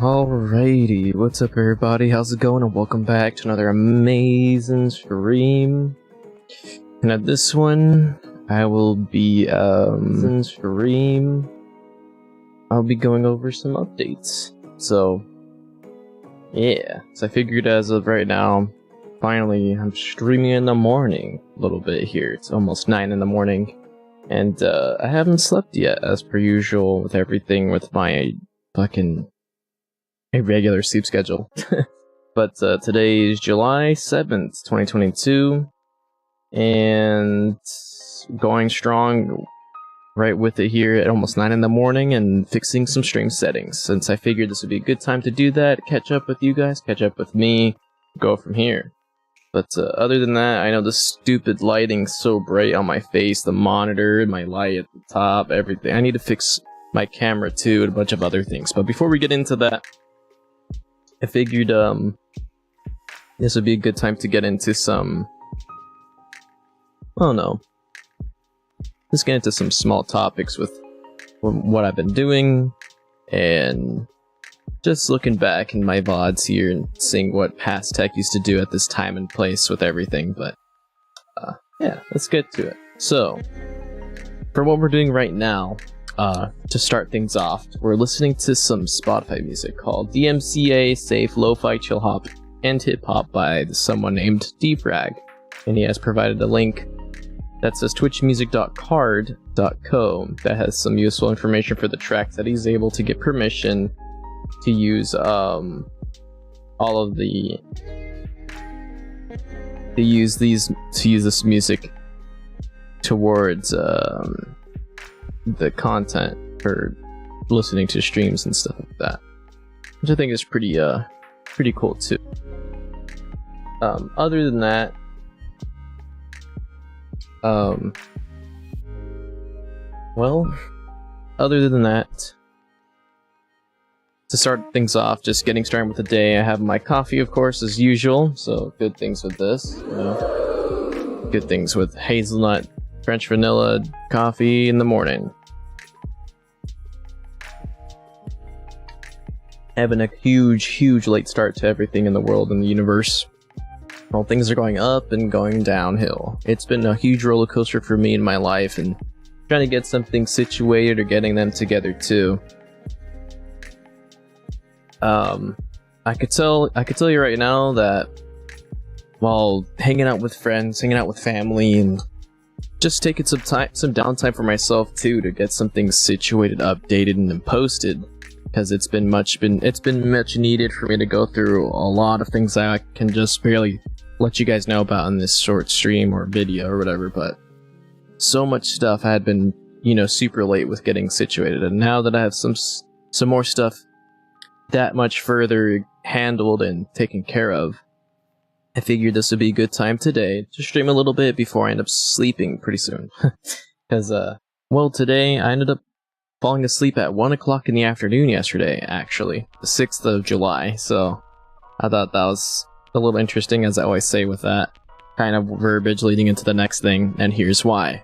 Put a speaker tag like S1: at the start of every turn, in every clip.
S1: Alrighty, what's up everybody, how's it going, and welcome back to another amazing stream. And at this one, I will be, I'll be going over some updates. So, yeah, so I figured as of right now, finally, I'm streaming in the morning a little bit here. It's almost 9 in the morning, and I haven't slept yet, as per usual with everything with my fucking irregular sleep schedule. But today is July 7th, 2022, and going strong right with it here at almost 9 in the morning and fixing some stream settings, since I figured this would be a good time to do that, catch up with you guys, catch up with me, go from here. But other than that, I know the stupid lighting's so bright on my face, the monitor, my light at the top, everything. I need to fix my camera too and a bunch of other things. But before we get into that, I figured this would be a good time to get into some, I don't know, let's get into some small topics with what I've been doing, and just looking back in my VODs here and seeing what past tech used to do at this time and place with everything. But yeah, let's get to it. So, for what we're doing right now, to start things off, we're listening to some Spotify music called DMCA Safe Lo-Fi Chill Hop and Hip Hop by someone named DFrag, and he has provided a link that says twitchmusic.card.co that has some useful information for the tracks that he's able to get permission to use all of the use this music towards the content for listening to streams and stuff like that, which I think is pretty cool too. Other than that, to start things off, just getting started with the day, I have my coffee, of course, as usual. So good things with this, you know, good things with hazelnut French vanilla coffee in the morning. Having a huge late start to everything in the world and the universe. Well, things are going up and going downhill. It's been a huge roller coaster for me in my life, and trying to get something situated or getting them together too. I could tell you right now that while hanging out with friends, hanging out with family, and just taking some downtime for myself too to get something situated, updated, and then posted, because it's been much needed for me to go through a lot of things that I can just barely let you guys know about in this short stream or video or whatever. But so much stuff I had been, you know, super late with getting situated, and now that I have some more stuff that much further handled and taken care of, I figured this would be a good time today to stream a little bit before I end up sleeping pretty soon. Because, well, today I ended up falling asleep at 1 o'clock in the afternoon yesterday, actually, the 6th of July, so I thought that was a little interesting, as I always say with that kind of verbiage leading into the next thing, and here's why.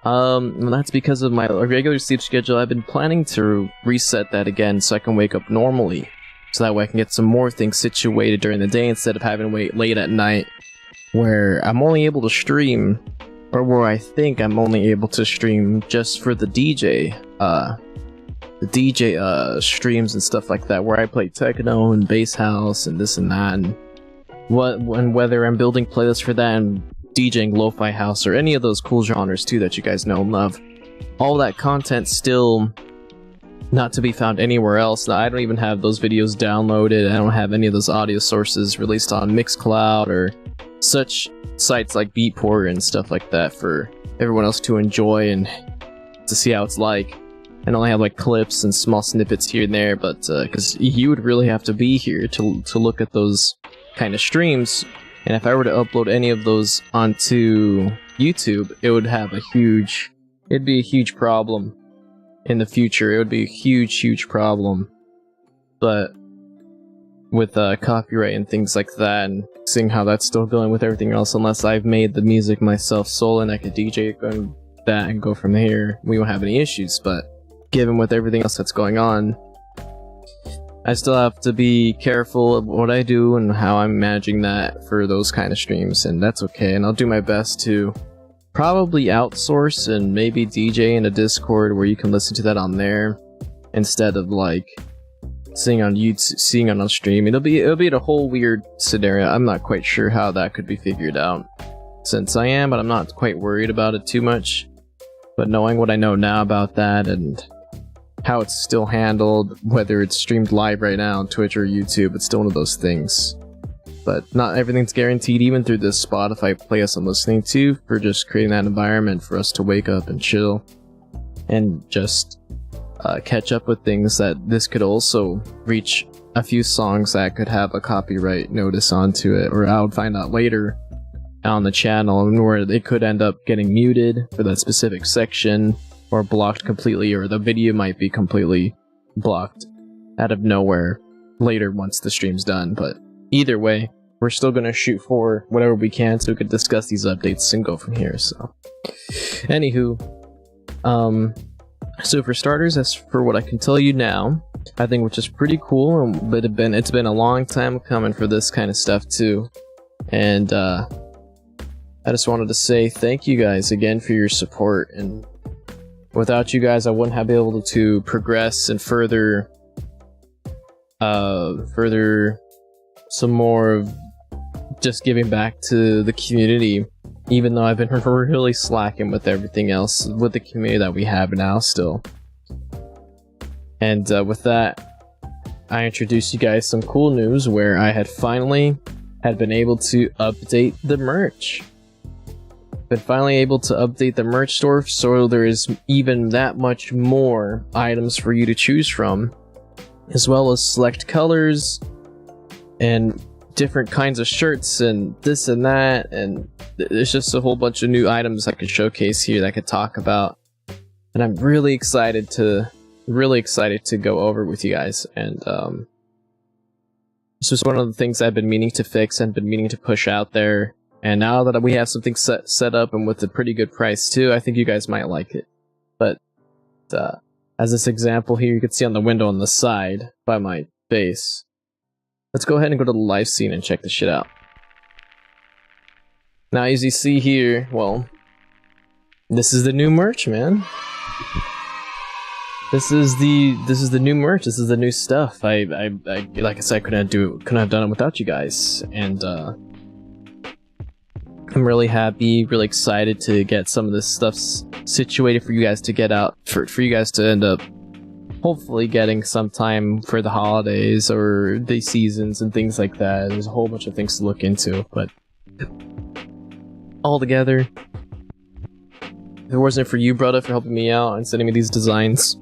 S1: That's because of my regular sleep schedule. I've been planning to reset that again so I can wake up normally, so that way I can get some more things situated during the day instead of having to wait late at night, where I'm only able to stream, or where I think I'm only able to stream just for the DJ streams and stuff like that, where I play techno and bass house and this and that, and whether I'm building playlists for that and DJing lo-fi house or any of those cool genres too that you guys know and love. All that content still not to be found anywhere else. I don't even have those videos downloaded. I don't have any of those audio sources released on Mixcloud or such sites like Beatport and stuff like that for everyone else to enjoy and to see how it's like. And only have like clips and small snippets here and there, but because you would really have to be here to look at those kind of streams. And if I were to upload any of those onto YouTube, it would have it'd be a huge problem in the future. It would be a huge problem. But with copyright and things like that, and seeing how that's still going with everything else, unless I've made the music myself solo and I could DJ that and go from here, we won't have any issues. But given with everything else that's going on, I still have to be careful of what I do and how I'm managing that for those kind of streams, and that's okay. And I'll do my best to probably outsource and maybe DJ in a Discord where you can listen to that on there instead of like seeing on YouTube, seeing on stream. It'll be a whole weird scenario. I'm not quite sure how that could be figured out, since I am, but I'm not quite worried about it too much. But knowing what I know now about that and how it's still handled, whether it's streamed live right now on Twitch or YouTube, it's still one of those things. But not everything's guaranteed, even through this Spotify playlist I'm listening to, for just creating that environment for us to wake up and chill and just catch up with things. That this could also reach a few songs that could have a copyright notice onto it, or I would find out later on the channel, where they could end up getting muted for that specific section, or blocked completely, or the video might be completely blocked out of nowhere later once the stream's done. But either way, we're still gonna shoot for whatever we can so we could discuss these updates and go from here. So anywho, so for starters, as for what I can tell you now, I think, which is pretty cool, but it's been a long time coming for this kind of stuff too. And I just wanted to say thank you guys again for your support, and without you guys, I wouldn't have been able to progress and further some more of just giving back to the community, even though I've been really slacking with everything else with the community that we have now still. And with that, I introduced you guys some cool news where I had finally been able to update the merch. Been finally able to update the merch store, so there is even that much more items for you to choose from, as well as select colors and different kinds of shirts and this and that, and there's just a whole bunch of new items I could showcase here that I could talk about, and I'm really excited to go over with you guys. And this was one of the things I've been meaning to fix and been meaning to push out there. And now that we have something set up and with a pretty good price too, I think you guys might like it. But as this example here, you can see on the window on the side by my base. Let's go ahead and go to the live scene and check this shit out. Now, as you see here, well, this is the new merch, man. This is the new merch. This is the new stuff. I like I said, I couldn't have done it without you guys, and I'm really happy, really excited to get some of this stuff situated for you guys to get out, for you guys to end up hopefully getting sometime for the holidays or the seasons and things like that. There's a whole bunch of things to look into, but all together, if it wasn't for you, brother, for helping me out and sending me these designs,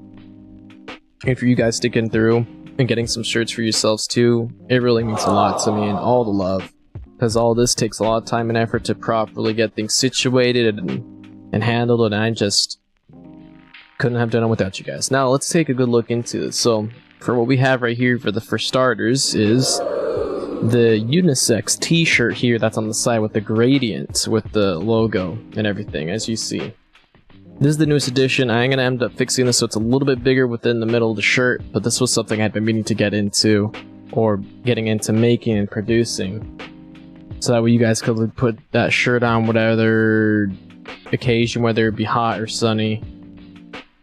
S1: and for you guys sticking through and getting some shirts for yourselves too, it really means a lot to me, and all the love. Because all this takes a lot of time and effort to properly get things situated and handled, and I just couldn't have done it without you guys. Now let's take a good look into this. So for what we have right here for starters is the unisex t-shirt here that's on the side with the gradient with the logo and everything, as you see. This is the newest edition. I'm gonna end up fixing this so it's a little bit bigger within the middle of the shirt, but this was something I'd been meaning to get into, or getting into making and producing. So that way you guys could put that shirt on whatever occasion, whether it be hot or sunny,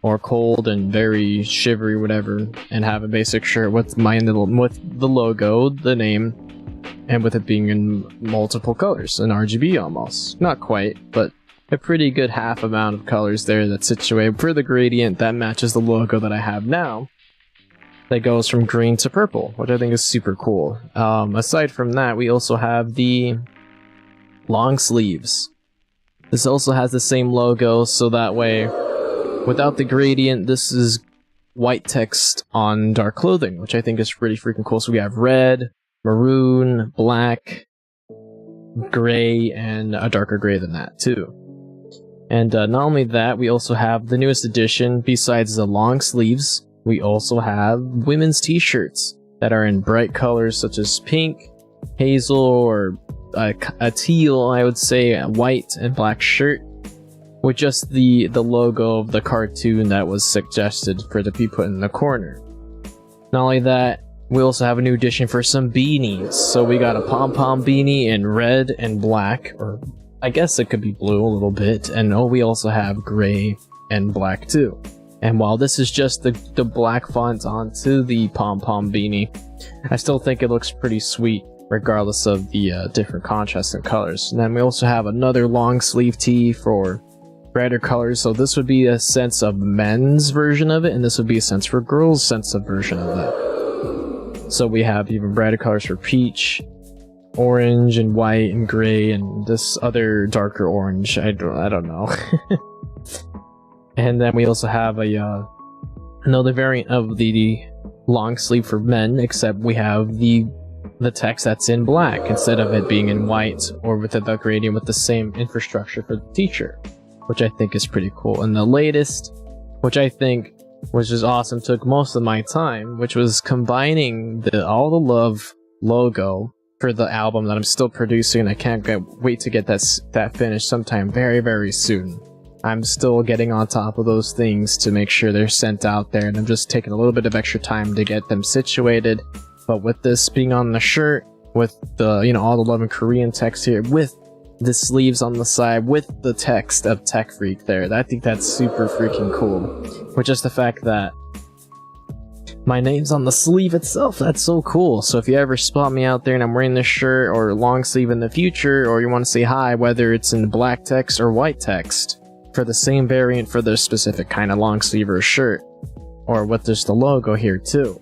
S1: or cold and very shivery, whatever, and have a basic shirt with with the logo, the name, and with it being in multiple colors, an RGB almost. Not quite, but a pretty good half amount of colors there that's situated for the gradient that matches the logo that I have now. That goes from green to purple, which I think is super cool. Aside from that, we also have the long sleeves. This also has the same logo, so that way, without the gradient, this is white text on dark clothing, which I think is pretty freaking cool. So we have red, maroon, black, gray, and a darker gray than that too. And not only that, we also have the newest edition. Besides the long sleeves, we also have women's t-shirts that are in bright colors such as pink, hazel, or a teal, I would say, a white and black shirt, with just the logo of the cartoon that was suggested for to be put in the corner. Not only that, we also have a new addition for some beanies. So we got a pom-pom beanie in red and black, or I guess it could be blue a little bit, and we also have gray and black too. And while this is just the black font onto the pom-pom beanie, I still think it looks pretty sweet regardless of the different contrasts and colors. And then we also have another long sleeve tee for brighter colors, so this would be a sense of men's version of it, and this would be a sense for girls' sense of version of that. So we have even brighter colors for peach, orange, and white, and gray, and this other darker orange. I don't know. And then we also have another variant of the long sleeve for men, except we have the text that's in black instead of it being in white or with the gradient with the same infrastructure for the t-shirt, which I think is pretty cool. And the latest, which I think was just awesome, took most of my time, which was combining the All the Love logo for the album that I'm still producing. I can't wait to get that finished sometime very, very soon. I'm still getting on top of those things to make sure they're sent out there, and I'm just taking a little bit of extra time to get them situated. But with this being on the shirt, with the, you know, All the Love in Korean text here, with the sleeves on the side, with the text of Tech Freak there, I think that's super freaking cool. With just the fact that my name's on the sleeve itself, that's so cool. So if you ever spot me out there and I'm wearing this shirt or long sleeve in the future, or you want to say hi, whether it's in black text or white text, for the same variant for the specific kind of long sleeve or shirt, or with just the logo here too.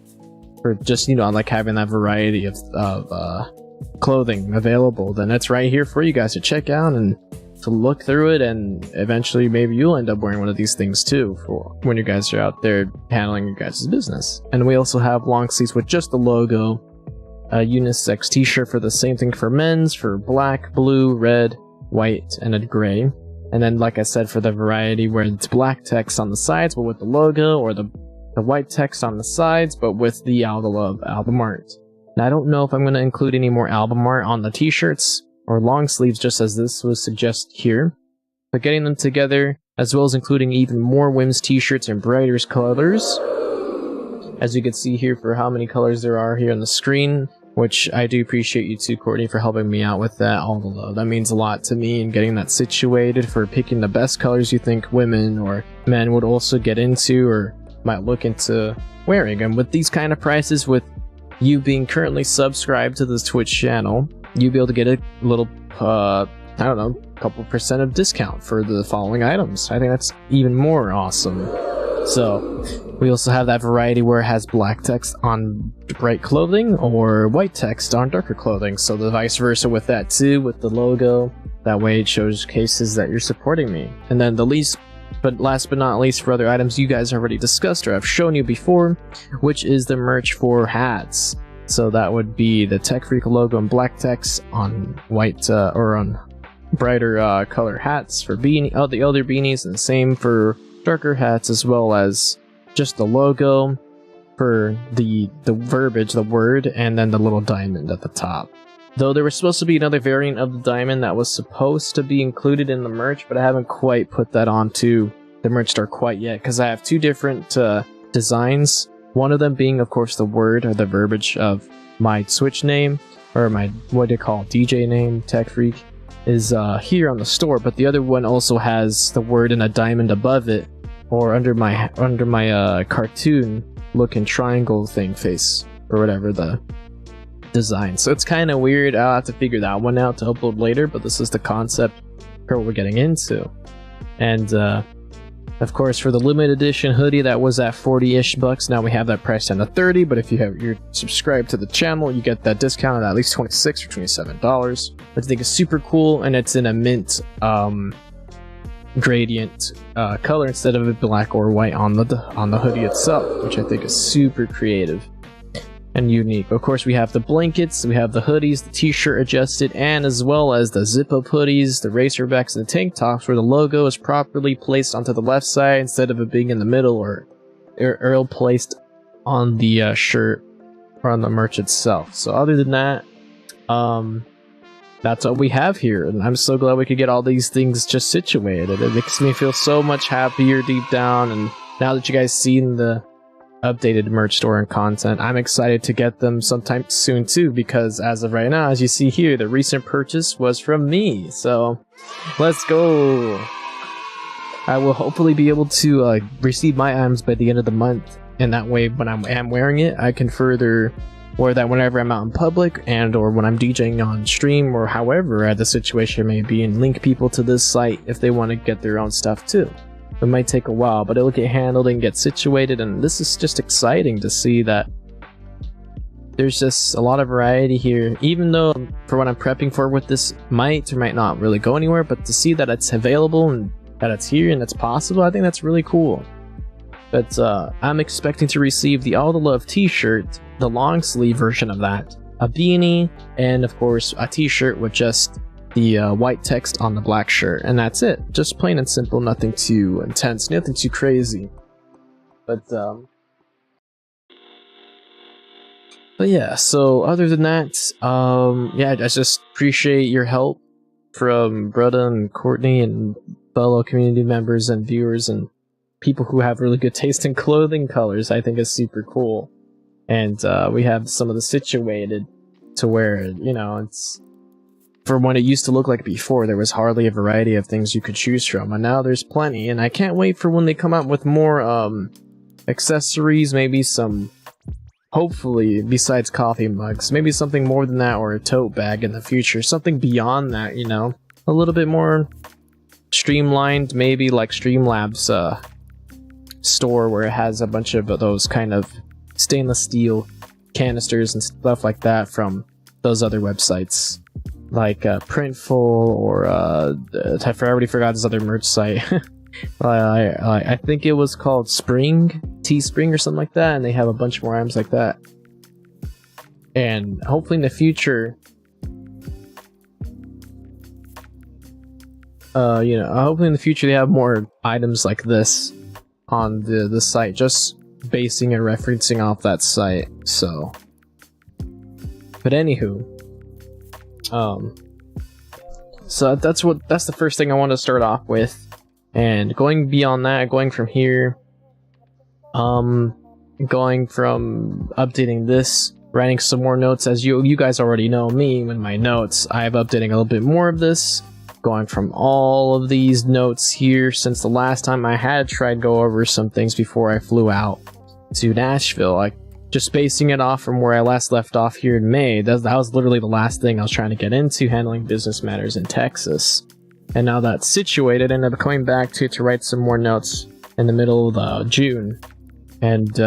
S1: For just, you know, like having that variety of clothing available, then it's right here for you guys to check out and to look through it, and eventually maybe you'll end up wearing one of these things too for when you guys are out there handling your guys' business. And we also have long sleeves with just the logo, a unisex t-shirt for the same thing for men's, for black, blue, red, white, and a gray. And then, like I said, for the variety where it's black text on the sides but with the logo, or the white text on the sides but with the All the Love album art. Now, I don't know if I'm going to include any more album art on the t-shirts or long sleeves, just as this was suggested here, but getting them together, as well as including even more women's t-shirts in brighter colors, as you can see here for how many colors there are here on the screen, which I do appreciate you too, Courtney, for helping me out with that. All the love. That means a lot to me, and getting that situated, for picking the best colors you think women or men would also get into or might look into wearing. And with these kind of prices, with you being currently subscribed to this Twitch channel, you'll be able to get a little, I don't know, couple % of discount for the following items. I think that's even more awesome. So, we also have that variety where it has black text on bright clothing or white text on darker clothing. So the vice versa with that too, with the logo. That way it shows cases that you're supporting me. And then the last but not least, for other items you guys already discussed or I've shown you before, which is the merch for hats. So that would be the Tech Freak logo in black text on white or on brighter color hats for the other beanies, and the same for darker hats, as well as just the logo for the verbiage, the word, and then the little diamond at the top. Though there was supposed to be another variant of the diamond that was supposed to be included in the merch, but I haven't quite put that onto the merch store quite yet, because I have two different designs. One of them being, of course, the word or the verbiage of my Twitch name, or my, what do you call, DJ name, Tech Freak, is here on the store, but the other one also has the word and a diamond above it, or under my cartoon looking triangle thing face, or whatever the design. So it's kind of weird. I'll have to figure that one out to upload later, but this is the concept for what we're getting into. And of course, for the limited edition hoodie that was at 40-ish bucks, now we have that priced down to 30, but if you're subscribed to the channel, you get that discount at least $26 or $27, which I think is super cool. And it's in a mint gradient color instead of a black or white on the hoodie itself, which I think is super creative and unique. Of course, we have the blankets, we have the hoodies, the t-shirt adjusted, and as well as the zip-up hoodies, the racerbacks, and the tank tops, where the logo is properly placed onto the left side instead of it being in the middle or placed on the shirt or on the merch itself. So other than that, that's what we have here, and I'm so glad we could get all these things just situated. It makes me feel so much happier deep down, and now that you guys seen the updated merch store and content. I'm excited to get them sometime soon too, because as of right now, as you see here, the recent purchase was from me. So let's go. I will hopefully be able to receive my items by the end of the month, and that way when I am wearing it, I can further wear that whenever I'm out in public and or when I'm DJing on stream or however the situation may be, and link people to this site if they want to get their own stuff too. It might take a while, but it'll get handled and get situated, and this is just exciting to see that there's just a lot of variety here, even though for what I'm prepping for with this might or might not really go anywhere, but to see that it's available and that it's here and it's possible, I think that's really cool. But I'm expecting to receive the All the Love t-shirt, the long sleeve version of that, a beanie, and of course a t-shirt with just the white text on the black shirt, and that's it. Just plain and simple, nothing too intense, nothing too crazy. But yeah, so other than that, yeah, I just appreciate your help from Brutta and Courtney and fellow community members and viewers and people who have really good taste in clothing colors. I think is super cool. And we have some of the situated to where, you know, it's from what it used to look like before, there was hardly a variety of things you could choose from, and now there's plenty, and I can't wait for when they come out with more accessories, maybe some, hopefully, besides coffee mugs, maybe something more than that, or a tote bag in the future, something beyond that, you know, a little bit more streamlined, maybe like Streamlabs store where it has a bunch of those kind of stainless steel canisters and stuff like that from those other websites. Like Printful, or I already forgot this other merch site. I think it was called Teespring or something like that, and they have a bunch more items like that. And hopefully in the future, you know, hopefully in the future they have more items like this on the site, just basing and referencing off that site. So, but anywho. So that's the first thing I want to start off with, and going beyond that, going from here, going from updating this, writing some more notes, as you guys already know me in my notes, I'm updating a little bit more of this, going from all of these notes here since the last time I had tried go over some things before I flew out to Nashville. Just basing it off from where I last left off here in May, that was literally the last thing I was trying to get into, handling business matters in Texas. And now that's situated, and I'm coming back to write some more notes in the middle of June. And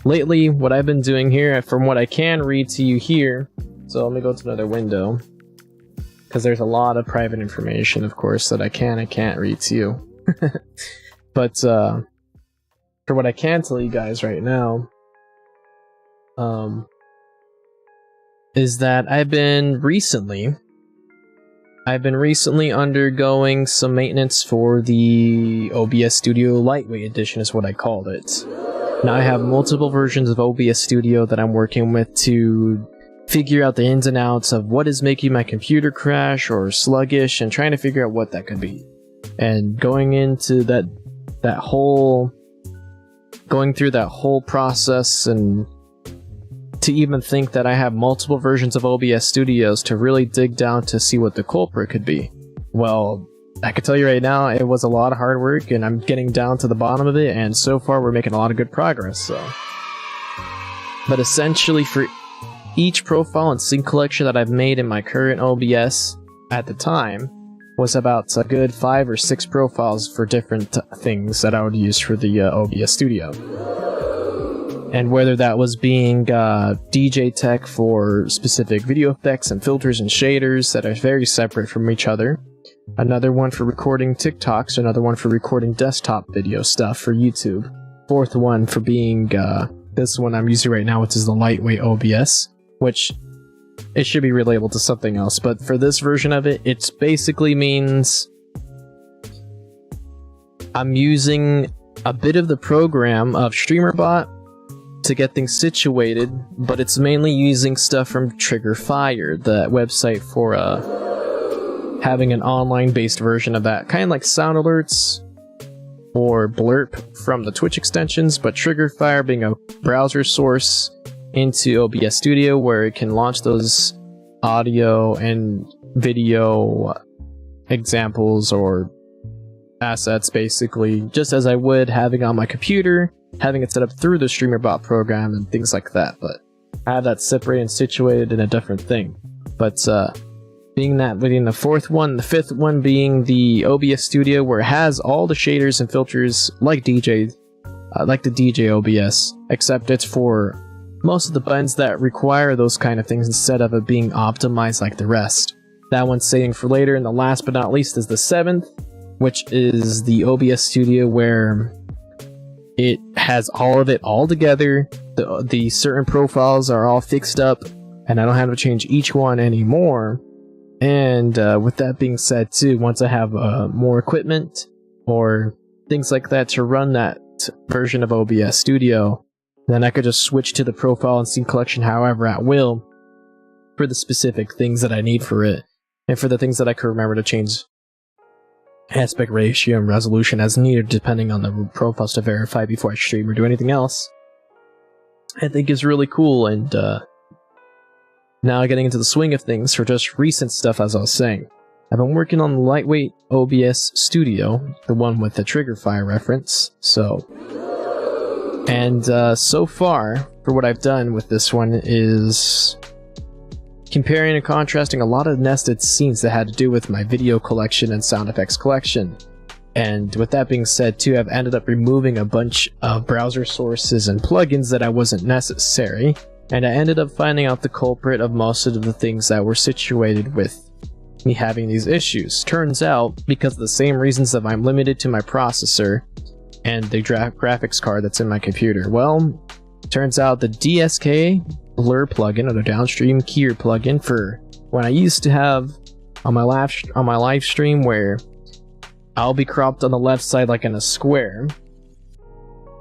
S1: lately, what I've been doing here, from what I can read to you here, so let me go to another window, because there's a lot of private information, of course, that I can't read to you. But for what I can tell you guys right now, is that I've been recently undergoing some maintenance for the OBS Studio Lightweight Edition, is what I called it. Now I have multiple versions of OBS Studio that I'm working with to figure out the ins and outs of what is making my computer crash or sluggish, and trying to figure out what that could be. And going into going through that whole process, and to even think that I have multiple versions of OBS Studios to really dig down to see what the culprit could be. Well, I can tell you right now, it was a lot of hard work, and I'm getting down to the bottom of it, and so far we're making a lot of good progress, so. But essentially, for each profile and sync collection that I've made in my current OBS at the time, was about a good 5 or 6 profiles for different things that I would use for the OBS Studio. And whether that was being DJ tech for specific video effects and filters and shaders that are very separate from each other, another one for recording TikToks, another one for recording desktop video stuff for YouTube, fourth one for being this one I'm using right now, which is the lightweight OBS, which it should be relatable to something else, but for this version of it, it basically means I'm using a bit of the program of StreamerBot to get things situated, but it's mainly using stuff from Trigger Fire, the website for having an online-based version of that, kind of like sound alerts, or blurp from the Twitch extensions, but Triggerfire being a browser source into OBS Studio where it can launch those audio and video examples or assets, basically, just as I would having on my computer, having it set up through the StreamerBot program and things like that. But I have that separated and situated in a different thing. But being that within the fourth one, the fifth one being the OBS Studio, where it has all the shaders and filters like the DJ OBS, except it's for most of the buttons that require those kind of things instead of it being optimized like the rest. That one's saving for later, and the last but not least is the seventh, which is the OBS Studio, where it has all of it all together. The certain profiles are all fixed up, and I don't have to change each one anymore. And with that being said too, once I have more equipment or things like that to run that version of OBS Studio, then I could just switch to the profile and scene collection however at will for the specific things that I need for it, and for the things that I could remember to change aspect ratio and resolution as needed depending on the profiles to verify before I stream or do anything else. I think is really cool. And now getting into the swing of things for just recent stuff, as I was saying, I've been working on the lightweight OBS Studio, the one with the Triggerfire reference. So far for what I've done with this one is comparing and contrasting a lot of nested scenes that had to do with my video collection and sound effects collection. And with that being said too, I've ended up removing a bunch of browser sources and plugins that I wasn't necessary, and I ended up finding out the culprit of most of the things that were situated with me having these issues. Turns out, because of the same reasons that I'm limited to my processor and the graphics card that's in my computer. Well, turns out the DSK blur plugin, or the downstream keyer plugin, for when I used to have on my live stream where I'll be cropped on the left side like in a square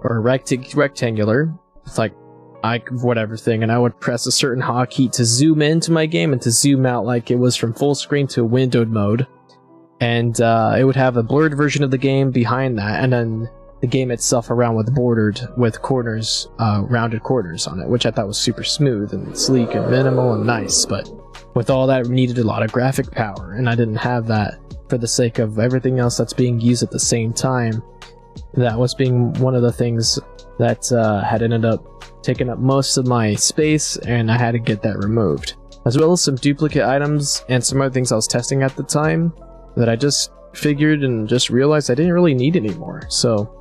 S1: or rectangular, it's like whatever thing, and I would press a certain hotkey to zoom into my game and to zoom out like it was from full screen to windowed mode, and it would have a blurred version of the game behind that, and then the game itself around with corners, rounded corners on it, which I thought was super smooth and sleek and minimal and nice. But with all that, it needed a lot of graphic power, and I didn't have that for the sake of everything else that's being used at the same time. That was being one of the things that had ended up taking up most of my space, and I had to get that removed, as well as some duplicate items and some other things I was testing at the time that I just figured and just realized I didn't really need anymore. So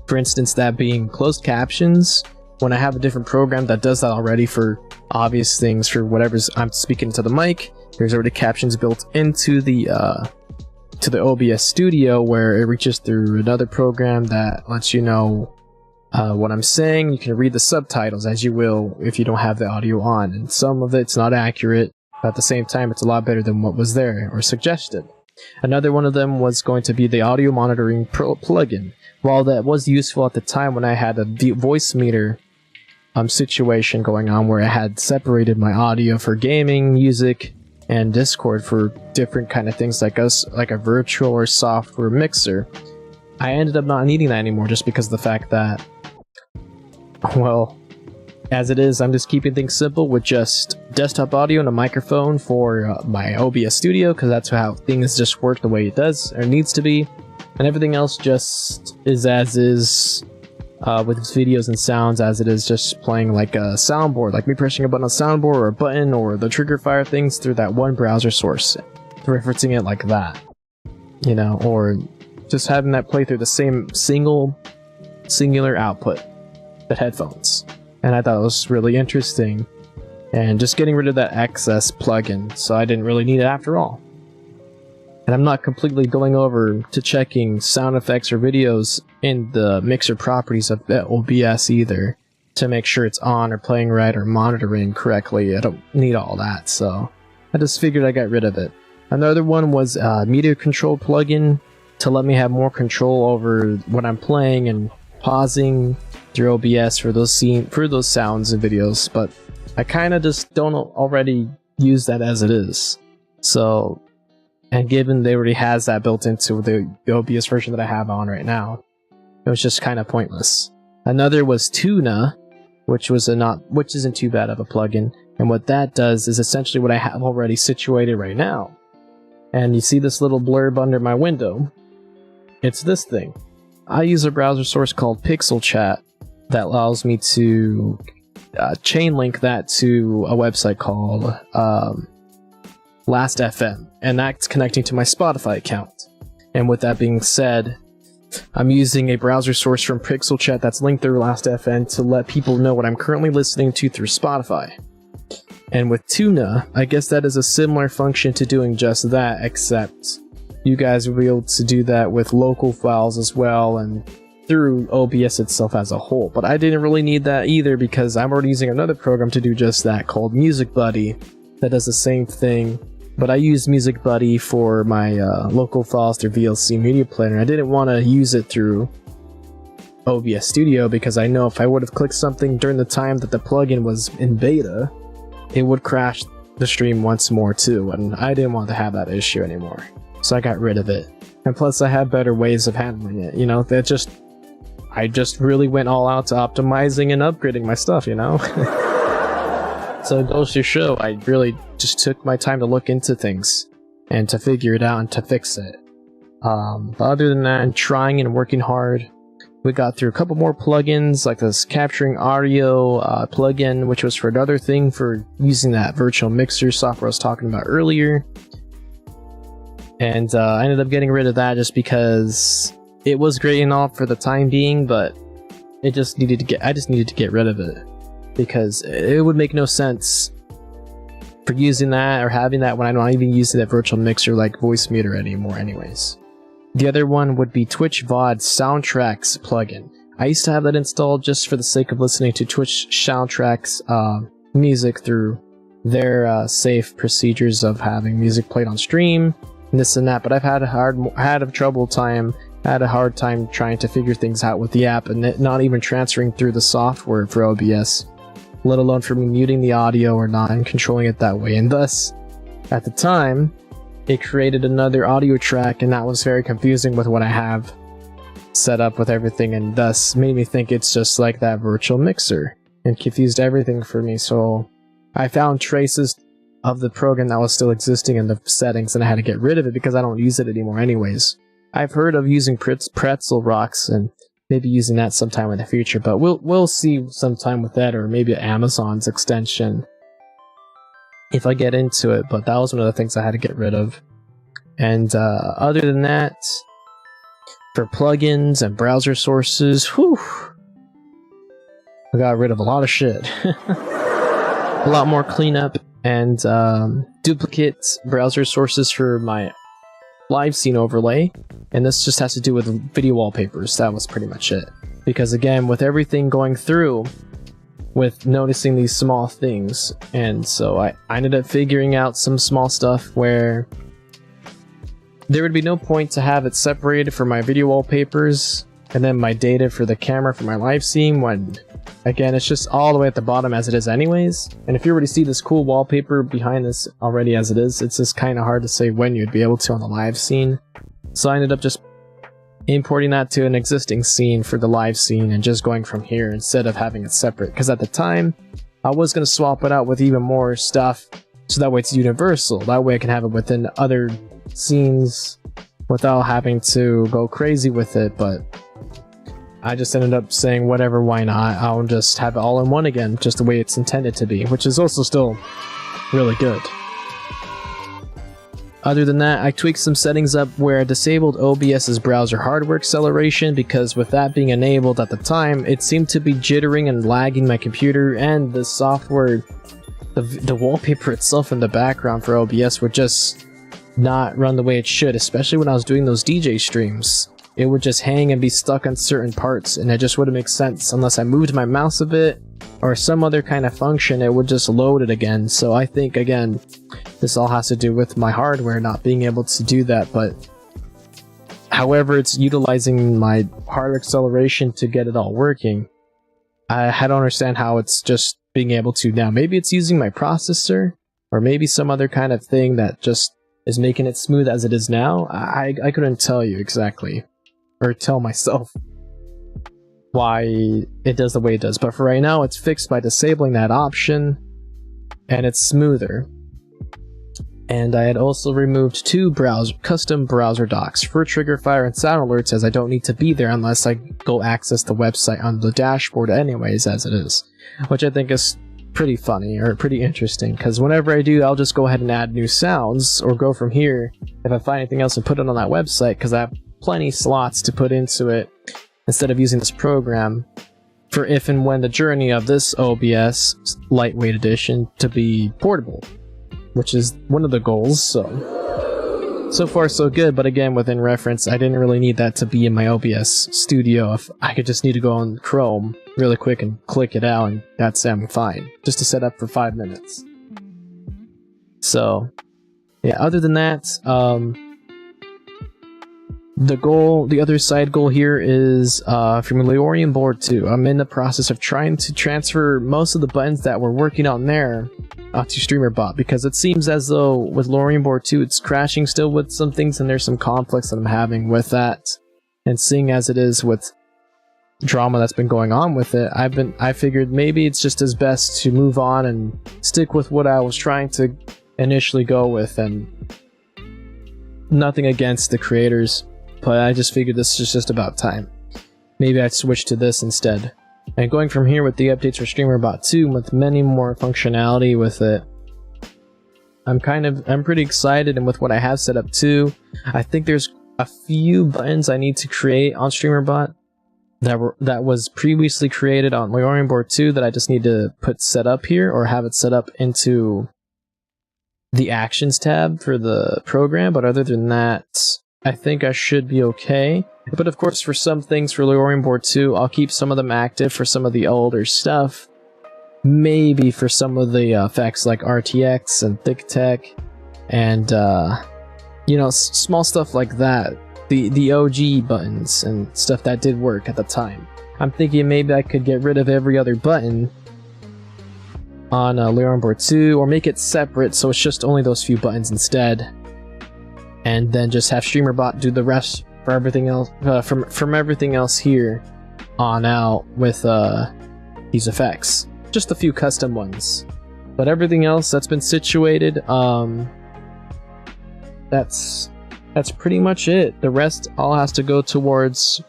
S1: for instance, that being closed captions. When I have a different program that does that already for obvious things, for whatever's I'm speaking to the mic, there's already captions built into the OBS Studio, where it reaches through another program that lets you know what I'm saying. You can read the subtitles as you will if you don't have the audio on, and some of it's not accurate, but at the same time it's a lot better than what was there or suggested. Another one of them was going to be the audio monitoring plugin. While that was useful at the time when I had a voice meter situation going on, where I had separated my audio for gaming, music, and Discord for different kind of things like a virtual or software mixer, I ended up not needing that anymore, just because of the fact that, well, as it is, I'm just keeping things simple with just desktop audio and a microphone for my OBS Studio, because that's how things just work the way it does, or needs to be. And everything else just is as is, with videos and sounds, as it is just playing like a soundboard, like me pressing a button on a soundboard, or a button, or the Triggerfire things through that one browser source, referencing it like that, you know, or just having that play through the same singular output, the headphones. And I thought it was really interesting, and just getting rid of that excess plugin, so I didn't really need it after all. And I'm not completely going over to checking sound effects or videos in the mixer properties of the OBS either, to make sure it's on or playing right or monitoring correctly. I don't need all that, so I just figured I got rid of it. Another one was a media control plugin to let me have more control over what I'm playing and pausing through OBS for those sounds and videos, but I kind of just don't already use that as it is. So
S2: And given they already has that built into the OBS version that I have on right now, it was just kind of pointless. Another was Tuna, which isn't too bad of a plugin. And what that does is essentially what I have already situated right now. And you see this little blurb under my window. It's this thing. I use a browser source called Pixel Chat that allows me to chain link that to a website called Last.fm, and that's connecting to my Spotify account. And with that being said, I'm using a browser source from Pixel Chat that's linked through Last.fm to let people know what I'm currently listening to through Spotify. And with Tuna, I guess that is a similar function to doing just that, except you guys will be able to do that with local files as well and through OBS itself as a whole. But I didn't really need that either because I'm already using another program to do just that called Music Buddy that does the same thing. But I use Music Buddy for my local files through VLC Media Player, and I didn't want to use it through OBS Studio because I know if I would have clicked something during the time that the plugin was in beta, it would crash the stream once more too, and I didn't want to have that issue anymore. So I got rid of it. And plus I have better ways of handling it, you know? I just really went all out to optimizing and upgrading my stuff, you know? So it goes to show, I really just took my time to look into things and to figure it out and to fix it. But other than that, and trying and working hard, we got through a couple more plugins, like this capturing audio plugin, which was for another thing for using that virtual mixer software I was talking about earlier. And I ended up getting rid of that just because it was great and all for the time being, but I just needed to get rid of it because it would make no sense for using that or having that when I'm not even using that virtual mixer like Voice Meter anymore anyways. The other one would be Twitch VOD Soundtracks plugin. I used to have that installed just for the sake of listening to Twitch Soundtracks music through their safe procedures of having music played on stream and this and that, but I've had a hard time trying to figure things out with the app and it not even transferring through the software for OBS, let alone for me muting the audio or not and controlling it that way. And thus, at the time, it created another audio track and that was very confusing with what I have set up with everything, and thus made me think it's just like that virtual mixer and confused everything for me. So I found traces of the program that was still existing in the settings and I had to get rid of it because I don't use it anymore anyways. I've heard of using Pretzel Rocks and maybe using that sometime in the future, but we'll see sometime with that, or maybe Amazon's extension if I get into it. But that was one of the things I had to get rid of. And other than that, for plugins and browser sources, whew, I got rid of a lot of shit. A lot more cleanup and duplicate browser sources for my live scene overlay, and this just has to do with video wallpapers. That was pretty much it, because again, with everything going through with noticing these small things, and so I ended up figuring out some small stuff where there would be no point to have it separated for my video wallpapers and then my data for the camera for my live scene, when again it's just all the way at the bottom as it is anyways. And if you already see this cool wallpaper behind this already as it is, it's just kind of hard to say when you'd be able to on the live scene. So I ended up just importing that to an existing scene for the live scene and just going from here instead of having it separate, because at the time I was going to swap it out with even more stuff so that way it's universal. That way I can have it within other scenes without having to go crazy with it, but I just ended up saying whatever, why not, I'll just have it all in one again, just the way it's intended to be, which is also still really good. Other than that, I tweaked some settings up where I disabled OBS's browser hardware acceleration, because with that being enabled at the time, it seemed to be jittering and lagging my computer, and the software, the wallpaper itself in the background for OBS would just not run the way it should, especially when I was doing those DJ streams. It would just hang and be stuck on certain parts, and it just wouldn't make sense unless I moved my mouse a bit or some other kind of function. It would just load it again. So I think, again, this all has to do with my hardware not being able to do that, but however it's utilizing my hardware acceleration to get it all working, I don't understand how it's just being able to now. Maybe it's using my processor, or maybe some other kind of thing that just is making it smooth as it is now. I couldn't tell you exactly, or tell myself why it does the way it does, but for right now it's fixed by disabling that option, and it's smoother. And I had also removed 2 custom browser docks for trigger fire and sound alerts, as I don't need to be there unless I go access the website on the dashboard anyways, as it is, which I think is pretty funny, or pretty interesting, because whenever I do, I'll just go ahead and add new sounds, or go from here if I find anything else and put it on that website, because I have plenty slots to put into it instead of using this program for if and when the journey of this OBS lightweight edition to be portable, which is one of the goals. So far so good, but again, within reference, I didn't really need that to be in my OBS studio. If I could just need to go on Chrome really quick and click it out, and that's I'm fine, just to set up for 5 minutes. So yeah, other than that, the other side goal here is from Leorian Board 2. I'm in the process of trying to transfer most of the buttons that we're working on there to StreamerBot, because it seems as though with Leorian Board 2 it's crashing still with some things, and there's some conflicts that I'm having with that. And seeing as it is with drama that's been going on with it, I figured maybe it's just as best to move on and stick with what I was trying to initially go with, and nothing against the creators, but I just figured this is just about time. Maybe I'd switch to this instead. And going from here with the updates for StreamerBot 2 with many more functionality with it, I'm pretty excited, and with what I have set up too, I think there's a few buttons I need to create on StreamerBot that was previously created on Leorian Board 2 that I just need to put set up here, or have it set up into the Actions tab for the program. But other than that, I think I should be okay. But of course, for some things for Leorian Board 2, I'll keep some of them active for some of the older stuff. Maybe for some of the effects like RTX and Thick Tech, and you know, small stuff like that. The OG buttons and stuff that did work at the time. I'm thinking maybe I could get rid of every other button on Leorian Board 2, or make it separate so it's just only those few buttons instead, and then just have StreamerBot do the rest for everything else, from everything else here on out with these effects. Just a few custom ones, but everything else that's been situated, that's pretty much it. The rest all has to go towards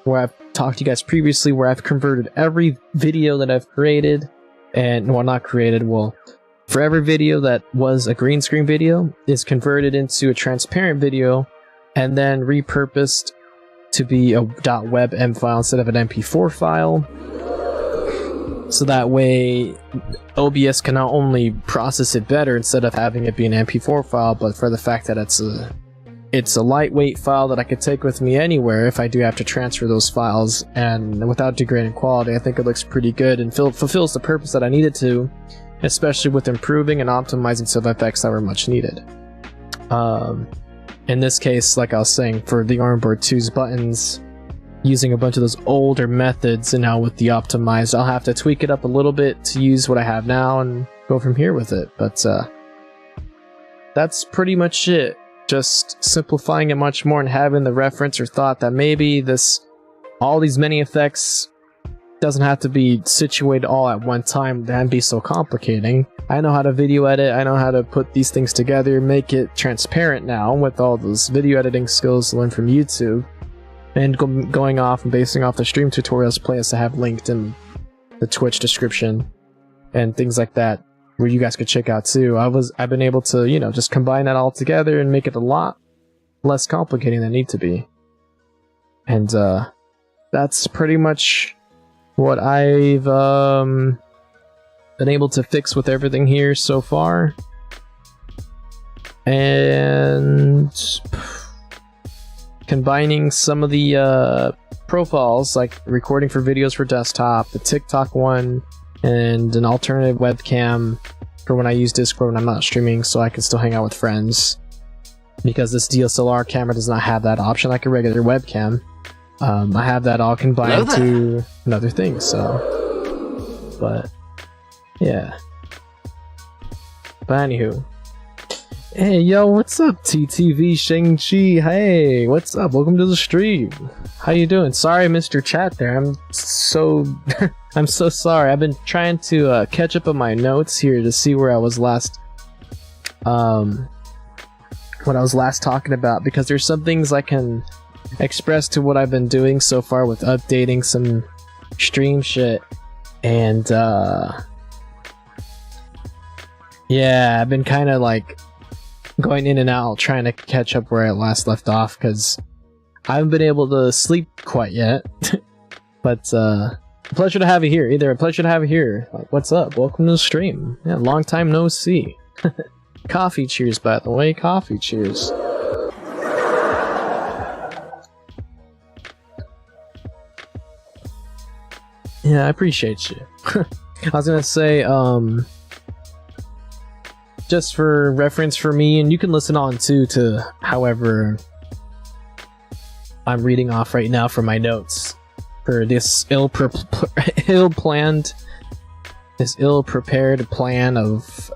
S2: where I've talked to you guys previously, where I've converted every video that I've created, and well, not created, well, for every video that was a green screen video is converted into a transparent video, and then repurposed to be a .webm file instead of an MP4 file. So that way OBS can not only process it better instead of having it be an MP4 file, but for the fact that it's a lightweight file that I could take with me anywhere if I do have to transfer those files, and without degrading quality, I think it looks pretty good and fulfills the purpose that I needed to, especially with improving and optimizing some effects that were much needed. In this case, like I was saying, for the Leorian Board 2's buttons, using a bunch of those older methods, and now with the optimized, I'll have to tweak it up a little bit to use what I have now and go from here with it. But that's pretty much it. Just simplifying it much more, and having the reference or thought that maybe all these many effects doesn't have to be situated all at one time and be so complicating. I know how to video edit, I know how to put these things together, make it transparent now with all those video editing skills learned from YouTube, and going off and basing off the stream tutorials playlists I have linked in the Twitch description and things like that, where you guys could check out too. I've been able to, you know, just combine that all together and make it a lot less complicating than it need to be. And that's pretty much what I've been able to fix with everything here so far. And combining some of the profiles, like recording for videos for desktop, the TikTok one, and an alternative webcam for when I use Discord when I'm not streaming, so I can still hang out with friends, because this DSLR camera does not have that option like a regular webcam. I have that all combined to another thing, so, but yeah. But anywho, Hey, yo, what's up, TTV Shang-Chi? Hey, what's up? Welcome to the stream. How you doing? Sorry, Mr. Chat there. I'm so I'm so sorry. I've been trying to catch up on my notes here to see where I was last what I was last talking about, because there's some things I can express to what I've been doing so far with updating some stream shit, and yeah, I've been kind of like going in and out trying to catch up where I last left off, because I haven't been able to sleep quite yet. But a pleasure to have you here. A pleasure to have you here. Like, what's up? Welcome to the stream. Yeah, long time no see. Coffee cheers, by the way. Coffee cheers. Yeah, I appreciate you. I was gonna say, just for reference for me, and you can listen on too to however I'm reading off right now from my notes for this ill-prepared plan of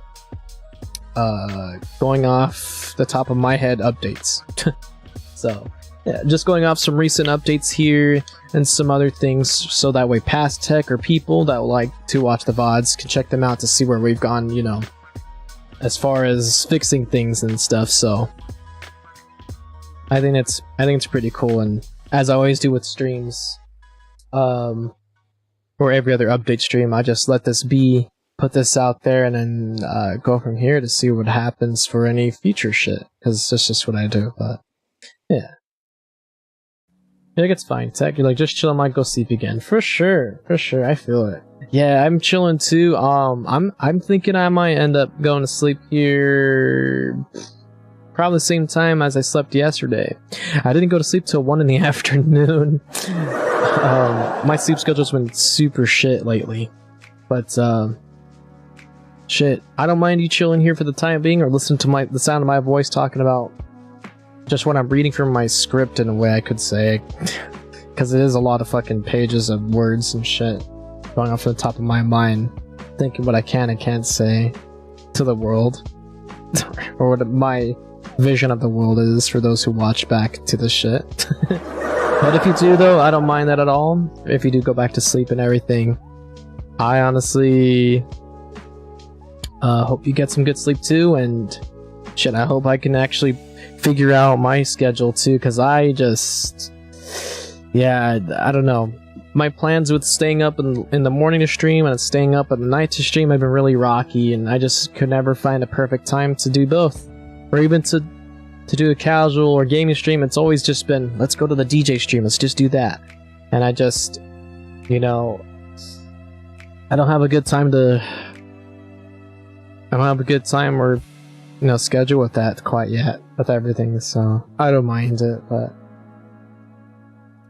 S2: going off the top of my head updates. So yeah, just going off some recent updates here and some other things, so that way past tech or people that would like to watch the VODs can check them out to see where we've gone, you know, as far as fixing things and stuff. So I think it's pretty cool, and as I always do with streams, or every other update stream, I just let this be, put this out there, and then go from here to see what happens for any future shit, because that's just what I do. But yeah, I think it's fine. Tech, you're like, just chill, I might go sleep again. For sure, I feel it. Yeah, I'm chilling too. I'm thinking I might end up going to sleep here probably the same time as I slept yesterday. I didn't go to sleep till 1 in the afternoon. My sleep schedule's been super shit lately, but shit, I don't mind you chilling here for the time being, or listen to the sound of my voice talking about just what I'm reading from my script, in a way I could say, because it is a lot of fucking pages of words and shit going off the top of my mind, thinking what I can and can't say to the world, or what my vision of the world is for those who watch back to the shit. But if you do, though, I don't mind that at all. If you do go back to sleep and everything, I honestly hope you get some good sleep too, and shit, I hope I can actually figure out my schedule too, because I just, yeah, I don't know. My plans with staying up in the morning to stream and staying up at the night to stream have been really rocky, and I just could never find a perfect time to do both, or even to do a casual or gaming stream. It's always just been, let's go to the DJ stream, let's just do that. And I just, you know, I don't have a good time or, you know, schedule with that quite yet, with everything, so I don't mind it, but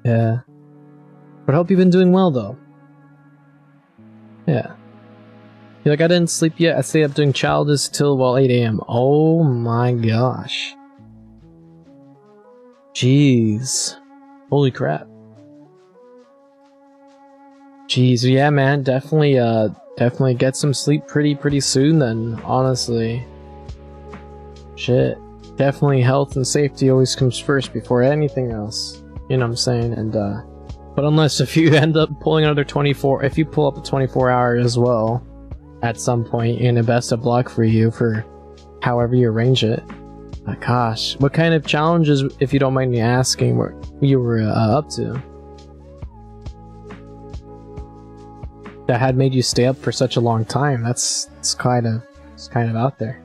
S2: yeah. But I hope you've been doing well, though. Yeah. You're like, I didn't sleep yet. I stayed up doing childish till, well, 8 AM. Oh my gosh. Jeez. Holy crap. Jeez, yeah, man. Definitely get some sleep pretty soon then, honestly. Shit. Definitely health and safety always comes first before anything else. You know what I'm saying? And, but unless if you end up pulling another 24, if you pull up a 24-hour as well, at some point, in the best of luck for you for however you arrange it. Gosh, what kind of challenges, if you don't mind me asking, what you were up to that had made you stay up for such a long time? It's kind of out there.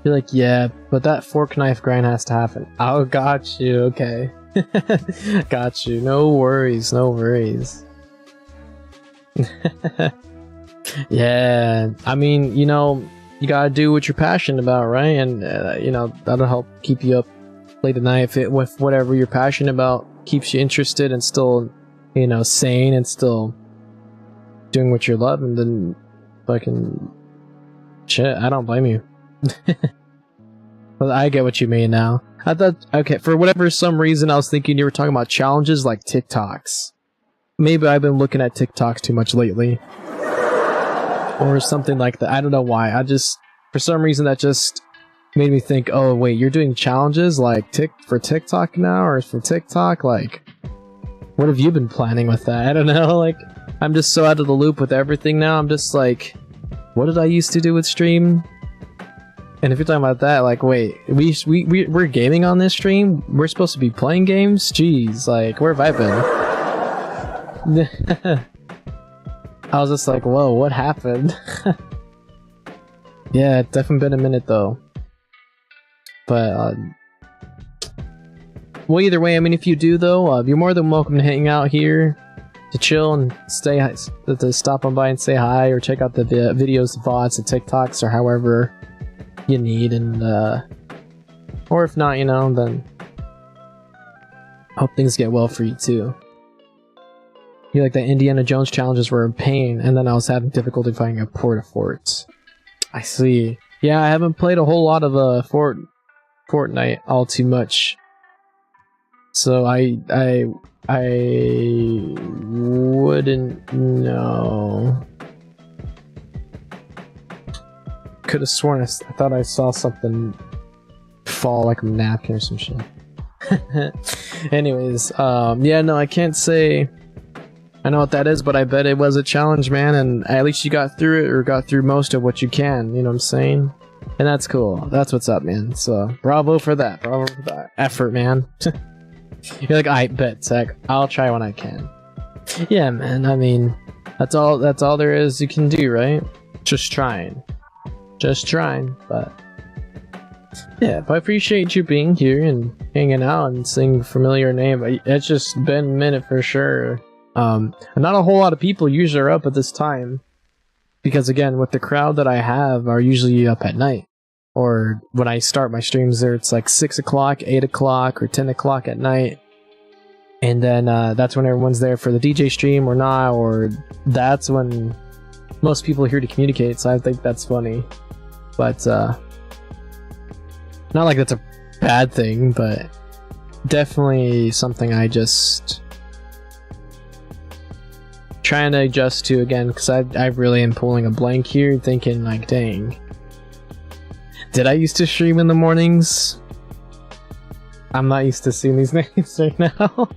S2: You're like, yeah, but that fork knife grind has to happen. Oh, got you. Okay. Got you. No worries. Yeah, I mean, you know, you gotta do what you're passionate about, right? And you know, that'll help keep you up late at night with whatever you're passionate about keeps you interested and still, you know, sane and still doing what you love. And then fucking shit, I don't blame you. Well, I get what you mean now. I thought, okay, for whatever some reason I was thinking you were talking about challenges like TikToks. Maybe I've been looking at TikToks too much lately. or something like that. I don't know why. For some reason that just made me think, oh wait, you're doing challenges like for TikTok now, or for TikTok? Like, what have you been planning with that? I don't know, like, I'm just so out of the loop with everything now. I'm just like, what did I used to do with stream? And if you're talking about that, like, wait, we're gaming on this stream? We're supposed to be playing games? Jeez, like, where have I been? I was just like, whoa, what happened? Yeah, it's definitely been a minute though. But, well, either way, I mean, if you do though, you're more than welcome to hang out here, to chill and to stop on by and say hi, or check out the videos, the VODs, the TikToks, or however you need, and or if not, you know, then hope things get well for you too. You like the Indiana Jones challenges were a pain, and then I was having difficulty finding a port-a-fort. I see. Yeah, I haven't played a whole lot of Fortnite all too much, so I wouldn't know. Could have sworn I thought I saw something fall like a napkin or some shit. Anyways, yeah, no, I can't say I know what that is, but I bet it was a challenge, man, and at least you got through it, or got through most of what you can, you know what I'm saying? And that's cool. That's what's up, man. So, bravo for that. Bravo for that effort, man. You're like, I bet, Tech. I'll try when I can. Yeah, man, I mean, that's all there is you can do, right? Just trying. But yeah, but I appreciate you being here and hanging out and saying a familiar name. It's just been a minute for sure. And not a whole lot of people usually are up at this time, because again, with the crowd that I have are usually up at night, or when I start my streams there, it's like 6 o'clock, 8 o'clock, or 10 o'clock at night. And then that's when everyone's there for the DJ stream or not, or that's when most people are here to communicate, so I think that's funny. But not like that's a bad thing, but definitely something I just trying to adjust to again, because I really am pulling a blank here, thinking like, dang, did I used to stream in the mornings? I'm not used to seeing these names right now.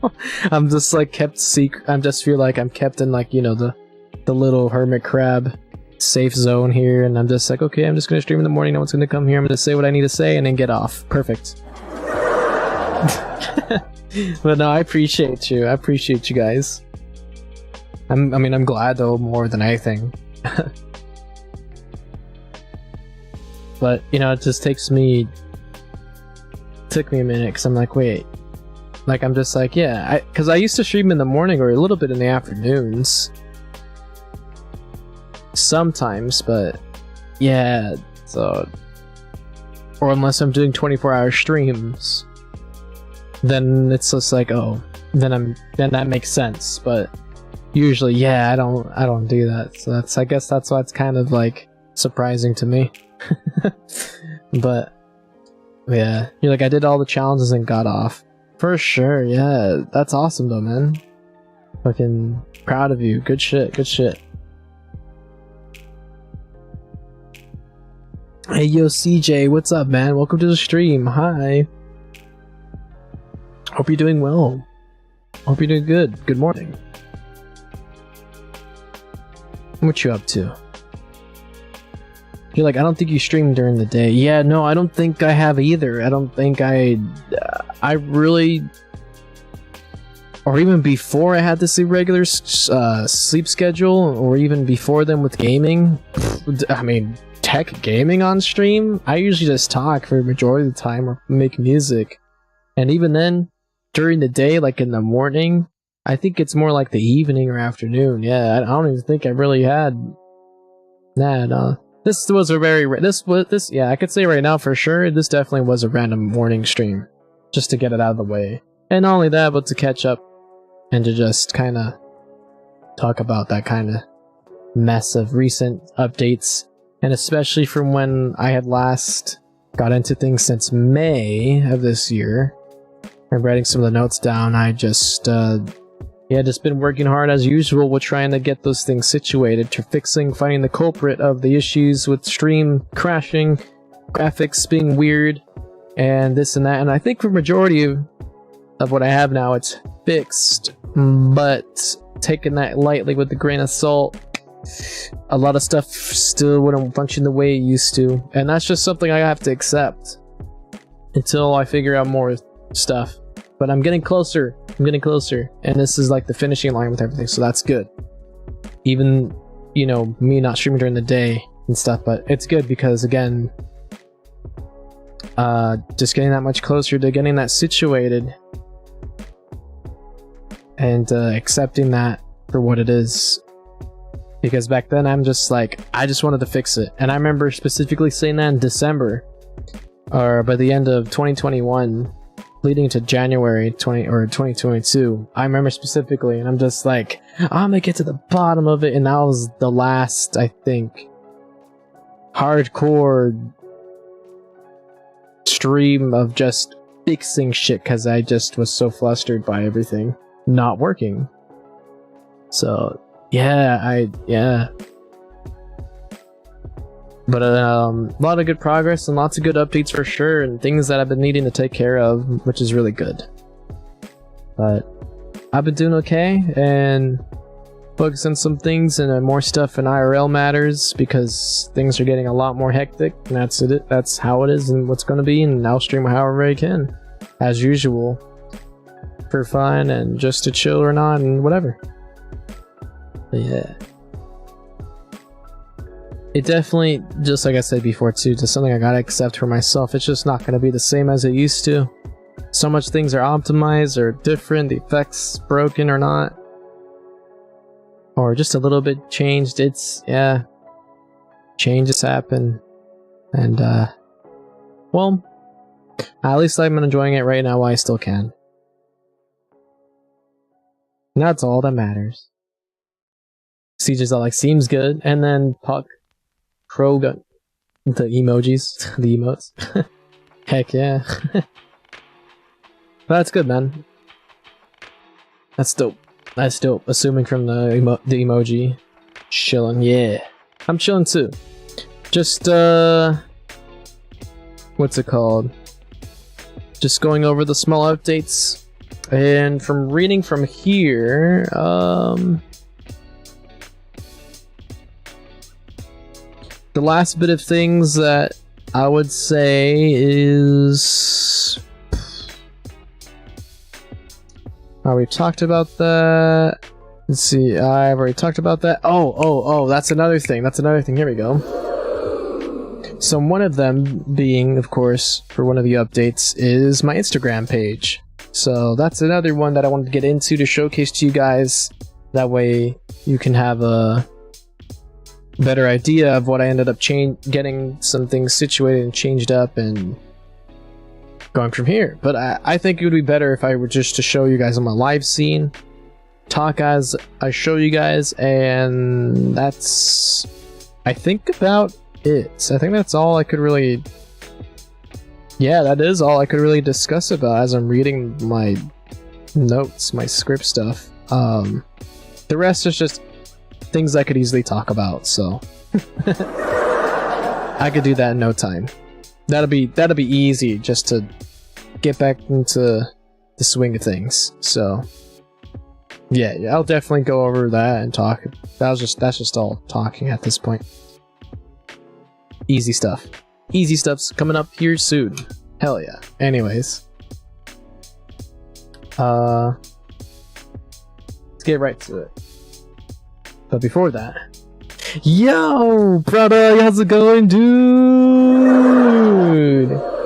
S2: I'm just like kept secret. I just feel like I'm kept in, like, you know, the little hermit crab safe zone here, and I'm just like, okay, I'm just gonna stream in the morning, no one's gonna come here, I'm gonna say what I need to say and then get off. Perfect. But no, I appreciate you guys. I mean, I'm glad though, more than anything. But, you know, it just took me a minute, because I'm like, wait, like, I'm just like, yeah, because I used to stream in the morning or a little bit in the afternoons sometimes, but yeah, so, or unless I'm doing 24-hour streams, then it's just like, oh, then that makes sense. But usually, yeah, I don't do that, so I guess that's why it's kind of like surprising to me. But yeah, you're like, I did all the challenges and got off. For sure, yeah, that's awesome though, man. Fucking proud of you. Good shit. Hey, yo, CJ, what's up, man? Welcome to the stream. Hi. Hope you're doing well. Hope you're doing good. Good morning. What you up to? You're like, I don't think you stream during the day. Yeah, no, I don't think I have either. I don't think I really, or even before I had this irregular sleep schedule, or even before then with gaming. I mean, tech gaming on stream, I usually just talk for the majority of the time or make music. And even then, during the day, like in the morning, I think it's more like the evening or afternoon. Yeah, I don't even think I really had that. This was a very yeah, I could say right now for sure, this definitely was a random morning stream, just to get it out of the way. And not only that, but to catch up and to just kind of talk about that kind of mess of recent updates, and especially from when I had last got into things since May of this year. I'm writing some of the notes down. I just yeah, just been working hard as usual with trying to get those things situated, to finding the culprit of the issues with stream crashing, graphics being weird, and this and that. And I think for majority of what I have now, it's fixed, but taking that lightly with a grain of salt. A lot of stuff still wouldn't function the way it used to, and that's just something I have to accept until I figure out more stuff. But I'm getting closer, and this is like the finishing line with everything, so that's good. Even, you know, me not streaming during the day and stuff, but it's good because, again, just getting that much closer to getting that situated and accepting that for what it is. Because back then I'm just like, I just wanted to fix it. And I remember specifically saying that in December, or by the end of 2021, leading to January 2022. I remember specifically, and I'm just like, I'm gonna get to the bottom of it. And that was the last, I think, hardcore stream of just fixing shit, because I just was so flustered by everything not working. So yeah, but a lot of good progress and lots of good updates for sure, and things that I've been needing to take care of, which is really good. But I've been doing okay, and focusing some things and more stuff in IRL matters, because things are getting a lot more hectic, and that's it. That's how it is and what's going to be, and I'll stream however I can, as usual, for fun and just to chill or not and whatever. But yeah, it definitely, just like I said before too, just something I gotta accept for myself. It's just not gonna be the same as it used to. So much things are optimized or different, the effects broken or not, or just a little bit changed. It's, yeah, changes happen, and well, at least I'm enjoying it right now while I still can. And that's all that matters. Siege's all like, seems good, and then Puck Crow got the emojis, the emotes. Heck yeah. That's good, man. That's dope. That's dope. Assuming from the emoji. Chilling, yeah. I'm chilling too. Just, what's it called? Just going over the small updates. And from reading from here, the last bit of things that I would say is... we've talked about that. Let's see, I've already talked about that. Oh, that's another thing. Here we go. So one of them being, of course, for one of the updates, is my Instagram page. So that's another one that I wanted to get into to showcase to you guys. That way you can have a better idea of what I ended up getting some things situated and changed up and going from here. But I think it would be better if I were just to show you guys on my live scene, talk as I show you guys, and that's, I think, about it. I think that's all I could really, yeah, that is all I could really discuss about as I'm reading my notes, my script stuff. The rest is just things I could easily talk about, so I could do that in no time. That'll be easy, just to get back into the swing of things. So yeah, I'll definitely go over that and talk. That's just all talking at this point. Easy stuff. Easy stuff's coming up here soon. Hell yeah. Anyways, let's get right to it. But before that, yo, brother, how's it going, dude?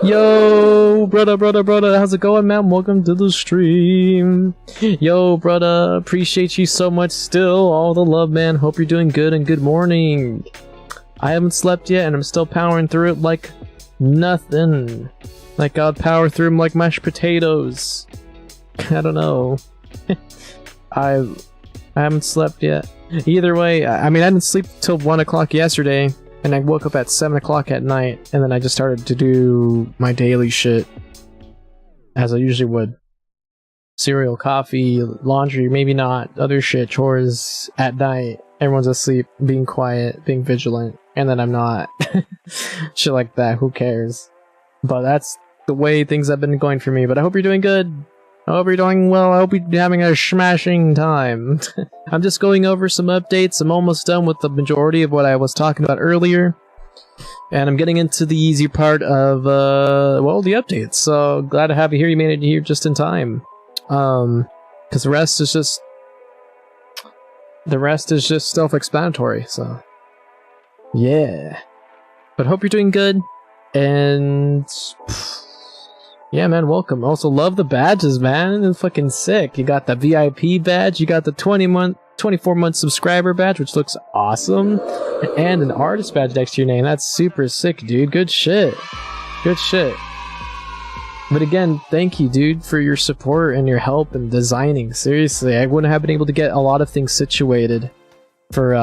S2: Yo, brother, how's it going, man? Welcome to the stream. Yo, brother, appreciate you so much still. All the love, man. Hope you're doing good, and good morning. I haven't slept yet, and I'm still powering through it like nothing. Like I'd power through them like mashed potatoes. I don't know. I haven't slept yet. Either way, I mean, I didn't sleep till 1 o'clock yesterday, and I woke up at 7 o'clock at night, and then I just started to do my daily shit, as I usually would. cereal, coffee, laundry, maybe not, other shit, chores at night. Everyone's asleep, being quiet, being vigilant, and then I'm not. Shit like that, who cares? But that's the way things have been going for me. But I hope you're doing good. I hope you're doing well. I hope you're having a smashing time. I'm just going over some updates. I'm almost done with the majority of what I was talking about earlier. And I'm getting into the easy part of, well, the updates. So glad to have you here. You made it here just in time. Because the rest is just self-explanatory, so yeah. But hope you're doing good, and yeah, man, welcome. Also, love the badges, man. It's fucking sick. You got the VIP badge, you got the 24-month subscriber badge, which looks awesome, and an artist badge next to your name. That's super sick, dude. Good shit. Good shit. But again, thank you, dude, for your support and your help in designing. Seriously, I wouldn't have been able to get a lot of things situated for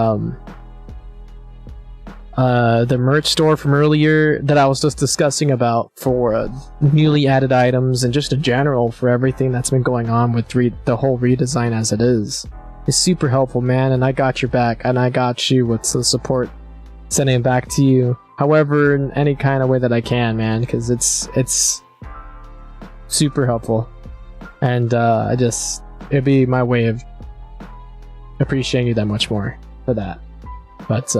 S2: the merch store from earlier that I was just discussing about for newly added items and just in general for everything that's been going on with the whole redesign as it is. It's super helpful, man, and I got your back, and I got you with the support, sending it back to you. However, in any kind of way that I can, man, because it's super helpful, and it'd be my way of appreciating you that much more for that. But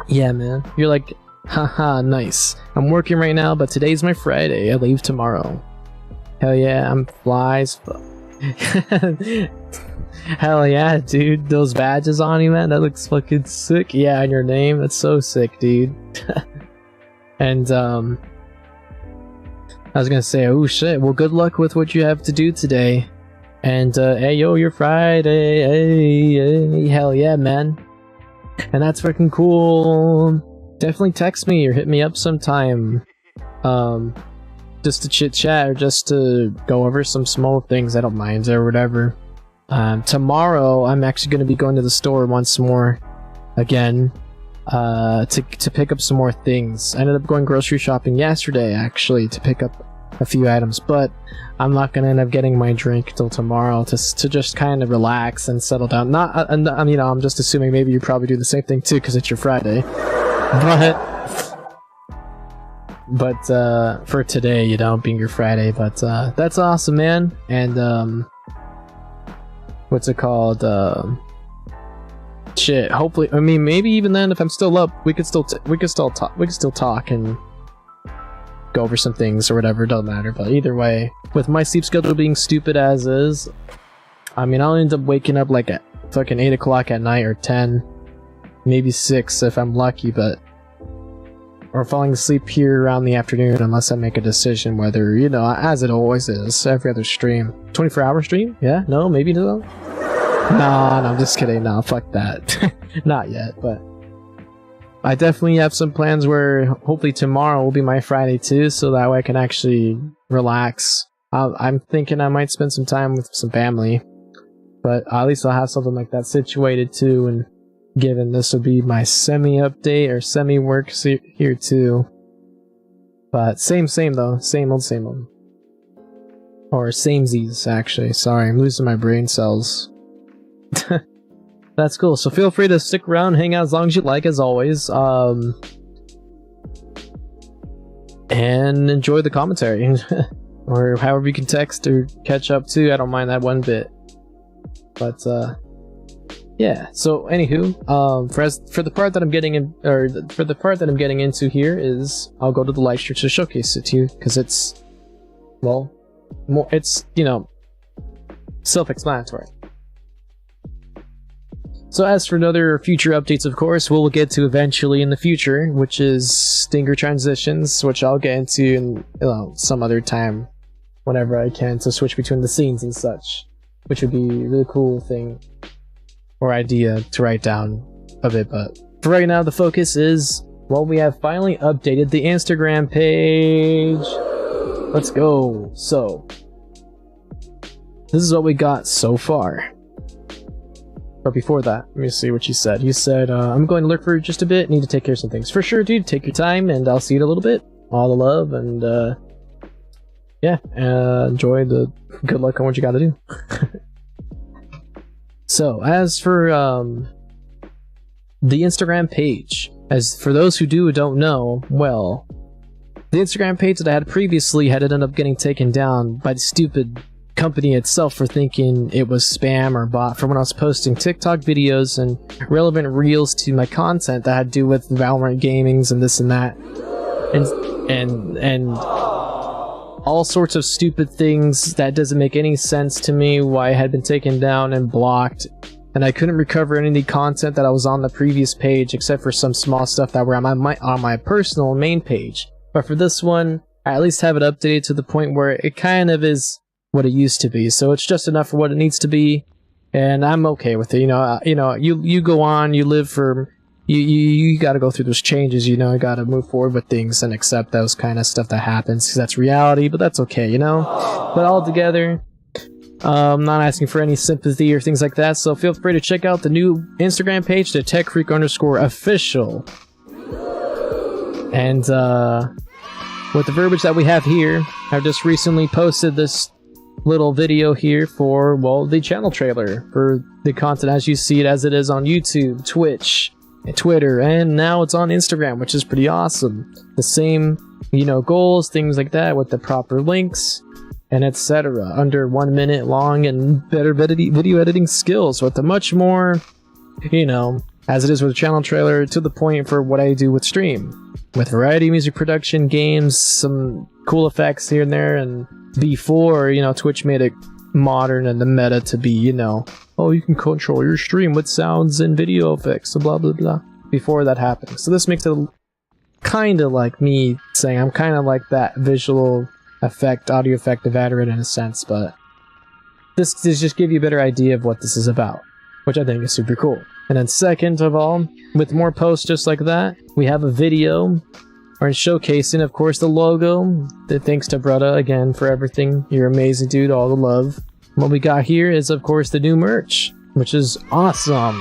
S2: yeah, man, you're like, haha, nice. I'm working right now, but today's my Friday. I leave tomorrow. Hell yeah, I'm fly as fuck. Hell yeah, dude, those badges on you, man, that looks fucking sick. Yeah, and your name, that's so sick, dude. And I was gonna say, oh shit, well, good luck with what you have to do today. And, hey, yo, you're Friday, hey, hell yeah, man. And that's freaking cool. Definitely text me or hit me up sometime. Just to chit-chat or just to go over some small things, I don't mind, or whatever. Tomorrow, I'm actually gonna be going to the store once more, again. To pick up some more things. I ended up going grocery shopping yesterday, actually, to pick up a few items, but I'm not gonna end up getting my drink till tomorrow to just kind of relax and settle down. Not, you know, I'm just assuming maybe you probably do the same thing too, because it's your Friday. But for today, you know, being your Friday, but that's awesome, man. And what's it called? Shit, hopefully, I mean, maybe even then, if I'm still up, we could still talk and go over some things or whatever. It doesn't matter. But either way, with my sleep schedule being stupid as is, I mean, I'll end up waking up like at fucking 8 o'clock at night or 10, maybe 6 if I'm lucky, but or falling asleep here around the afternoon unless I make a decision whether, you know, as it always is, every other stream. 24-hour stream? Yeah? No? Maybe no? No, I'm just kidding. No, fuck that. Not yet, but I definitely have some plans where hopefully tomorrow will be my Friday too, so that way I can actually relax. I'm thinking I might spend some time with some family, but at least I'll have something like that situated too, and given this will be my semi-update or semi-work here too. But same though. Same old. Or samesies, actually. Sorry, I'm losing my brain cells. That's cool. So feel free to stick around, hang out as long as you like, as always. And enjoy the commentary. Or however you can text or catch up too. I don't mind that one bit. But yeah. So anywho, for the part that I'm getting in, or for the part that I'm getting into here is I'll go to the live stream to showcase it to you, because it's, well, more, it's, you know, self-explanatory. So as for other future updates, of course, we'll get to eventually in the future, which is Stinger transitions, which I'll get into in, you know, some other time, whenever I can, to switch between the scenes and such, which would be a really cool thing or idea to write down of it. But for right now, the focus is, well, we have finally updated the Instagram page. Let's go. So this is what we got so far. But before that, let me see what you said. You said, I'm going to lurk for just a bit, need to take care of some things. For sure, dude, take your time, and I'll see you in a little bit. All the love, and yeah, enjoy the good luck on what you got to do. So, as for the Instagram page, as for those who don't know, well, the Instagram page that I had previously had ended up getting taken down by the stupid company itself for thinking it was spam or bot for when I was posting TikTok videos and relevant reels to my content that had to do with Valorant gamings and this and that, and all sorts of stupid things that doesn't make any sense to me why it had been taken down and blocked, and I couldn't recover any of the content that I was on the previous page except for some small stuff that were on my personal main page. But for this one, I at least have it updated to the point where it kind of is what it used to be, so it's just enough for what it needs to be, and I'm okay with it. You go on, you live for. You got to go through those changes, you got to move forward with things and accept those kind of stuff that happens, because that's reality, but that's okay, But all together, I'm not asking for any sympathy or things like that, so feel free to check out the new Instagram page, the TechFreak_official. And with the verbiage that we have here, I've just recently posted this little video here for, well, the channel trailer for the content as you see it as it is on YouTube, Twitch, and Twitter, and now it's on Instagram, which is pretty awesome. The same, goals, things like that, with the proper links, and etc. Under 1 minute long and better video editing skills, with a much more, as it is with the channel trailer, to the point for what I do with stream. With variety of music production, games, some cool effects here and there, and before, Twitch made it modern and the meta to be, oh, you can control your stream with sounds and video effects, blah blah blah, before that happened. So this makes it kind of like me saying I'm kind of like that visual effect, audio effect veteran in a sense, but this just give you a better idea of what this is about, which I think is super cool. And then second of all, with more posts just like that, we have a video or showcasing, of course, the logo. Thanks to Brutta again for everything. You're amazing, dude. All the love. What we got here is, of course, the new merch, which is awesome.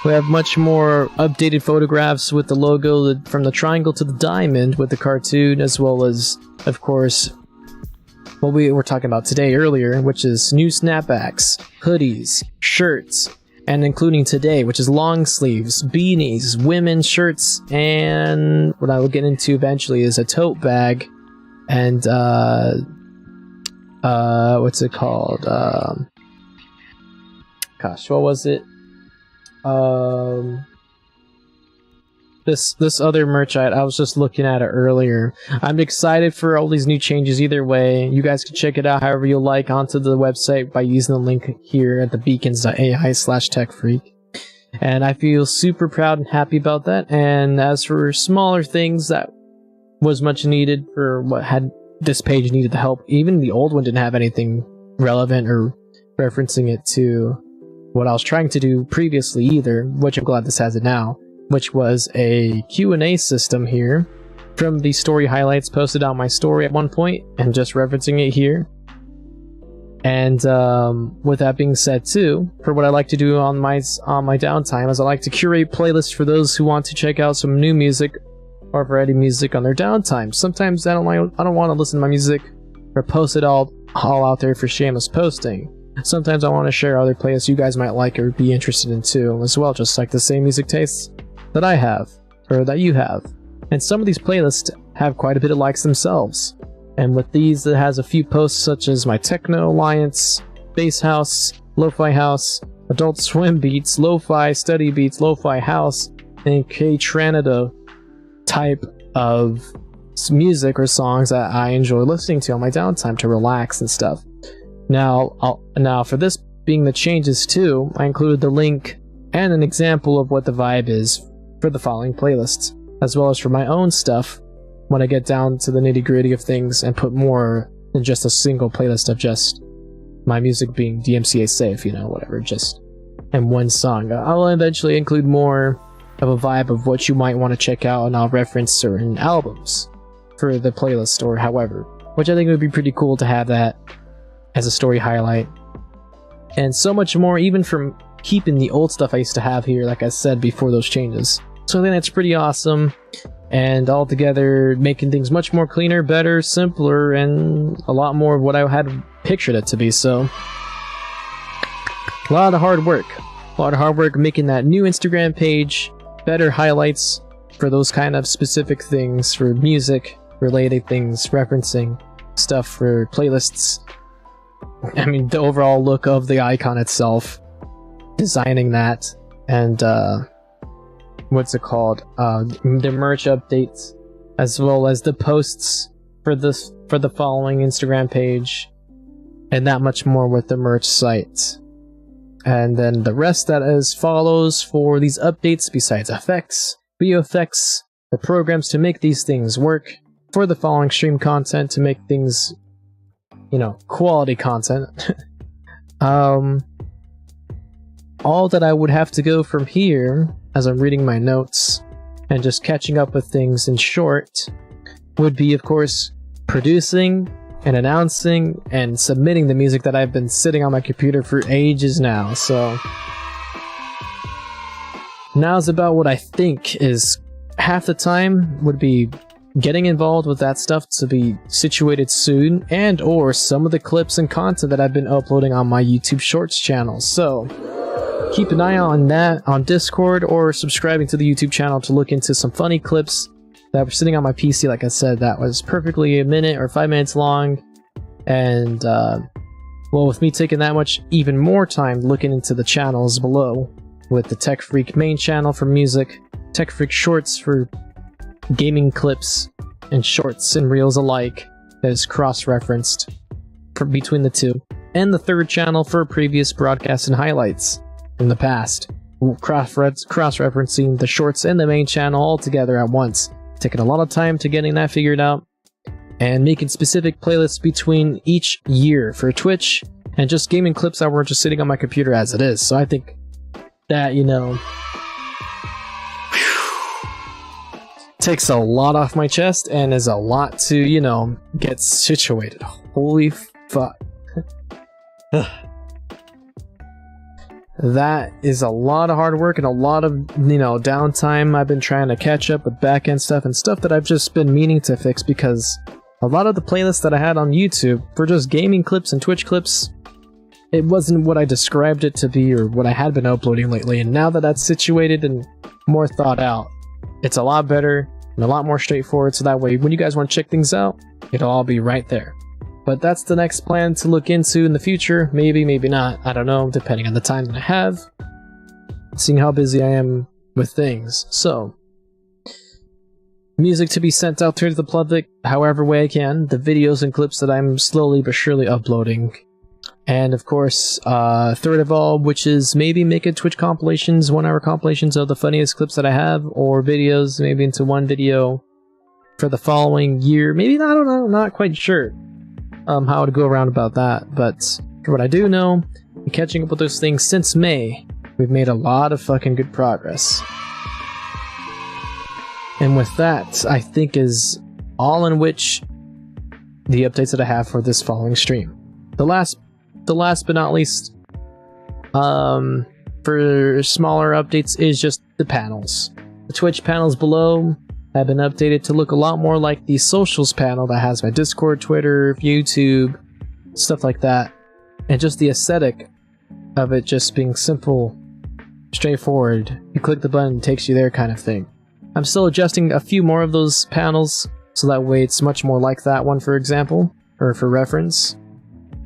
S2: We have much more updated photographs with the logo from the triangle to the diamond with the cartoon, as well as, of course, what we were talking about today earlier, which is new snapbacks, hoodies, shirts, and including today, which is long sleeves, beanies, women's shirts, and what I will get into eventually is a tote bag, and what's it called? Gosh, what was it? This other merch I was just looking at it earlier. I'm excited for all these new changes either way. You guys can check it out however you like onto the website by using the link here at the beacons.ai/techfreak. And I feel super proud and happy about that. And as for smaller things, that was much needed for what had this page needed the help. Even the old one didn't have anything relevant or referencing it to what I was trying to do previously either, which I'm glad this has it now, which was a Q&A system here from the story highlights posted on my story at one point, and just referencing it here. And with that being said too, for what I like to do on my downtime is I like to curate playlists for those who want to check out some new music or variety music on their downtime. Sometimes I don't want to listen to my music or post it all out there for shameless posting. Sometimes I want to share other playlists you guys might like or be interested in too, as well, just like the same music tastes that I have, or that you have. And some of these playlists have quite a bit of likes themselves. And with these, it has a few posts such as my Techno Alliance, Bass House, Lo-Fi House, Adult Swim Beats, Lo-Fi Study Beats, Lo-Fi House, and K-Tranada type of music or songs that I enjoy listening to on my downtime to relax and stuff. Now for this being the changes too, I included the link and an example of what the vibe is for the following playlists, as well as for my own stuff when I get down to the nitty-gritty of things and put more than just a single playlist of just my music being DMCA safe, whatever, just and one song. I'll eventually include more of a vibe of what you might want to check out, and I'll reference certain albums for the playlist or however, which I think would be pretty cool to have that as a story highlight. And so much more, even from keeping the old stuff I used to have here, like I said before those changes. So I think that's pretty awesome. and altogether making things much more cleaner, better, simpler, and a lot more of what I had pictured it to be. So a lot of hard work making that new Instagram page, better highlights for those kind of specific things, for music related things, referencing stuff for playlists. I mean, the overall look of the icon itself, designing that, and what's it called, the merch updates, as well as the posts for the following Instagram page, and that much more with the merch site. And then the rest that is follows for these updates, besides effects, video effects, the programs to make these things work, for the following stream content to make things, you know, quality content. All that I would have to go from here, as I'm reading my notes and just catching up with things in short, would be, of course, producing and announcing and submitting the music that I've been sitting on my computer for ages now. So now's about what I think is half the time would be getting involved with that stuff to be situated soon, and or some of the clips and content that I've been uploading on my YouTube Shorts channel. So keep an eye on that on Discord, or subscribing to the YouTube channel to look into some funny clips that were sitting on my PC. Like I said, that was perfectly a minute or 5 minutes long, and well, with me taking that much even more time looking into the channels below, with the Tech Freak main channel for music, Tech Freak Shorts for gaming clips and shorts and reels alike, that is cross-referenced between the two, and the third channel for previous broadcasts and highlights in the past, cross-referencing the shorts and the main channel all together at once. Taking a lot of time to getting that figured out, and making specific playlists between each year for Twitch and just gaming clips that were just sitting on my computer as it is. So I think that, you know, takes a lot off my chest and is a lot to, you know, get situated. Holy fuck. That is a lot of hard work and a lot of, you know, downtime. I've been trying to catch up with back-end stuff and stuff that I've just been meaning to fix, because a lot of the playlists that I had on YouTube for just gaming clips and Twitch clips, it wasn't what I described it to be or what I had been uploading lately. And now that that's situated and more thought out, it's a lot better and a lot more straightforward, so that way when you guys want to check things out, it'll all be right there. But that's the next plan to look into in the future. Maybe, maybe not. I don't know, depending on the time that I have, seeing how busy I am with things. So, music to be sent out to the public however way I can. The videos and clips that I'm slowly but surely uploading. And of course, third of all, which is maybe making Twitch compilations, 1 hour compilations of the funniest clips that I have, or videos maybe into one video for the following year. Maybe, I don't know, not quite sure how to go around about that. But for what I do know, catching up with those things since May, we've made a lot of fucking good progress. And with that, I think is all in which the updates that I have for this following stream. The last but not least, for smaller updates, is just the panels. The Twitch panels below have been updated to look a lot more like the socials panel that has my Discord, Twitter, YouTube, stuff like that. And just the aesthetic of it just being simple, straightforward. You click the button, it takes you there kind of thing. I'm still adjusting a few more of those panels, so that way it's much more like that one, for example, or for reference.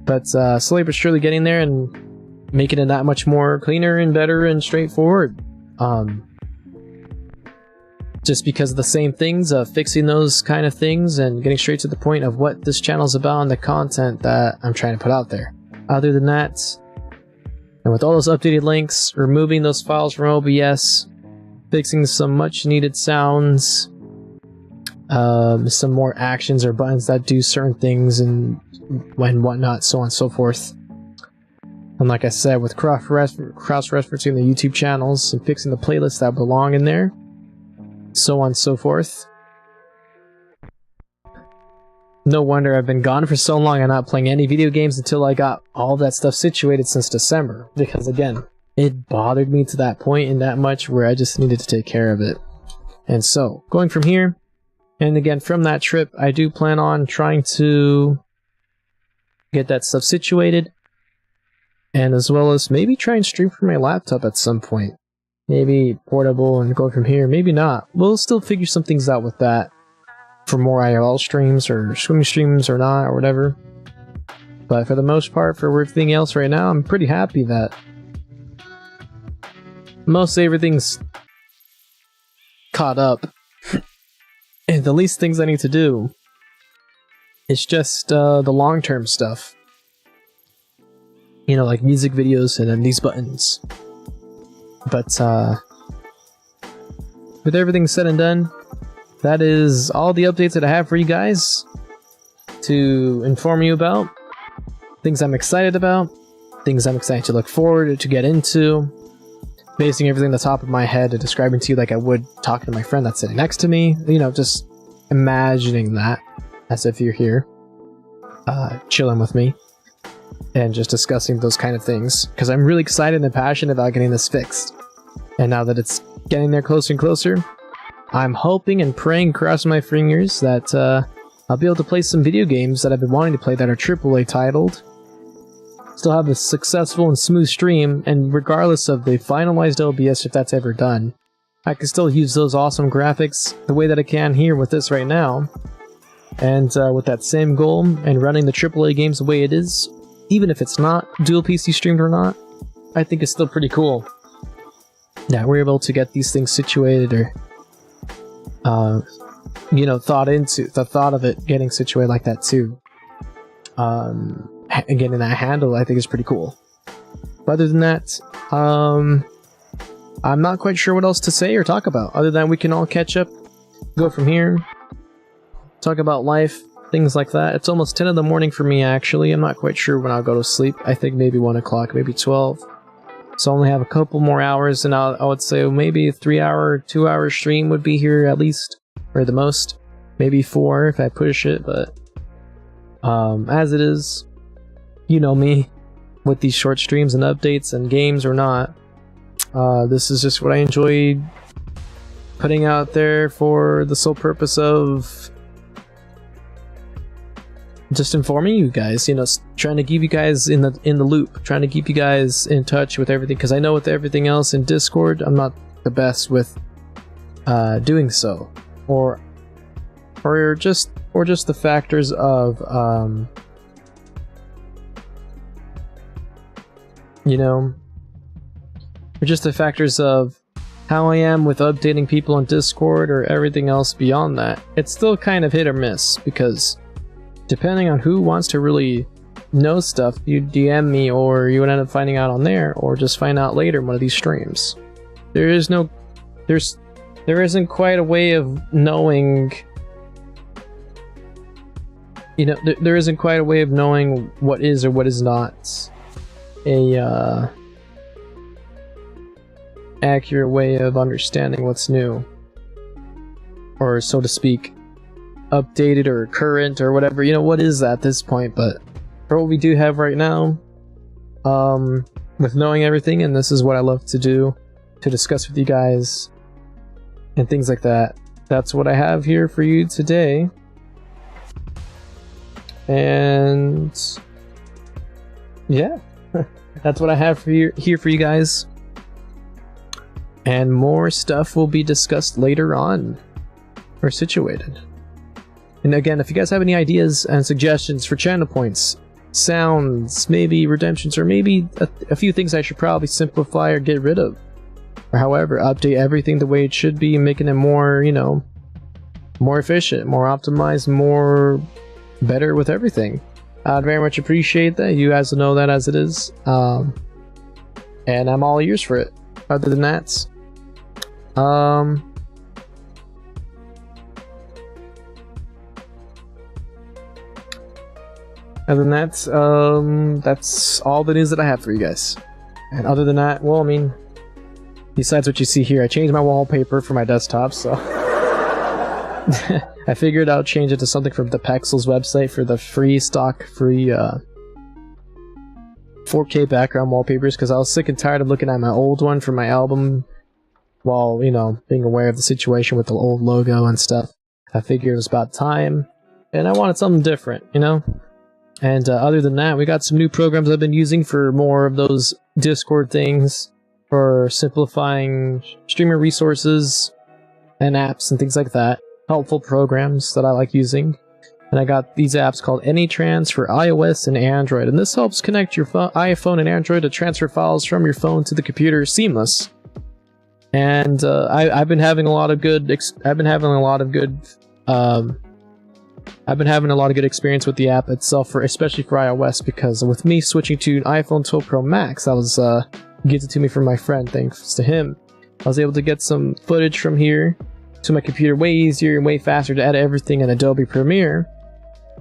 S2: But slowly but surely getting there and making it that much more cleaner and better and straightforward. Just because of the same things, fixing those kind of things and getting straight to the point of what this channel is about and the content that I'm trying to put out there. Other than that, and with all those updated links, removing those files from OBS, fixing some much needed sounds, some more actions or buttons that do certain things and whatnot, so on and so forth. And like I said, with cross-referencing the YouTube channels and fixing the playlists that belong in there, so on and so forth. No wonder I've been gone for so long and not playing any video games until I got all that stuff situated since December. Because again, it bothered me to that point and that much where I just needed to take care of it. And so, going from here, And again, from that trip, I do plan on trying to get that stuff situated, and as well as maybe try and stream from my laptop at some point. Maybe portable and go from here, maybe not. We'll still figure some things out with that for more IRL streams or swimming streams or not, or whatever. But for the most part, for everything else right now, I'm pretty happy that mostly everything's caught up. And the least things I need to do is just the long-term stuff. You know, like music videos and then these buttons. But with everything said and done, that is all the updates that I have for you guys to inform you about. Things I'm excited about, things I'm excited to look forward to get into, basing everything on the top of my head and describing to you like I would talking to my friend that's sitting next to me. You know, just imagining that as if you're here, chilling with me, and just discussing those kind of things. Because I'm really excited and passionate about getting this fixed. And now that it's getting there closer and closer, I'm hoping and praying, crossing my fingers, that I'll be able to play some video games that I've been wanting to play that are AAA titled. Still have a successful and smooth stream, and regardless of the finalized OBS, if that's ever done, I can still use those awesome graphics the way that I can here with this right now. And with that same goal, and running the AAA games the way it is, even if it's not dual PC streamed or not, I think it's still pretty cool. Yeah, we're able to get these things situated, or you know, the thought of it getting situated like that too. And getting that handle, I think, is pretty cool. But other than that, I'm not quite sure what else to say or talk about, other than we can all catch up, go from here, talk about life, things like that. It's almost 10 in the morning for me, actually. I'm not quite sure when I'll go to sleep. I think maybe 1 o'clock, maybe 12. So I only have a couple more hours, and I would say maybe a 3-hour, 2-hour stream would be here at least, or the most. Maybe 4 if I push it, but as it is, you know me, with these short streams and updates and games or not, this is just what I enjoy putting out there for the sole purpose of just informing you guys, you know, trying to keep you guys in the loop, trying to keep you guys in touch with everything, because I know with everything else in Discord, I'm not the best with doing so, or just the factors of you know, or just the factors of how I am with updating people on Discord or everything else beyond that. It's still kind of hit or miss, because depending on who wants to really know stuff, you DM me, or you would end up finding out on there, or just find out later in one of these streams. There isn't quite a way of knowing, you know, there isn't quite a way of knowing what is or what is not a accurate way of understanding what's new, or so to speak, updated or current or whatever. You know, what is that at this point? But for what we do have right now, with knowing everything, and this is what I love to do, to discuss with you guys and things like that, that's what I have here for you today. And yeah, that's what I have for you here for you guys. And more stuff will be discussed later on, or situated. And again, if you guys have any ideas and suggestions for channel points, sounds, maybe redemptions, or maybe a few things I should probably simplify or get rid of, or however, update everything the way it should be, making it more, you know, more efficient, more optimized, more better with everything, I'd very much appreciate that. You guys know that as it is, and I'm all ears for it. Other than that, that's all the news that I have for you guys. And other than that, well, I mean, besides what you see here, I changed my wallpaper for my desktop, so I figured I'll change it to something from the Pexels website for the free 4K background wallpapers, because I was sick and tired of looking at my old one from my album while, you know, being aware of the situation with the old logo and stuff. I figured it was about time, and I wanted something different, you know? And other than that, we got some new programs I've been using for more of those Discord things, for simplifying streamer resources and apps and things like that. Helpful programs that I like using. And I got these apps called AnyTrans for iOS and Android, and this helps connect your iPhone and Android to transfer files from your phone to the computer seamless. And I've been having a lot of good experience with the app itself, especially for iOS, because with me switching to an iPhone 12 Pro Max, that was gifted to me from my friend. Thanks to him, I was able to get some footage from here to my computer way easier and way faster to edit everything in Adobe Premiere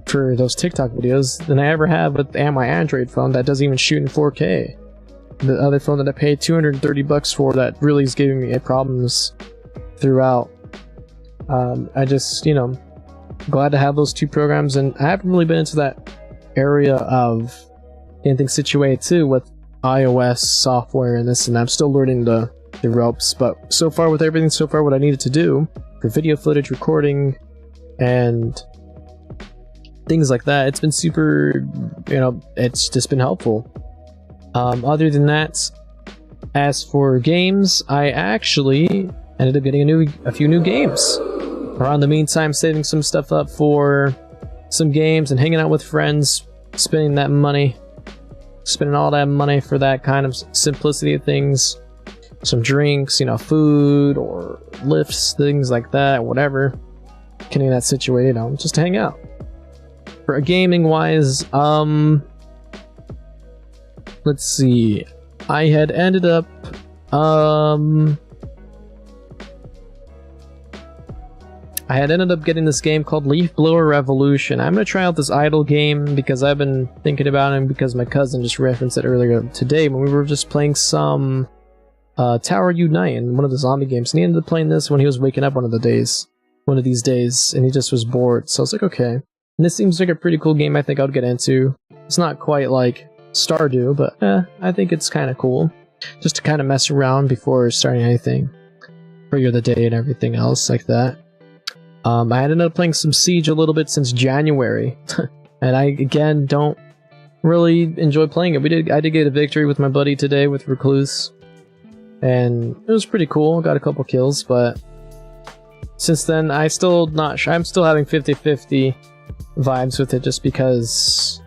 S2: for those TikTok videos than I ever have with my Android phone that doesn't even shoot in 4K. The other phone that I paid $230 for that really is giving me problems throughout. I just, you know, glad to have those two programs, and I haven't really been into that area of anything situated too with iOS software and this, and I'm still learning the ropes, but so far with everything so far what I needed to do for video footage, recording, and things like that, it's been super, you know, it's just been helpful. Other than that, as for games, I actually ended up getting a few new games. Around the meantime, saving some stuff up for some games and hanging out with friends, spending all that money for that kind of simplicity of things. Some drinks, you know, food or lifts, things like that, whatever. Getting that situated, you know, just to hang out. For gaming wise, let's see. I had ended up getting this game called Leaf Blower Revolution. I'm gonna try out this idle game because I've been thinking about it, because my cousin just referenced it earlier today when we were just playing some Tower Unite in one of the zombie games, and he ended up playing this when he was waking up one of these days, and he just was bored. So I was like, okay. And this seems like a pretty cool game I think I would get into. It's not quite like Stardew, but I think it's kind of cool. Just to kind of mess around before starting anything. For the day and everything else like that. I ended up playing some Siege a little bit since January. And I, again, don't really enjoy playing it. I did get a victory with my buddy today with Recluse. And it was pretty cool. Got a couple kills, but since then, I'm still having 50-50 vibes with it, just because,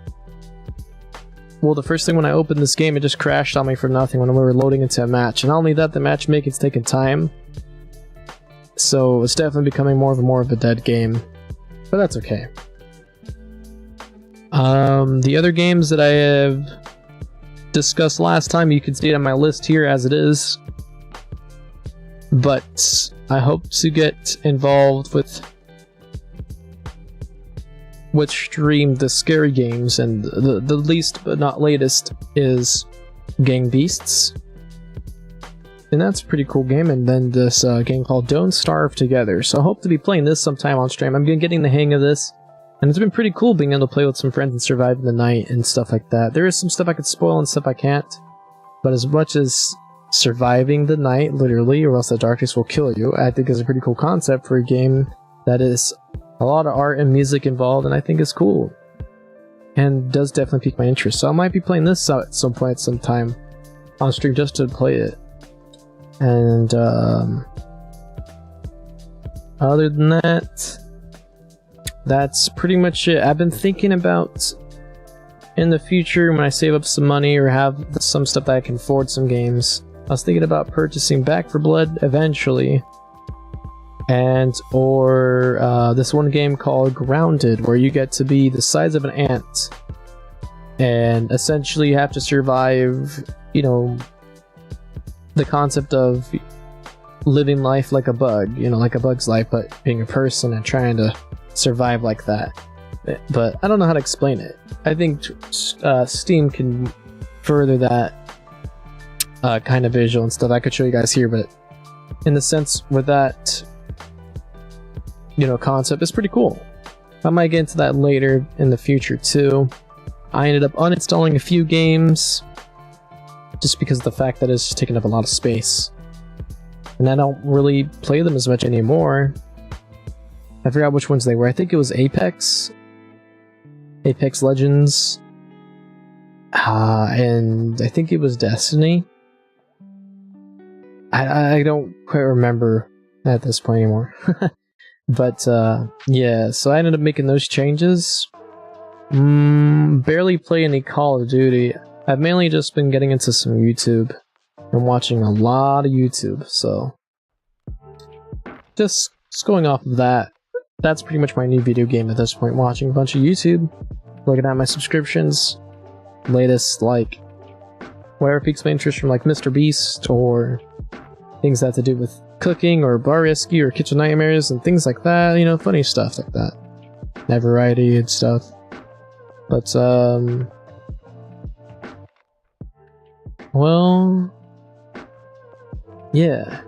S2: well, the first thing when I opened this game, it just crashed on me for nothing when we were loading into a match. And not only that, the matchmaking's taking time. So it's definitely becoming more of a dead game. But that's okay. The other games that I have discussed last time, you can see it on my list here as it is. But I hope to get involved with stream the scary games, and the least but not latest is Gang Beasts. And that's a pretty cool game, and then this game called Don't Starve Together. So I hope to be playing this sometime on stream. I'm getting the hang of this, and it's been pretty cool being able to play with some friends and survive the night and stuff like that. There is some stuff I could spoil and stuff I can't, but as much as surviving the night, literally, or else the darkness will kill you, I think is a pretty cool concept for a game that is a lot of art and music involved, and I think is cool. And does definitely pique my interest. So I might be playing this at some point, sometime on stream, just to play it. And other than that, that's pretty much it. I've been thinking about, in the future, when I save up some money or have some stuff that I can afford some games, I was thinking about purchasing Back 4 Blood eventually. And or this one game called Grounded, where you get to be the size of an ant. And essentially you have to survive, you know, the concept of living life like a bug, you know, like a bug's life, but being a person and trying to survive like that. But I don't know how to explain it. I think Steam can further that kind of visual and stuff. I could show you guys here, but in the sense with that, you know, concept is pretty cool. I might get into that later in the future too. I ended up uninstalling a few games just because of the fact that it's taking up a lot of space. And I don't really play them as much anymore. I forgot which ones they were. I think it was Apex Legends, and I think it was Destiny. I don't quite remember at this point anymore. But yeah, so I ended up making those changes. Barely play any Call of Duty. I've mainly just been getting into some YouTube. I'm watching a lot of YouTube, so just going off of that. That's pretty much my new video game at this point, watching a bunch of YouTube, looking at my subscriptions, latest, like, whatever piques my interest from, like, Mr. Beast, or things that have to do with cooking, or bar rescue, or kitchen nightmares, and things like that, you know, funny stuff like that. That variety and stuff. But, well, yeah.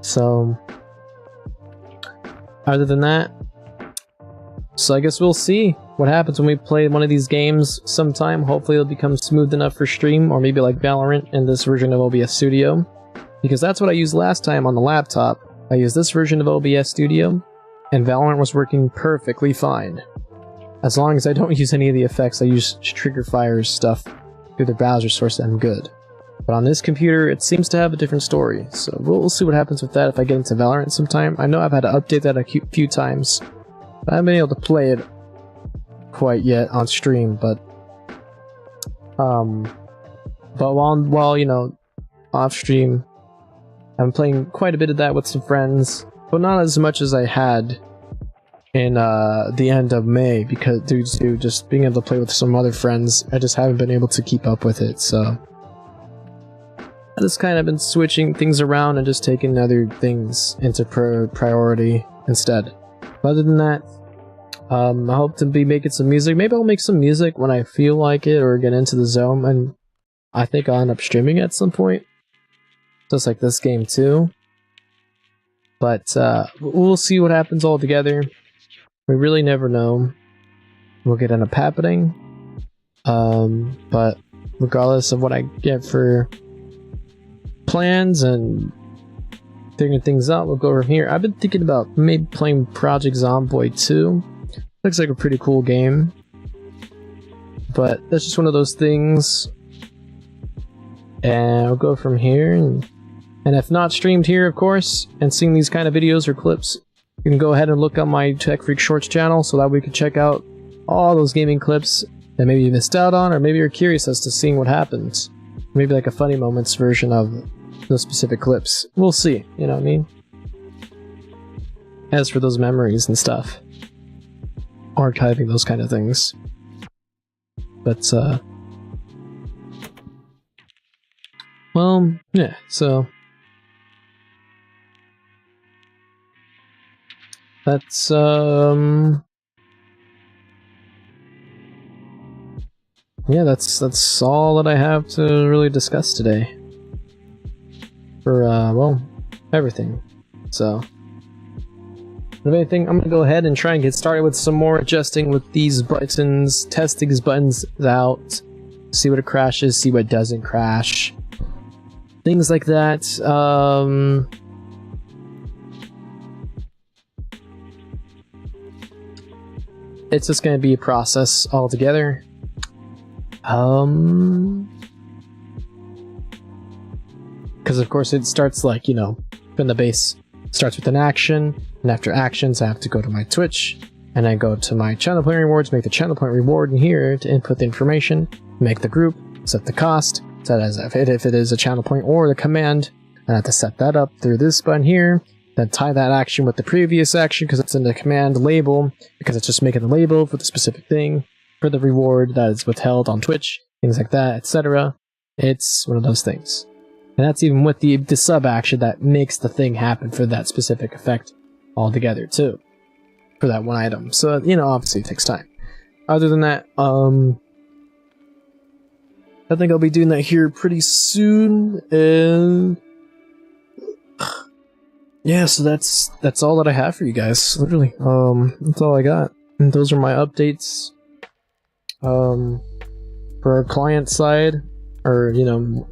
S2: So, other than that, so I guess we'll see what happens when we play one of these games sometime. Hopefully it'll become smooth enough for stream, or maybe like Valorant in this version of OBS Studio. Because that's what I used last time on the laptop. I used this version of OBS Studio, and Valorant was working perfectly fine. As long as I don't use any of the effects, I use Trigger Fire's stuff through the browser source, I'm good. But on this computer, it seems to have a different story, so we'll see what happens with that if I get into Valorant sometime. I know I've had to update that a few times, but I haven't been able to play it quite yet on stream, but while you know, off stream, I'm playing quite a bit of that with some friends, but not as much as I had in the end of May, because due to just being able to play with some other friends, I just haven't been able to keep up with it, so I just kind of been switching things around and just taking other things into priority instead. But other than that, I hope to be making some music. Maybe I'll make some music when I feel like it or get into the zone, and I think I'll end up streaming at some point, just like this game too. But we'll see what happens all together. We really never know what could end up happening. But regardless of what I get for plans and figuring things out, we'll go from here. I've been thinking about maybe playing Project Zomboid 2. Looks like a pretty cool game, but that's just one of those things, and I'll go from here. And if not streamed here, of course, and seeing these kind of videos or clips, you can go ahead and look on my Tech Freak Shorts channel, so that we can check out all those gaming clips that maybe you missed out on, or maybe you're curious as to seeing what happens. Maybe like a funny moments version of those specific clips. We'll see, you know what I mean? As for those memories and stuff, archiving those kind of things. But, well, yeah, so that's, yeah, that's all that I have to really discuss today. For, well, everything. So, if anything, I'm gonna go ahead and try and get started with some more adjusting with these buttons, test these buttons out, see what it crashes, see what doesn't crash, things like that. It's just gonna be a process altogether. Because of course it starts like, you know, from the base, starts with an action, and after actions I have to go to my Twitch, and I go to my channel point rewards, make the channel point reward in here to input the information, make the group, set the cost, set as if it is a channel point or the command, and I have to set that up through this button here, then tie that action with the previous action because it's in the command label, because it's just making the label for the specific thing, for the reward that is withheld on Twitch, things like that, etc. It's one of those things. And that's even with the sub action that makes the thing happen for that specific effect altogether too, for that one item. So, you know, obviously it takes time. Other than that, I think I'll be doing that here pretty soon, and yeah, so that's all that I have for you guys, literally. That's all I got. And those are my updates. For our client side, or, you know,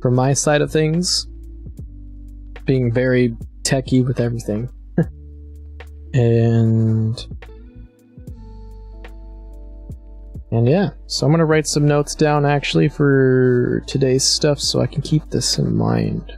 S2: from my side of things. being very techy with everything. And yeah, so I'm gonna write some notes down actually for today's stuff so I can keep this in mind.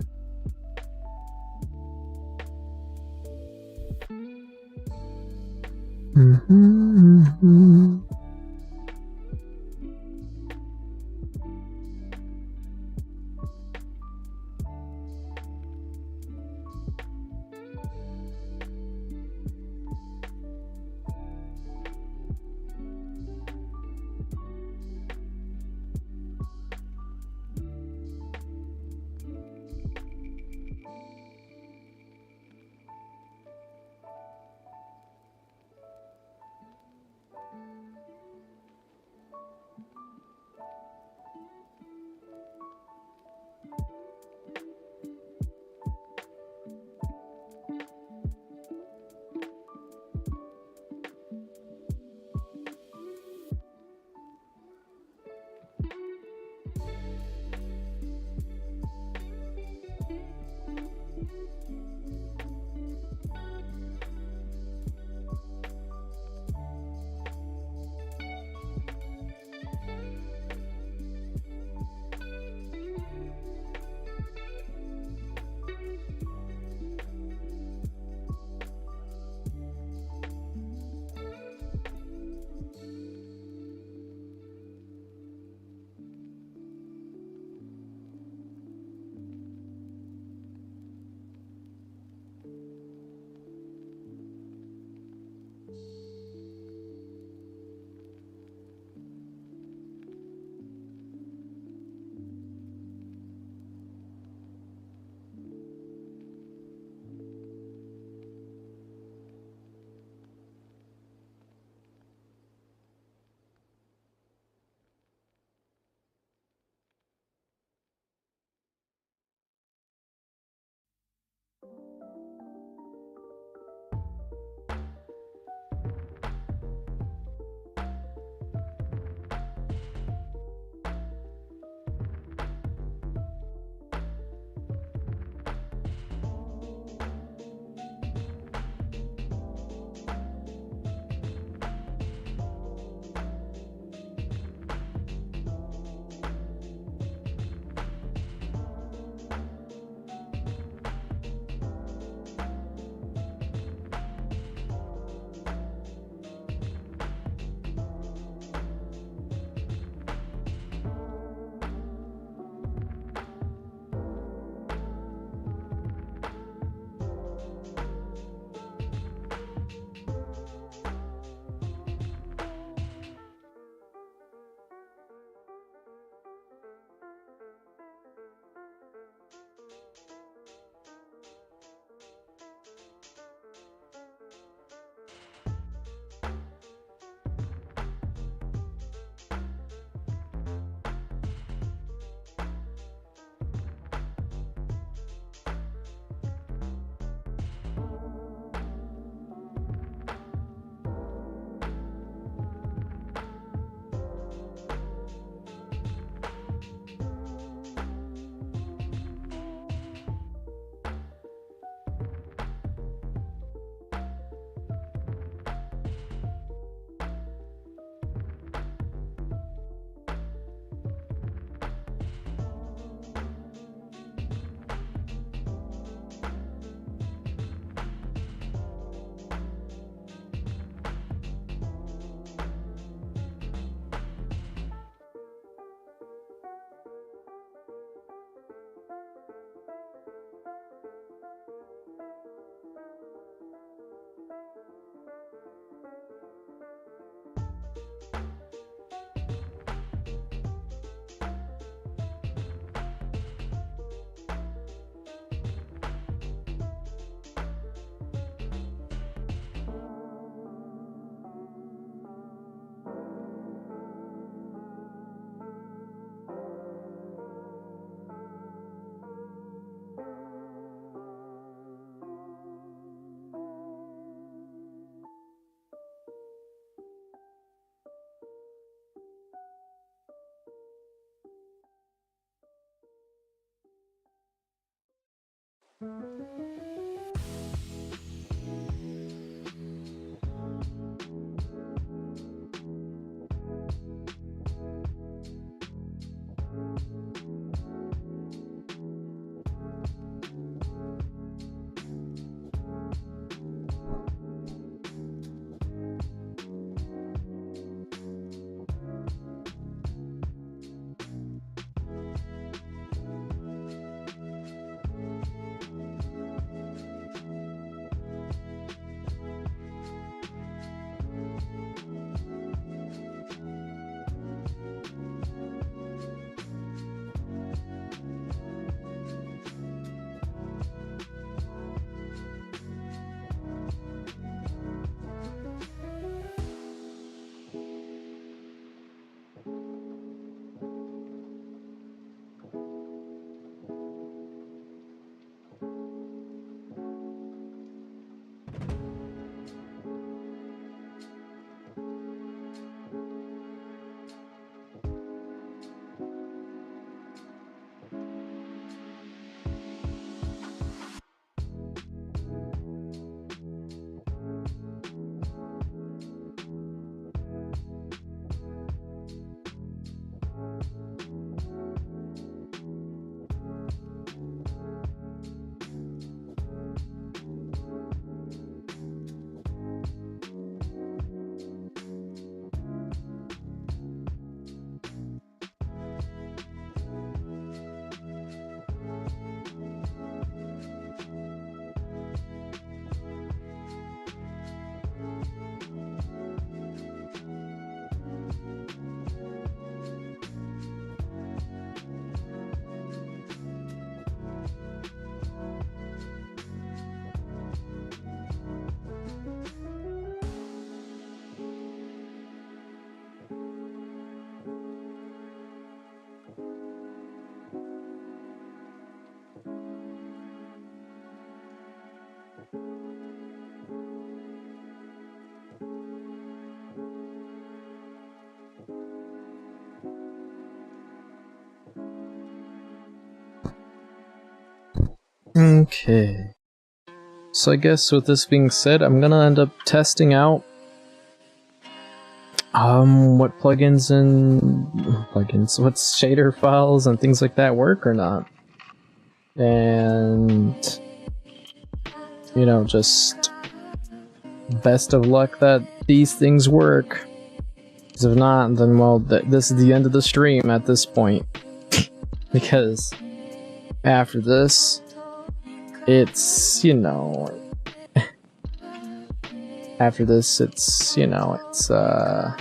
S2: Okay. So I guess with this being said, I'm gonna end up testing out what what shader files and things like that work or not. And you know, just best of luck that these things work. Because if not, then well, this is the end of the stream at this point. Because after this, it's, you know, after this, it's, you know, it's, or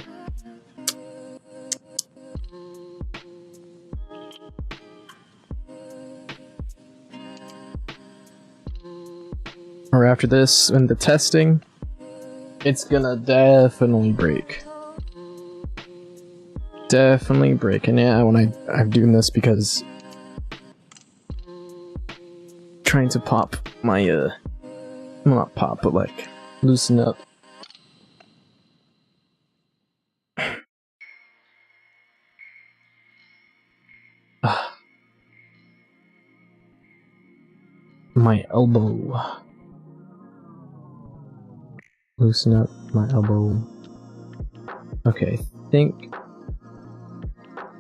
S2: after this, and the testing, it's gonna definitely break. Definitely break. And yeah, when I'm doing this because trying to pop my well, not pop, but like loosen up my elbow. Loosen up my elbow. Okay, I think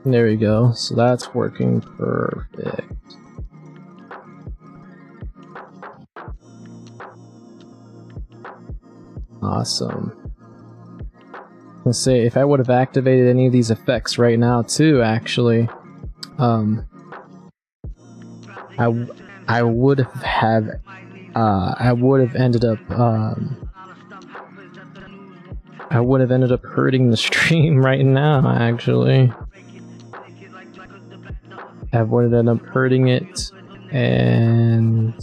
S2: there we go. So that's working perfect. Awesome. Let's say if I would have activated any of these effects right now too, actually, I would have ended up I would have ended up hurting the stream right now, actually. I would have ended up hurting it, and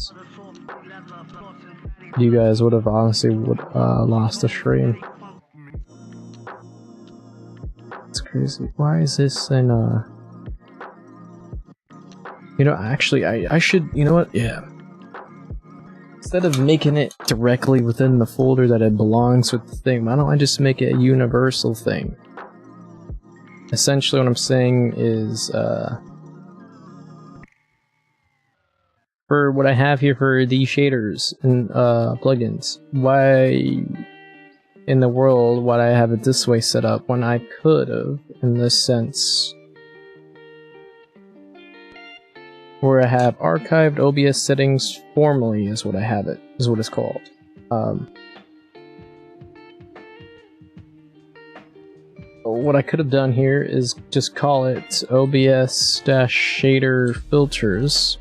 S2: you guys would have honestly lost the stream. It's crazy. Why is this in you know, actually, I should, you know what, yeah. Instead of making it directly within the folder that it belongs with the thing, why don't I just make it a universal thing? Essentially what I'm saying is, for what I have here for the shaders and plugins. Why in the world would I have it this way set up when I could have, in this sense, where I have archived OBS settings formally is what I have it, is what it's called. What I could have done here is just call it OBS-shader filters.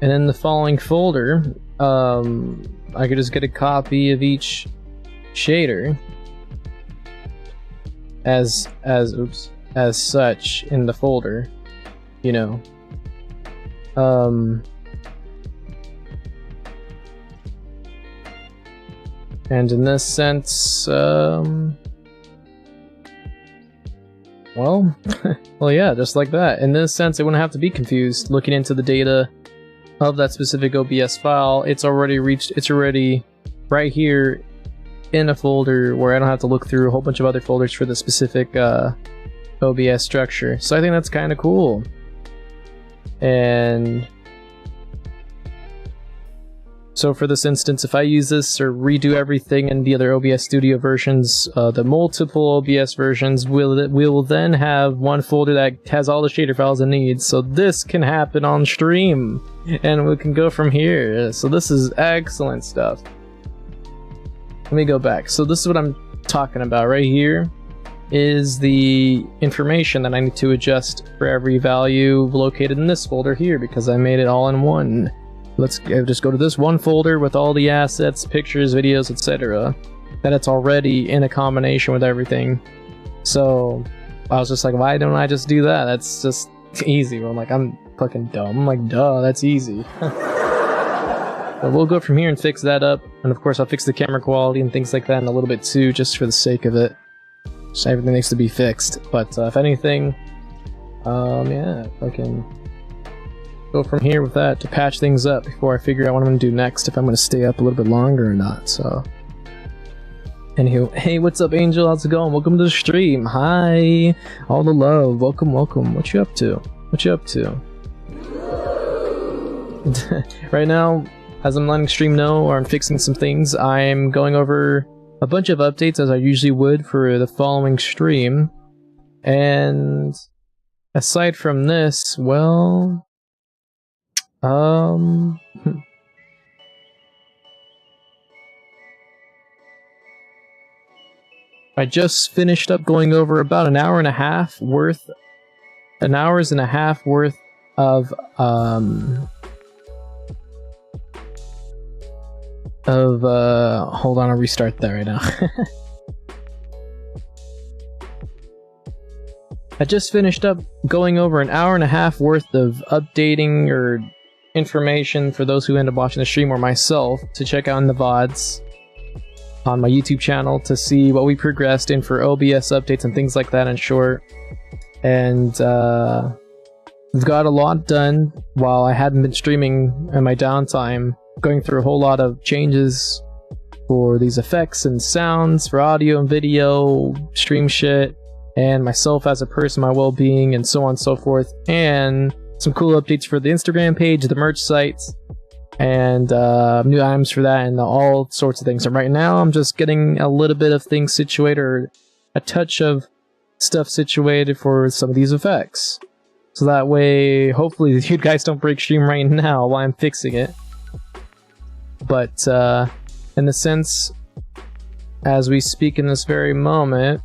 S2: And in the following folder, I could just get a copy of each shader as such in the folder, you know. And in this sense, well, yeah, just like that. In this sense, it wouldn't have to be confused looking into the data of that specific OBS file. It's already right here in a folder where I don't have to look through a whole bunch of other folders for the specific OBS structure. So I think that's kind of cool. And so for this instance, if I use this or redo everything in the other OBS Studio versions, the multiple OBS versions, we will then have one folder that has all the shader files it needs. So this can happen on stream, and we can go from here. So this is excellent stuff. Let me go back. So this is what I'm talking about right here. Is the information that I need to adjust for every value located in this folder here, because I made it all in one. Let's just go to this one folder with all the assets, pictures, videos, etc. That it's already in a combination with everything. So I was just like, why don't I just do that? That's just easy. I'm like, I'm fucking dumb. I'm like, duh, that's easy. But we'll go from here and fix that up. And of course I'll fix the camera quality and things like that in a little bit too, just for the sake of it. So everything needs to be fixed. But if anything, yeah, I can go from here with that to patch things up before I figure out what I'm going to do next, if I'm going to stay up a little bit longer or not. So anywho, hey, what's up, Angel? How's it going? Welcome to the stream. Hi, all the love. Welcome, welcome. What you up to? What you up to? Right now, as I'm letting stream know, or I'm fixing some things, I'm going over a bunch of updates as I usually would for the following stream. And aside from this, well, I just finished up going over about an hour and a half worth of hold on, I'll restart that right now. I just finished up going over an hour and a half worth of updating or information for those who end up watching the stream or myself to check out in the VODs on my YouTube channel to see what we progressed in for OBS updates and things like that in short. And we've got a lot done while I hadn't been streaming in my downtime, going through a whole lot of changes for these effects and sounds for audio and video, stream shit, and myself as a person, my well-being, and so on and so forth, and some cool updates for the Instagram page, the merch sites, and new items for that, and all sorts of things. And right now, I'm just getting a little bit of things situated, or a touch of stuff situated for some of these effects. So that way, hopefully, you guys don't break stream right now while I'm fixing it. But in the sense, as we speak in this very moment,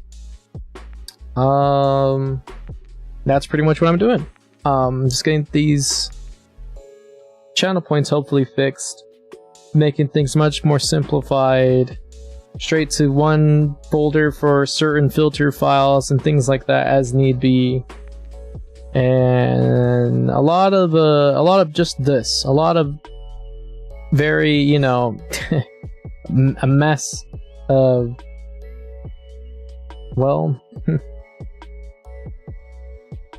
S2: that's pretty much what I'm doing. Just getting these channel points hopefully fixed, making things much more simplified, straight to one folder for certain filter files and things like that as need be, and a lot of just this, a lot of very, you know, a mess of, well,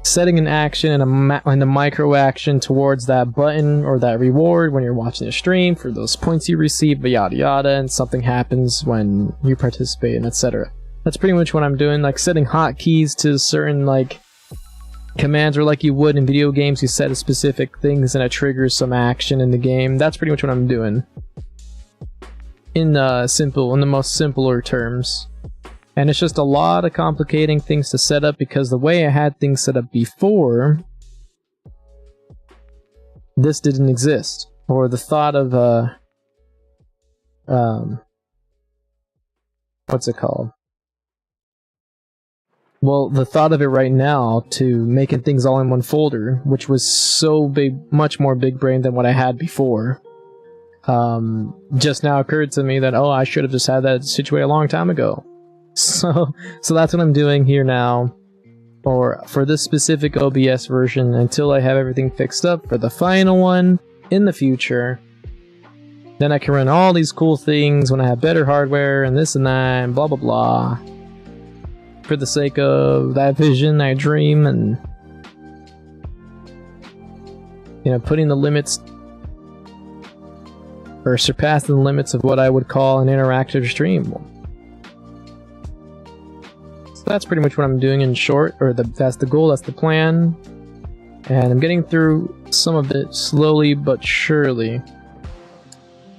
S2: setting an action and a micro action towards that button or that reward when you're watching a stream for those points you receive, but yada yada, and something happens when you participate, and etc. That's pretty much what I'm doing, like setting hotkeys to certain like commands are like you would in video games. You set a specific things and it triggers some action in the game. That's pretty much what I'm doing. In the most simpler terms. And it's just a lot of complicating things to set up because the way I had things set up before, this didn't exist. Or the thought of, what's it called? Well, the thought of it right now to making things all in one folder, which was so big, much more big brain than what I had before, just now occurred to me that, oh, I should have just had that situated a long time ago. So that's what I'm doing here now, or for this specific OBS version, until I have everything fixed up for the final one in the future. Then I can run all these cool things when I have better hardware and this and that and blah blah blah. For the sake of that vision, that dream, and putting the limits or surpassing the limits of what I would call an interactive stream. So that's pretty much what I'm doing in short, or that's the goal, that's the plan. And I'm getting through some of it slowly but surely.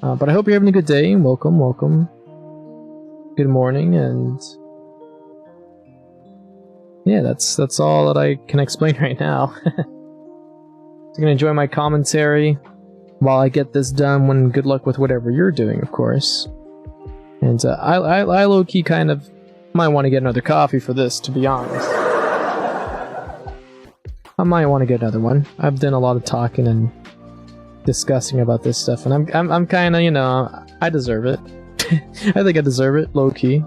S2: But I hope you're having a good day. Welcome, welcome. Good morning, and yeah, that's all that I can explain right now. So you're gonna enjoy my commentary while I get this done. When good luck with whatever you're doing, of course. And I low-key kind of might want to get another coffee for this, to be honest. I might want to get another one. I've done a lot of talking and discussing about this stuff, and I'm kind of, I deserve it. I think I deserve it, low-key.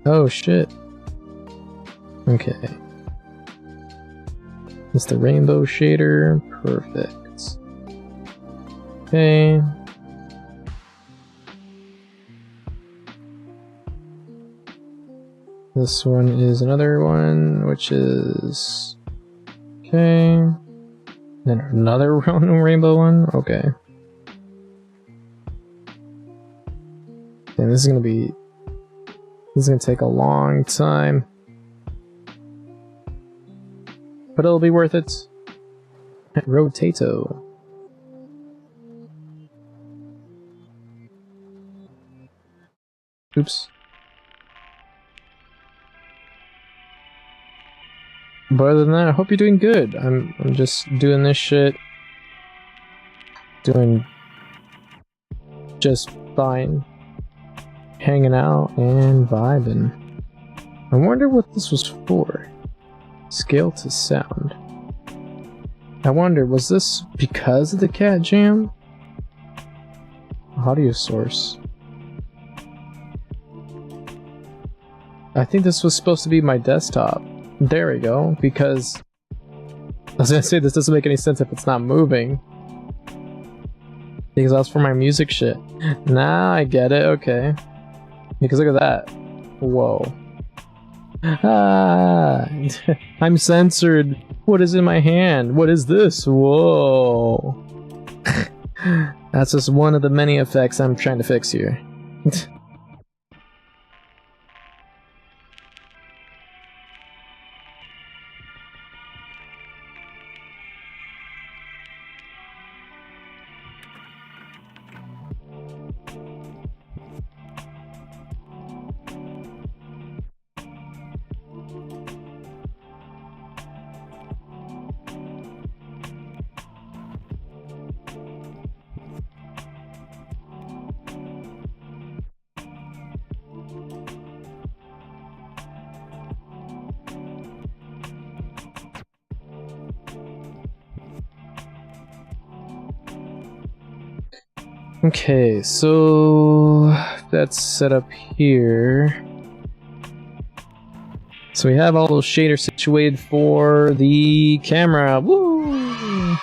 S2: Oh shit. Okay. It's the rainbow shader. Perfect. Okay. This one is another one, which is... okay. Then another rainbow one? Okay. And this is gonna take a long time. But it'll be worth it. Rotato. Oops. But other than that, I hope you're doing good. I'm just doing this shit. Doing just fine. Hanging out and vibing. I wonder what this was for. Scale to sound. I wonder, was this because of the cat jam? Audio source. I think this was supposed to be my desktop. There we go, because I was gonna say this doesn't make any sense if it's not moving. Because that's for my music shit. Now I get it, okay. Because look at that. Whoa. Ah, I'm censored. What is in my hand? What is this? Whoa. That's just one of the many effects I'm trying to fix here. Okay, so that's set up here. So we have all those shaders situated for the camera. Woo!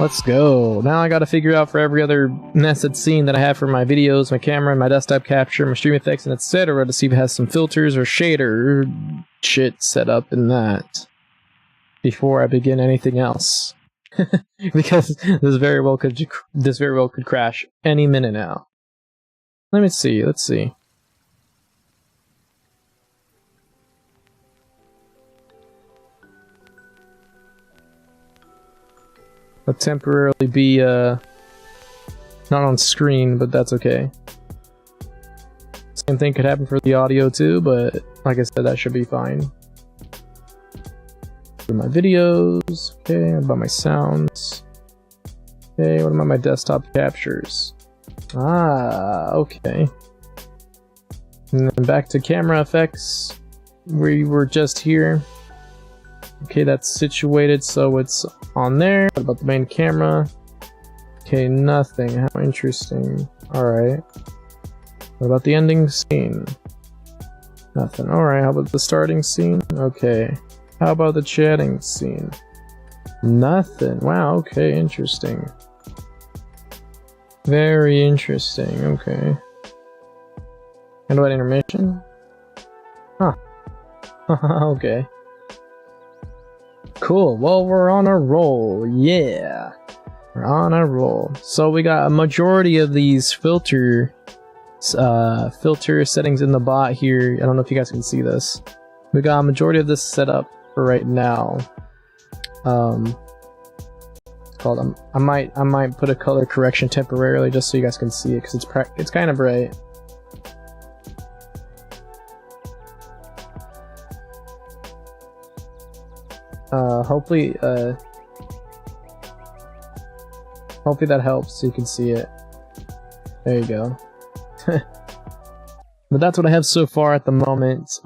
S2: Let's go. Now I gotta figure out for every other nested scene that I have for my videos, my camera, my desktop capture, my stream effects, and etc. to see if it has some filters or shader shit set up in that before I begin anything else. Because this very well could crash any minute now. Let's see. temporarily be not on screen, but that's okay. Same thing could happen for the audio too, but like I said, that should be fine. For my videos, okay, what about my sounds? Okay, what about my desktop captures? Ah, okay. And then back to camera effects. We were just here. Okay, that's situated so it's on there. What about the main camera? Okay, nothing. How interesting. Alright. What about the ending scene? Nothing. Alright, how about the starting scene? Okay. How about the chatting scene? Nothing. Wow, okay, interesting. Very interesting, okay. And about intermission? Huh. Okay. Cool, well, we're on a roll, yeah. We're on a roll. So we got a majority of these filter settings in the bot here. I don't know if you guys can see this. We got a majority of this set up for right now. Called I might put a color correction temporarily just so you guys can see it, because it's kind of bright. Hopefully that helps so you can see it. There you go. But that's what I have so far at the moment.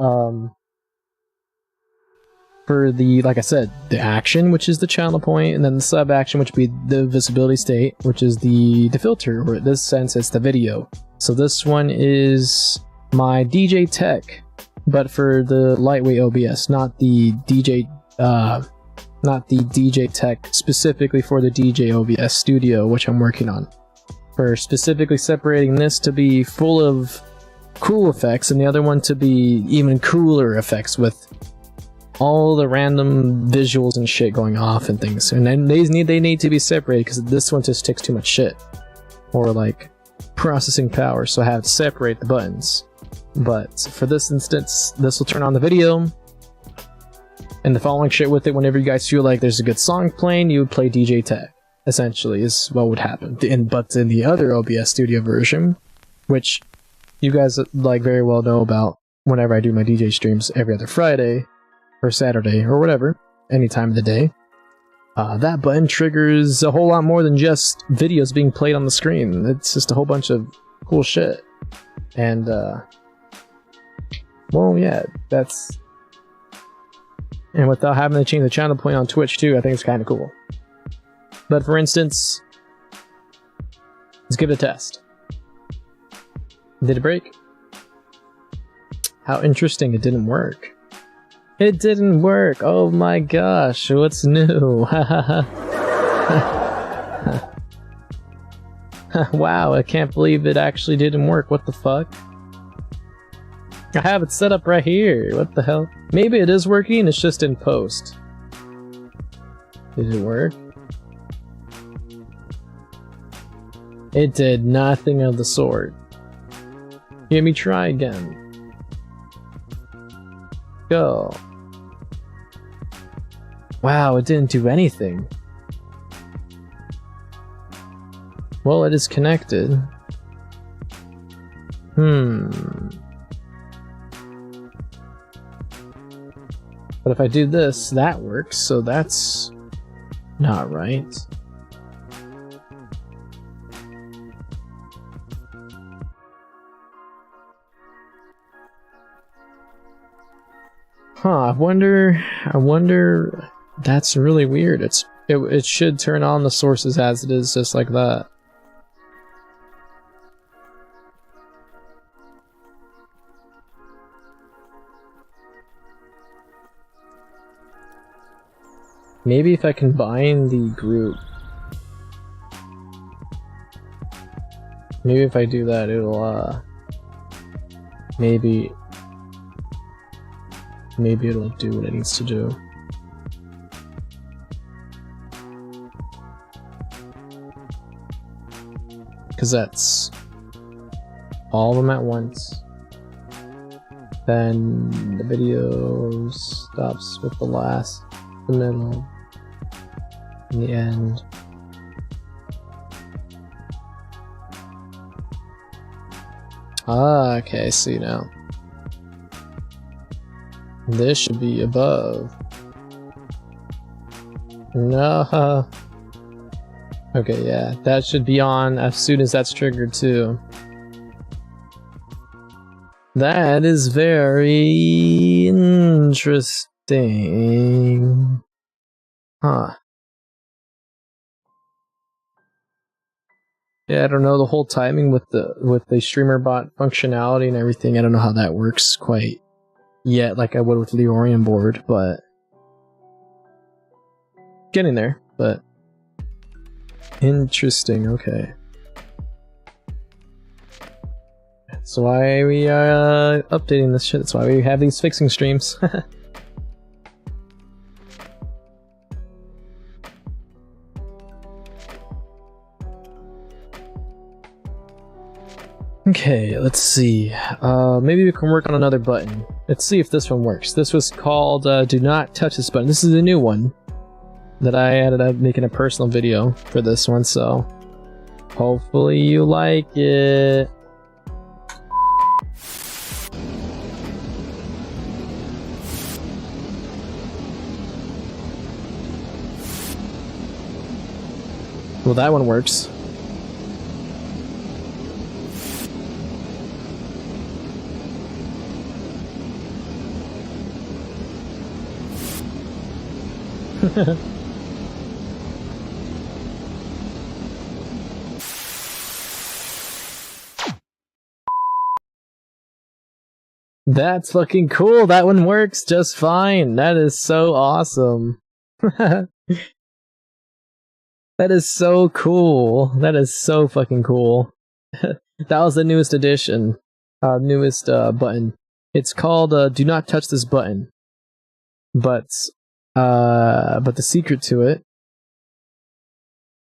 S2: For the, like I said, the action, which is the channel point, and then the sub action, which would be the visibility state, which is the filter, or in this sense, it's the video. So this one is my DJ tech, but for the lightweight OBS, not the DJ tech specifically for the DJ OBS studio, which I'm working on. For specifically separating this to be full of cool effects, and the other one to be even cooler effects with all the random visuals and shit going off and things. And then they need to be separated, because this one just takes too much shit, or like processing power, so I have to separate the buttons. But for this instance, this will turn on the video, and the following shit with it. Whenever you guys feel like there's a good song playing, you would play DJ tech, essentially, is what would happen. But in the other OBS studio version, which you guys like very well know about, whenever I do my DJ streams every other Friday or Saturday or whatever, any time of the day, that button triggers a whole lot more than just videos being played on the screen. It's just a whole bunch of cool shit. And well, yeah, that's... And without having to change the channel point on Twitch too, I think it's kind of cool. But for instance, let's give it a test. Did it break? How interesting, it didn't work. It didn't work! Oh my gosh, what's new? Wow, I can't believe it actually didn't work. What the fuck? I have it set up right here. What the hell? Maybe it is working, it's just in post. Did it work? It did nothing of the sort. Let me try again. Go. Wow, it didn't do anything. Well, it is connected. But if I do this, that works, so that's not right. Huh, I wonder, that's really weird. It should turn on the sources as it is, just like that. Maybe if I combine the group. Maybe if I do that, it'll, maybe it'll do what it needs to do. Because that's all of them at once. Then the video stops with the middle, and the end. Ah, okay, see now. This should be above. No. Okay, yeah, that should be on as soon as that's triggered too. That is very interesting. Huh. Yeah, I don't know the whole timing with the streamer bot functionality and everything. I don't know how that works quite yet, like I would with Leorian board, but getting there. But interesting. Okay, that's why we are updating this shit. That's why we have these fixing streams. Okay, let's see. Maybe we can work on another button. Let's see if this one works. This was called Do Not Touch This Button. This is a new one that I ended up making a personal video for this one, so hopefully you like it. Well, that one works. That's fucking cool. That one works just fine. That is so awesome. That is so cool. That is so fucking cool. That was the newest addition. Newest button. It's called Do Not Touch This Button. But the secret to it,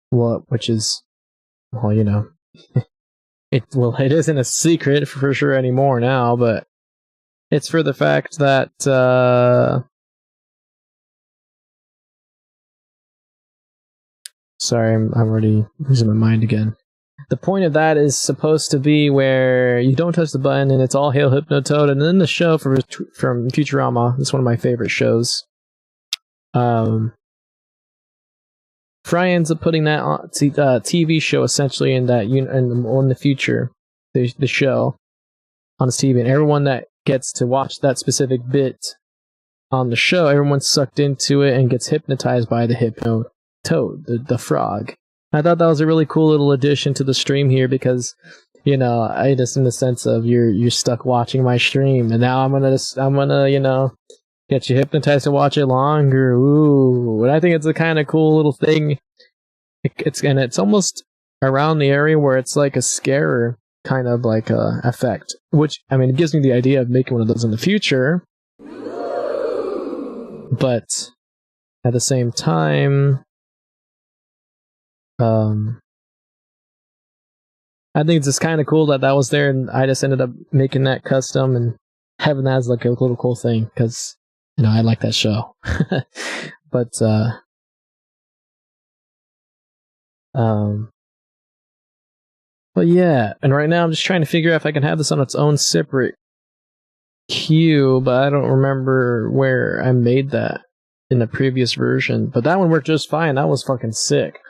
S2: which is, well, you know, it isn't a secret for sure anymore now, but it's for the fact that sorry, I'm already losing my mind again. The point of that is supposed to be where you don't touch the button and it's all Hail Hypnotoad, and then the show from Futurama, it's one of my favorite shows. Fry ends up putting that on TV show essentially in that in the future, the show on his TV, and everyone that gets to watch that specific bit on the show, everyone's sucked into it and gets hypnotized by the Hypnotoad, the frog. I thought that was a really cool little addition to the stream here because, you know, I just in the sense of you're stuck watching my stream, and now I'm gonna you know, get you hypnotized to watch it longer. Ooh, and I think it's a kind of cool little thing. It's almost around the area where it's like a scarer kind of like effect, which, I mean, it gives me the idea of making one of those in the future. But at the same time, I think it's just kind of cool that was there, and I just ended up making that custom and having that as like a little cool thing because, you know, I like that show. But yeah, and right now I'm just trying to figure out if I can have this on its own separate queue, but I don't remember where I made that in the previous version. But that one worked just fine. That was fucking sick.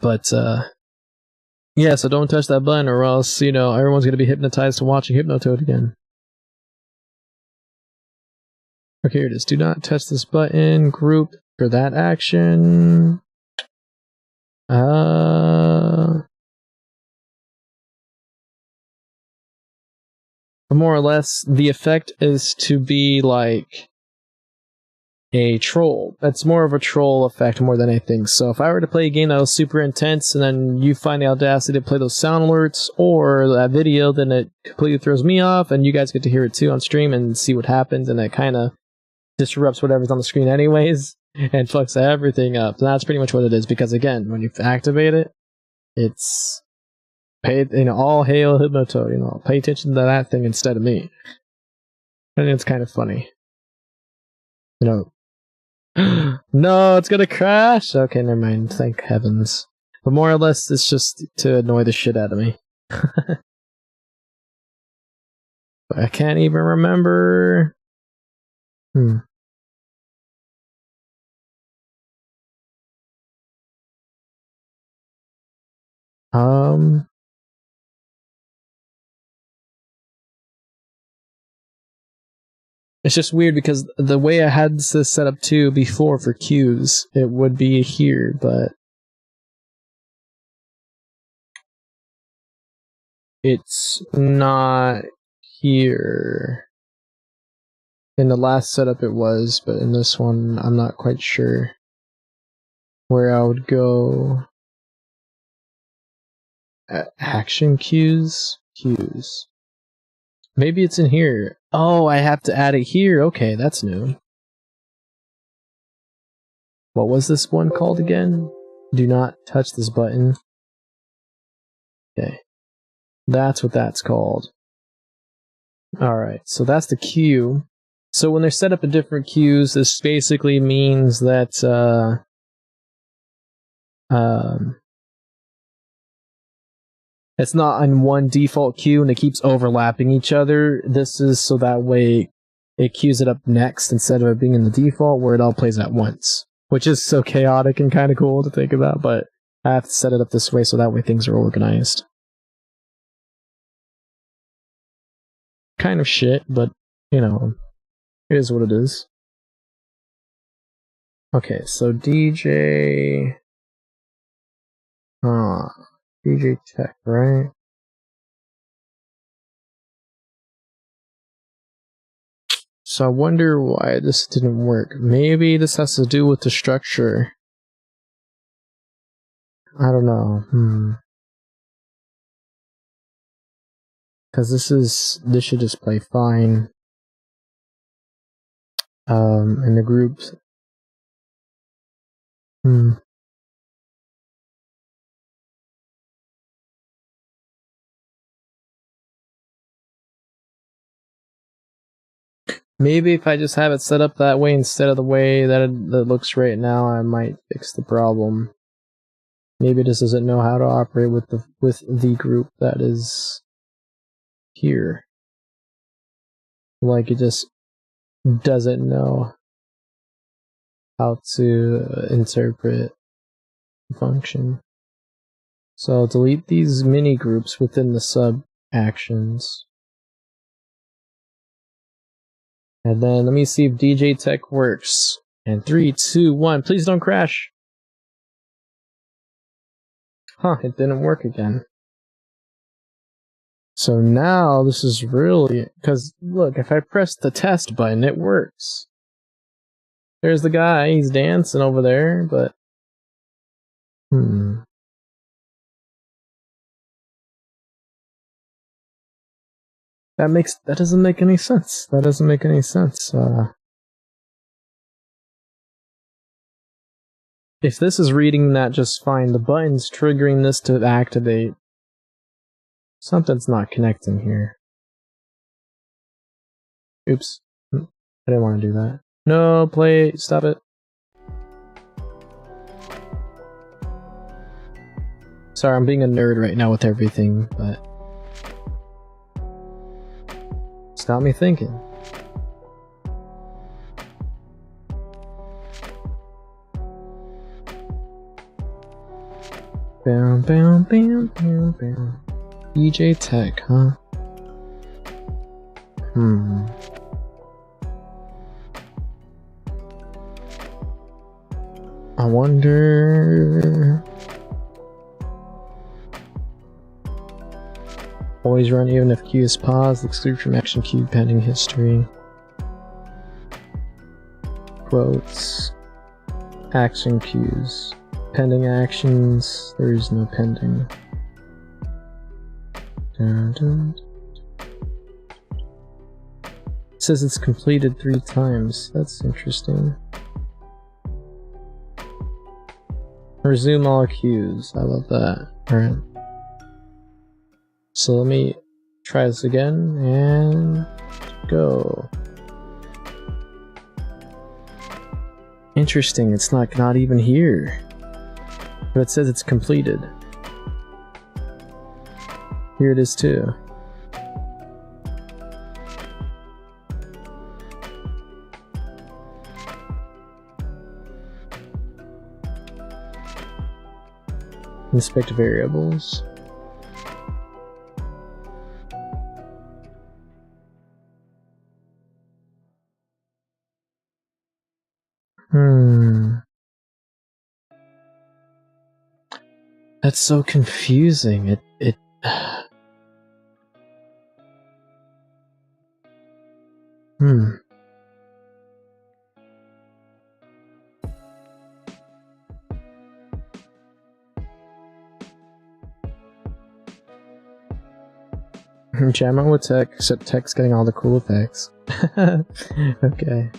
S2: But yeah, so don't touch that button or else, you know, everyone's gonna be hypnotized to watching Hypnotoad again. Okay, here it is. Do not touch this button. Group for that action. More or less, the effect is to be like a troll. That's more of a troll effect more than anything. So if I were to play a game that was super intense and then you find the audacity to play those sound alerts or that video, then it completely throws me off and you guys get to hear it too on stream and see what happens, and it kind of disrupts whatever's on the screen anyways and fucks everything up. And that's pretty much what it is, because again, when you activate it, it's all hail Hypnotoad, pay attention to that thing instead of me. And it's kind of funny. No, it's gonna crash! Okay, never mind, thank heavens. But more or less, it's just to annoy the shit out of me. But I can't even remember. It's just weird because the way I had this set up too before for queues, it would be here, but it's not here. In the last setup it was, but in this one I'm not quite sure where I would go. Action queues? Queues. Maybe it's in here. Oh, I have to add it here. Okay, that's new. What was this one called again? Do not touch this button. Okay. That's what that's called. Alright, so that's the queue. So when they're set up in different queues, this basically means that it's not on one default queue and it keeps overlapping each other. This is so that way it queues it up next instead of it being in the default where it all plays at once. Which is so chaotic and kind of cool to think about, but I have to set it up this way so that way things are organized. Kind of shit, but, you know, it is what it is. Okay, so DJ... DJ Tech, right? So I wonder why this didn't work. Maybe this has to do with the structure. I don't know. Because this should just play fine. In the groups. Maybe if I just have it set up that way instead of the way that it looks right now, I might fix the problem. Maybe it just doesn't know how to operate with the group that is here. Like it just doesn't know how to interpret the function. So I'll delete these mini groups within the sub actions. And then let me see if DJ Tech works. And 3, 2, 1. Please don't crash. Huh, it didn't work again. So now this is really... Because, look, if I press the test button, it works. There's the guy, he's dancing over there, but... That doesn't make any sense. That doesn't make any sense. If this is reading that just fine, the button's triggering this to activate. Something's not connecting here. Oops. I didn't want to do that. No, play. Stop it. Sorry, I'm being a nerd right now with everything, but... It's got me thinking. Bam, bam, bam, bam, bam. DJ Tech, huh? I wonder... Always run even if queue is paused, exclude from action queue pending history. Quotes. Action queues. Pending actions, there is no pending. Dun, dun. It says it's completed 3 times. That's interesting. Resume all queues. I love that. Alright. So let me try this again and go. Interesting, it's not even here. But it says it's completed. Here it is too. Inspect variables. That's so confusing. It Jam on with tech, except tech's getting all the cool effects. Okay.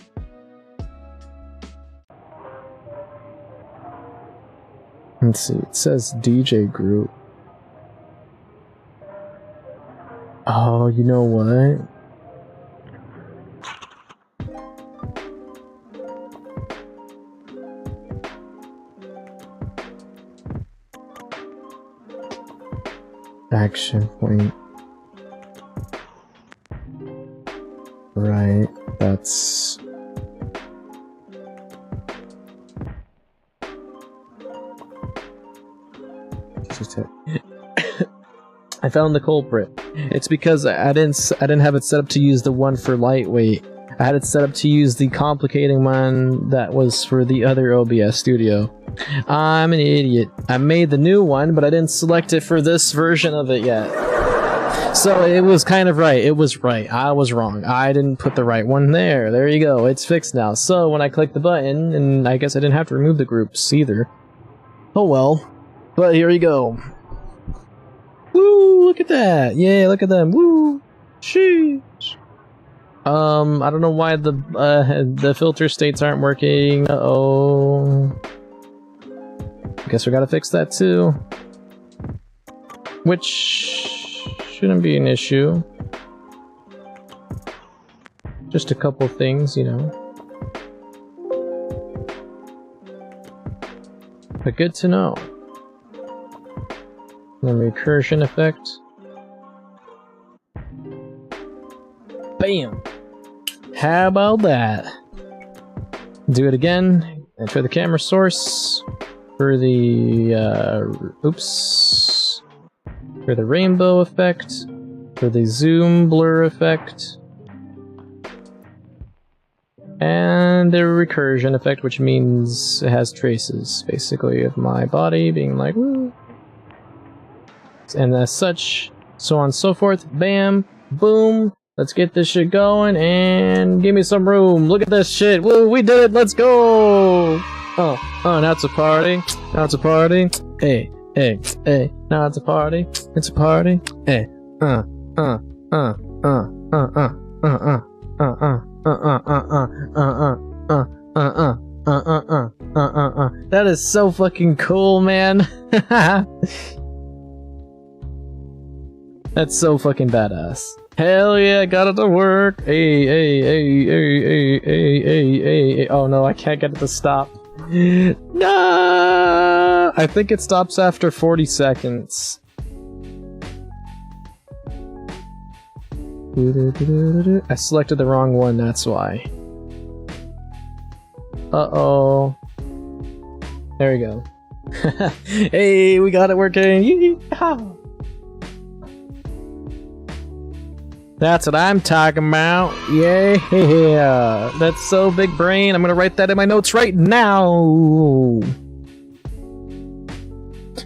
S2: Let's see, it says DJ group. Oh, you know what? Action point. Right, that's... I found the culprit. It's because I didn't have it set up to use the one for lightweight. I had it set up to use the complicating one that was for the other OBS studio. I'm an idiot. I made the new one, but I didn't select it for this version of it yet. So it was kind of right. It was right. I was wrong. I didn't put the right one there. There you go. It's fixed now. So when I click the button, and I guess I didn't have to remove the groups either. Oh well. But here you go. Woo! Look at that! Yeah, look at them! Woo! Sheesh! I don't know why the filter states aren't working. Uh-oh. Guess we gotta fix that too. Which shouldn't be an issue. Just a couple things, you know. But good to know. The recursion effect. Bam! How about that? Do it again. Enter the camera source for the oops. For the rainbow effect. For the zoom blur effect. And the recursion effect, which means it has traces, basically, of my body being like, woo. And as such, so on and so forth. Bam, boom. Let's get this shit going and give me some room. Look at this shit. Woo, we did it. Let's go. Oh, now it's a party. Now it's a party. Hey, hey, hey. Now it's a party. It's a party. Hey, That is so fucking cool, man. That's so fucking badass. Hell yeah, got it to work. Hey, hey, hey, hey, hey, hey, hey, hey. Oh no, I can't get it to stop. No! I think it stops after 40 seconds. I selected the wrong one, that's why. Uh-oh. There we go. Hey, we got it working. Yee-haw. That's what I'm talking about. Yeah. That's so big brain. I'm gonna write that in my notes right now.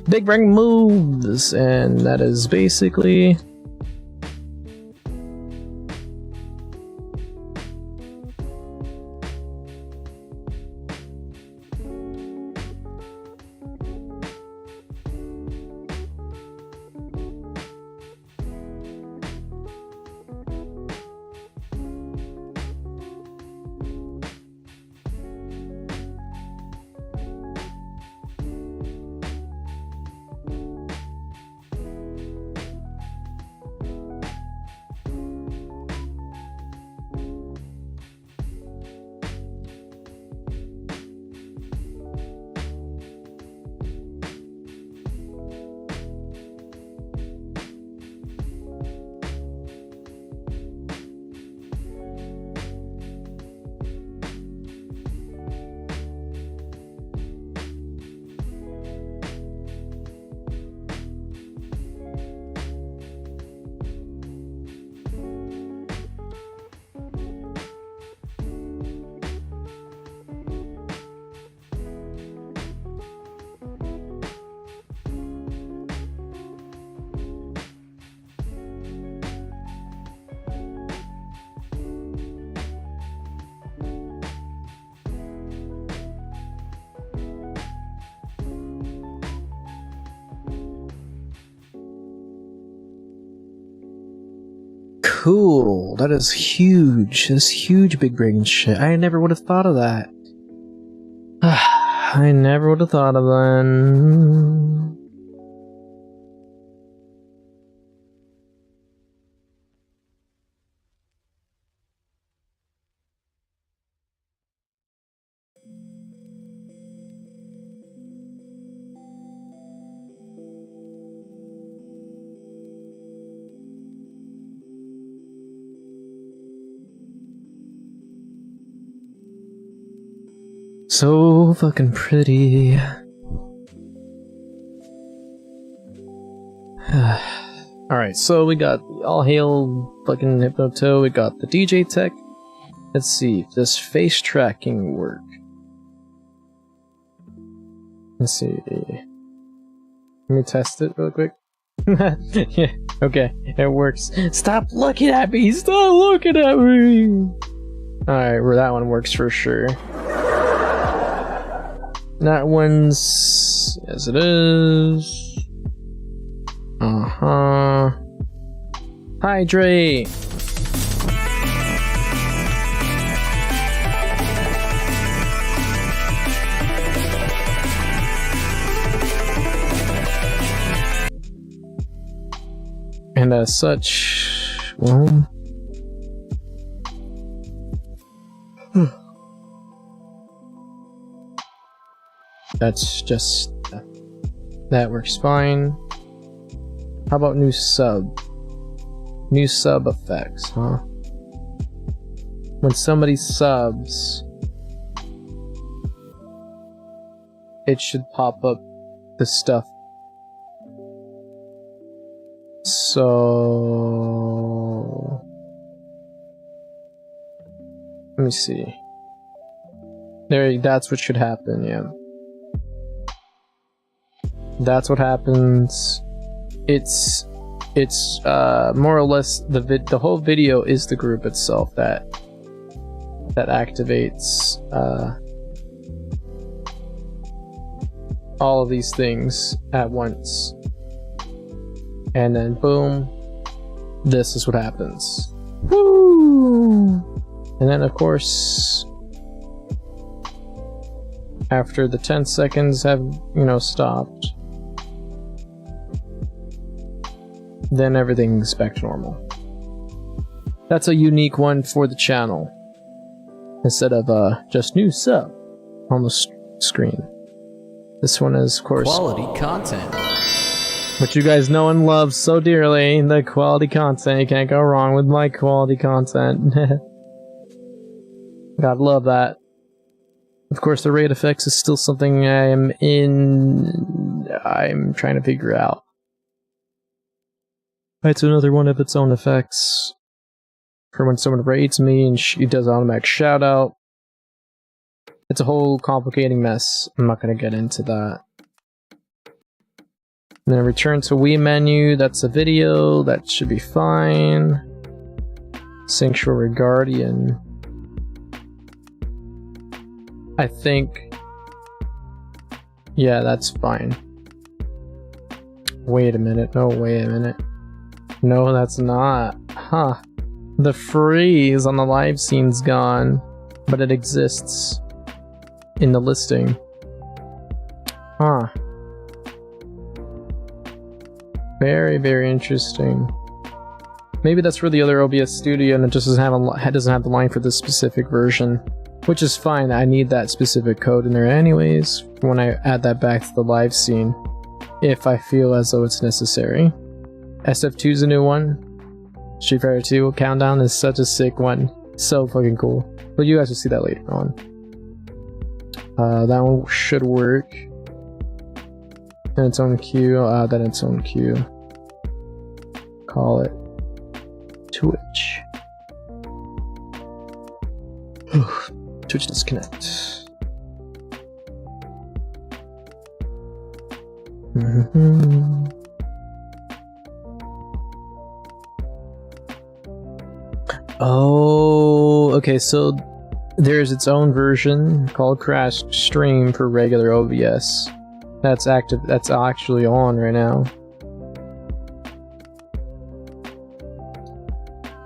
S2: Big brain moves. And that is basically... cool. That is huge. That's huge big brain shit. I never would have thought of that. I never would have thought of that. So fucking pretty. Alright, so we got all hail fucking Hypnotoad, we got the DJ tech. Let's see, does face tracking work? Let's see. Let me test it real quick. Yeah, okay, it works. Stop looking at me! Stop looking at me! Alright, well, that one works for sure. That one's as it is. Hydrate. And as such, well. That's just... that works fine. How about new sub? New sub effects, huh? When somebody subs, it should pop up the stuff. So... let me see. There, that's what should happen, yeah. That's what happens. It's more or less the whole video is the group itself that activates all of these things at once, and then boom, this is what happens. Woo! And then of course, after the 10 seconds have stopped, then everything's back to normal. That's a unique one for the channel, instead of just new sub on the screen. This one is, of course,
S3: quality content,
S2: what you guys know and love so dearly. The quality content. You can't go wrong with my quality content. God love that. Of course, the rate effects is still something I'm trying to figure out. It's another one of its own effects for when someone raids me and she does automatic shout out. It's a whole complicating mess. I'm not going to get into that. And then return to Wii menu. That's a video. That should be fine. Sanctuary Guardian. I think... yeah, that's fine. Wait a minute. No, wait a minute. No, that's not. Huh. The freeze on the live scene's gone, but it exists in the listing. Huh. Very, very interesting. Maybe that's for the other OBS studio and it just doesn't have the line for this specific version, which is fine. I need that specific code in there anyways when I add that back to the live scene, if I feel as though it's necessary. SF2 is a new one. Street Fighter 2 Countdown is such a sick one. So fucking cool. But you guys will see that later on. That one should work. In its own queue. Then its own queue. Call it Twitch. Twitch disconnect. Oh, okay, so there's its own version called Crash Stream for regular OBS. That's active, that's actually on right now.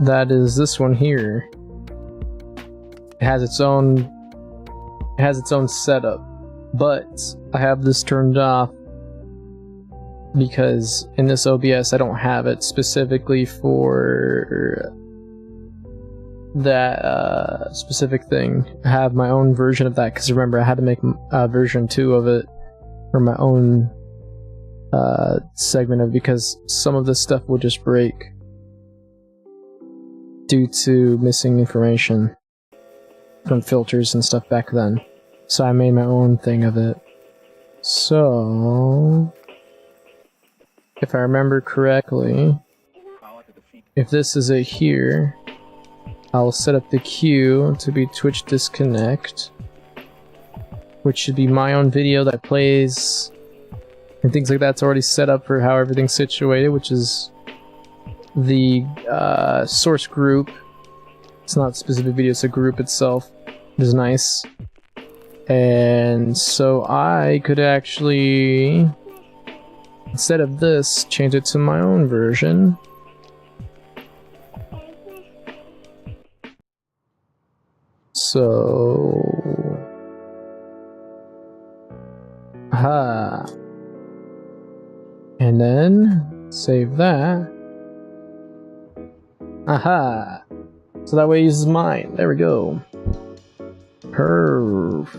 S2: that is this one here. It has its own setup, but I have this turned off because in this OBS I don't have it specifically for that specific thing. I have my own version of that because remember I had to make version 2 of it for my own segment of, because some of this stuff will just break due to missing information from filters and stuff back then. So I made my own thing of it. So if I remember correctly, if this is it here, I'll set up the queue to be Twitch disconnect, which should be my own video that plays and things like that's already set up for how everything's situated, which is the source group. It's not a specific video, it's a group itself, which is nice. And so I could actually, instead of this, change it to my own version. So, aha. And then save that. Aha. So that way it uses mine. There we go. Perfect.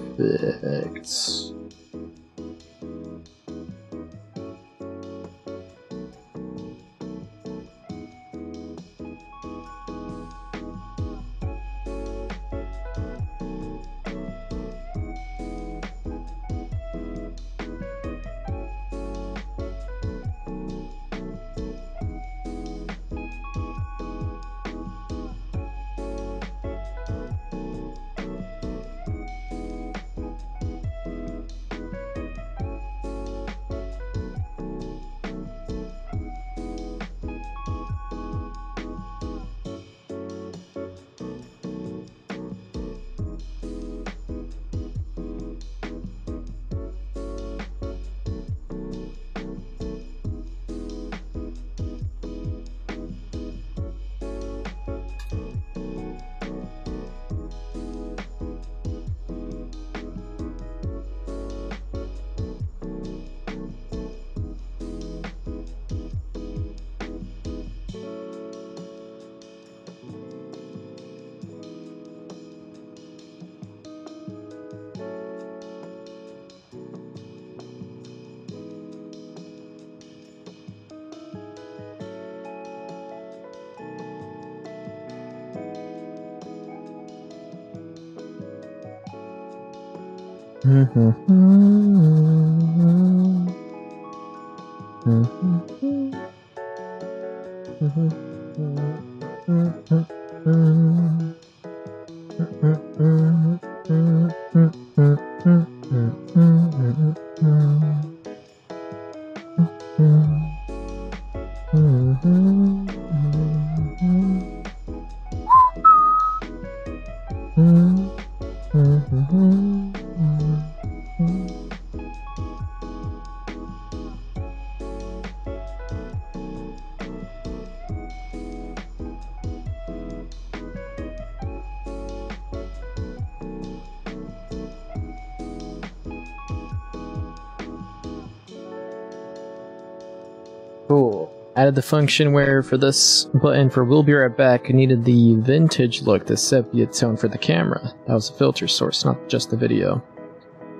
S2: Cool. Added the function where for this button for "We'll be right back" I needed the vintage look, the sepia tone for the camera. That was a filter source, not just the video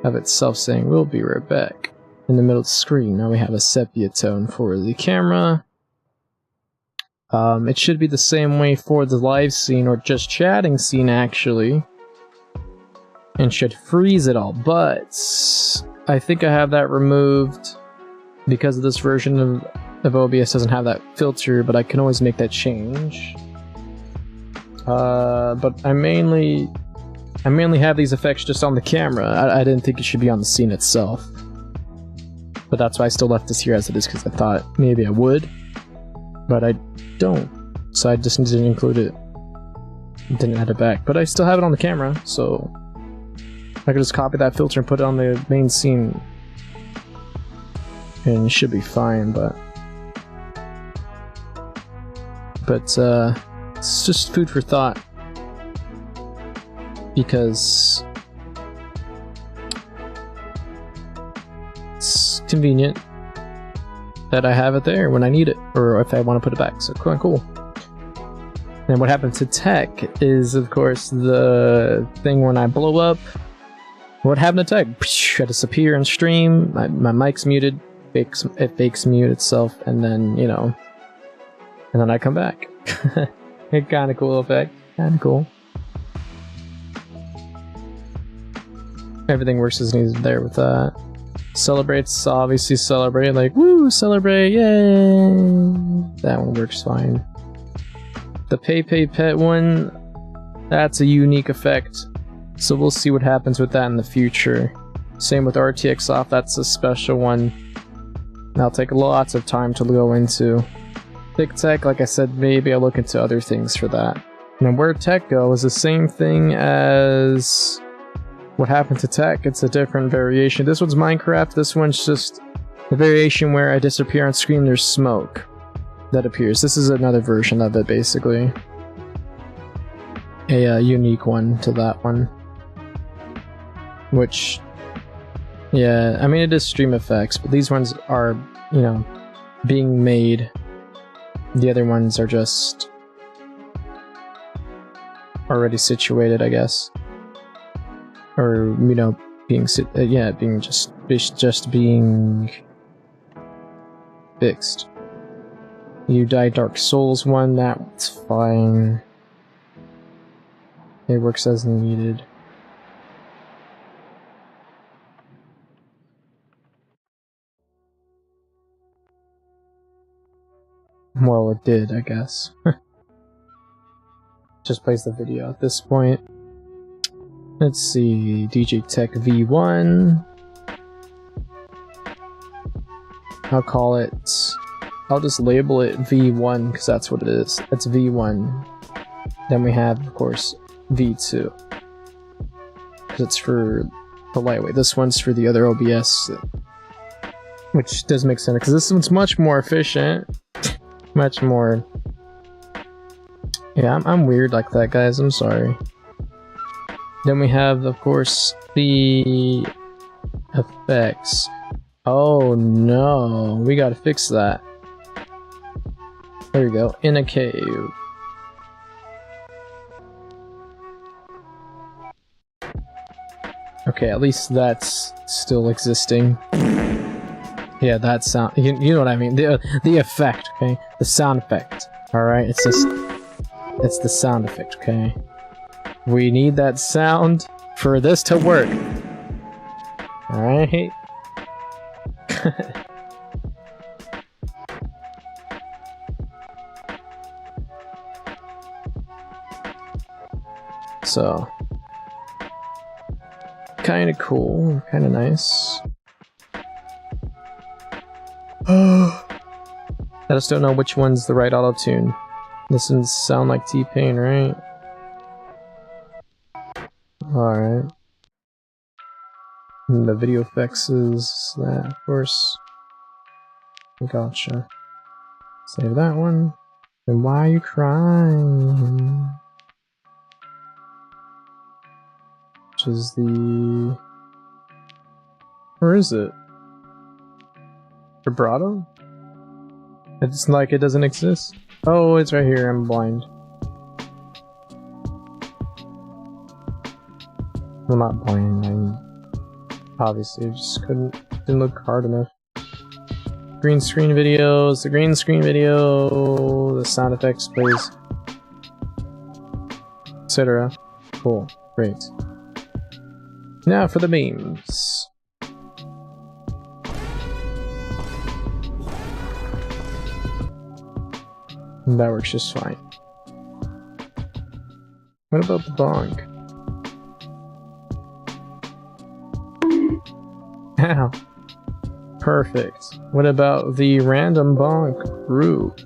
S2: of itself saying "We'll be right back" in the middle of the screen. Now we have a sepia tone for the camera. It should be the same way for the live scene or just chatting scene actually, and should freeze it all, but I think I have that removed because of this version of OBS doesn't have that filter, but I can always make that change. But I mainly have these effects just on the camera. I didn't think it should be on the scene itself. But that's why I still left this here as it is, because I thought maybe I would. But I don't. So I just didn't include it. Didn't add it back. But I still have it on the camera, so I could just copy that filter and put it on the main scene. And it should be fine, but it's just food for thought. Because it's convenient that I have it there when I need it, or if I want to put it back. So cool. And what happened to tech is, of course, the thing when I blow up. What happened to tech? I disappear in stream. My mic's muted. It fakes mute itself, and then and then I come back. Kind of cool effect. Kind of cool. Everything works as needed there with that. Celebrates, obviously celebrate, like woo, celebrate, yay! That one works fine. The pet one, that's a unique effect. So we'll see what happens with that in the future. Same with RTX off, that's a special one. That'll take lots of time to go into. Big tech, like I said, maybe I'll look into other things for that. And where tech goes is the same thing as what happened to tech. It's a different variation. This one's Minecraft, this one's just a variation where I disappear on screen, there's smoke that appears. This is another version of it, basically. A unique one to that one. Which, yeah, I mean it is stream effects, but these ones are, being made. The other ones are just already situated, I guess. Or, being just being fixed. You die Dark Souls one, that's fine. It works as needed. Well, it did, I guess. Just plays the video at this point. Let's see, DJ Tech V1. I'll just label it V1 because that's what it is. That's V1. Then we have, of course, V2. Because it's for the lightweight. This one's for the other OBS. Which does make sense because this one's much more efficient. Much more. Yeah, I'm weird like that, guys. I'm sorry. Then we have, of course, the effects. Oh no, we gotta fix that. There we go. In a cave. Okay, at least that's still existing. Yeah, that sound. You know what I mean. The effect. Okay, the sound effect. All right, it's the sound effect. Okay, we need that sound for this to work. All right. So, kind of cool, kind of nice. I just don't know which one's the right auto-tune. This one's sound like T-Pain, right? Alright. And the video effects is that, of course. Gotcha. Save that one. And why are you crying? Which is the... Where is it? Vibrato? It's like it doesn't exist. Oh, it's right here. I'm blind. I'm not blind. I'm obviously just didn't look hard enough. Green screen videos. The green screen video. The sound effects, please. Etc. Cool. Great. Now for the memes. That works just fine. What about the bonk? Ow. Perfect. What about the random bonk group?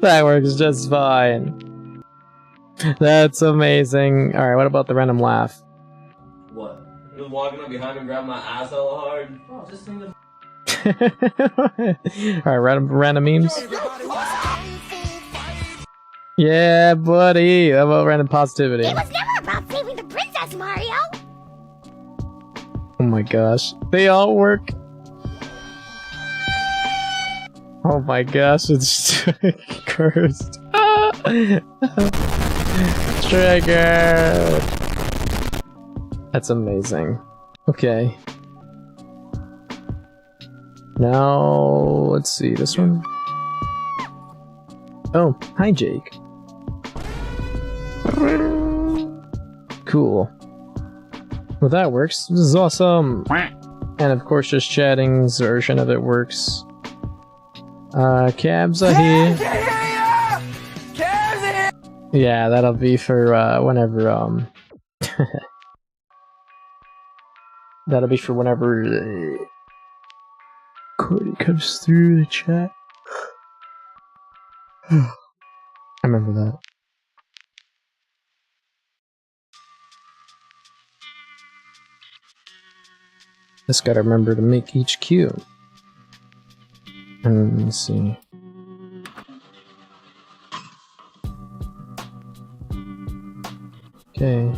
S2: That works just fine. That's amazing. Alright, what about the random laugh?
S3: What? Just walking up behind him, grabbing my ass hella hard? Oh, just think of
S2: Alright, random memes. Yeah, buddy. How about random positivity?
S3: It was never about saving the princess, Mario.
S2: Oh my gosh. They all work. Oh my gosh, it's cursed. Triggered. That's amazing. Okay. Now, let's see, this one? Oh, hi Jake. Cool. Well, that works. This is awesome. And of course, just chatting's version of it works. Cabs are here. Yeah, that'll be for whenever that'll be for whenever Cordy comes through the chat. I remember that. Just gotta remember to make each cue. And let's see. Okay.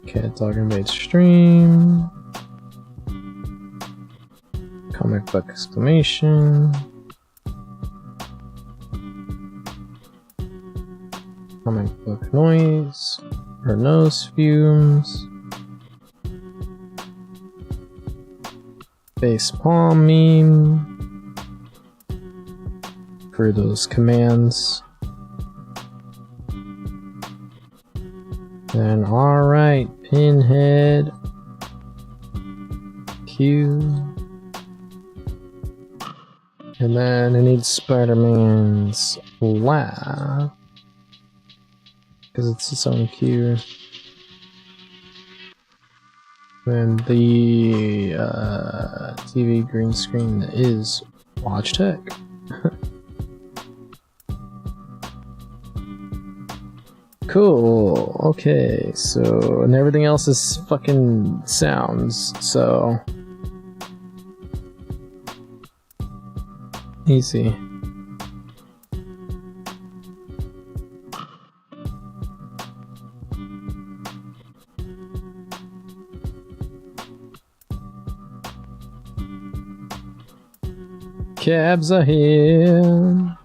S2: Cat Dogger made stream. Comic book exclamation. Comic book noise. Her nose fumes. Face palm meme. For those commands. Then alright, Pinhead. Q. And then I need Spider-Man's laugh. Because it's its own cue. Then the TV green screen is Watch Tech. Cool. Okay, so and everything else is fucking sounds, so easy. Cabs are here.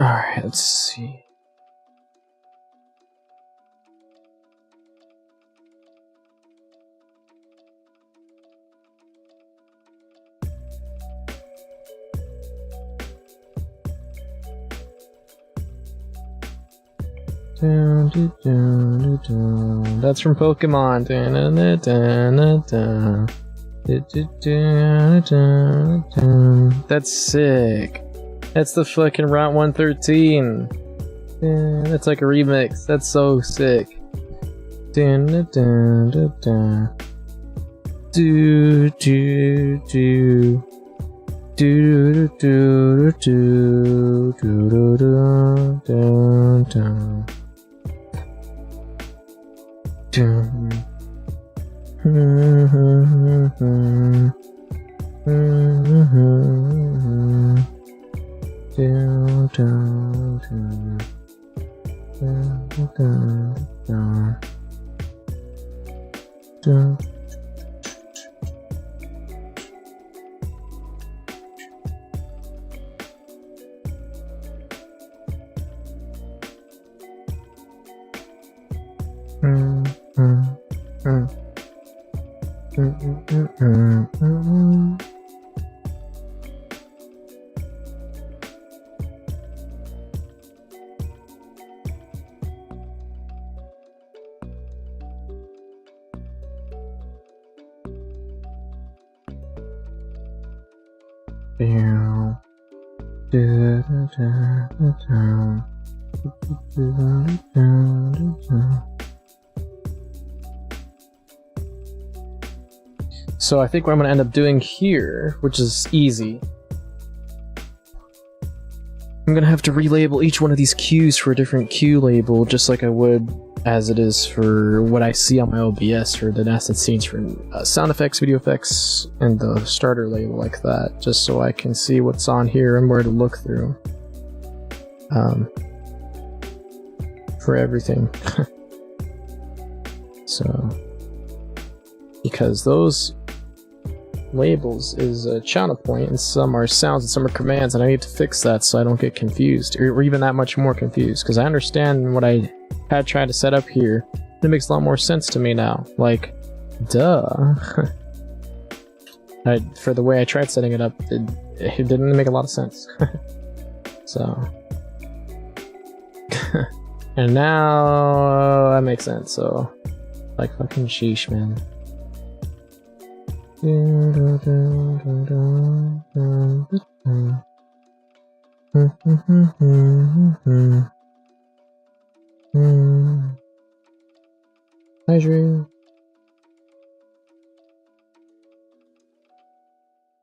S2: Alright, let's see. That's from Pokemon. That's sick. That's the fucking Route 113. That's like a remix. That's so sick. Do do do do. Do do do do do do do. So I think what I'm gonna end up doing here, which is easy, I'm gonna have to relabel each one of these cues for a different cue label, just like I would as it is for what I see on my OBS for the nested scenes for sound effects, video effects, and the starter label like that, just so I can see what's on here and where to look through for everything. So, because those labels is a channel point, and some are sounds and some are commands, and I need to fix that so I don't get confused, or even that much more confused, because I understand what I had tried to set up here. It makes a lot more sense to me now. Like, duh. For the way I tried setting it up, it didn't make a lot of sense. So. And now that makes sense, so. Like, fucking sheesh, man. Hi, Drew.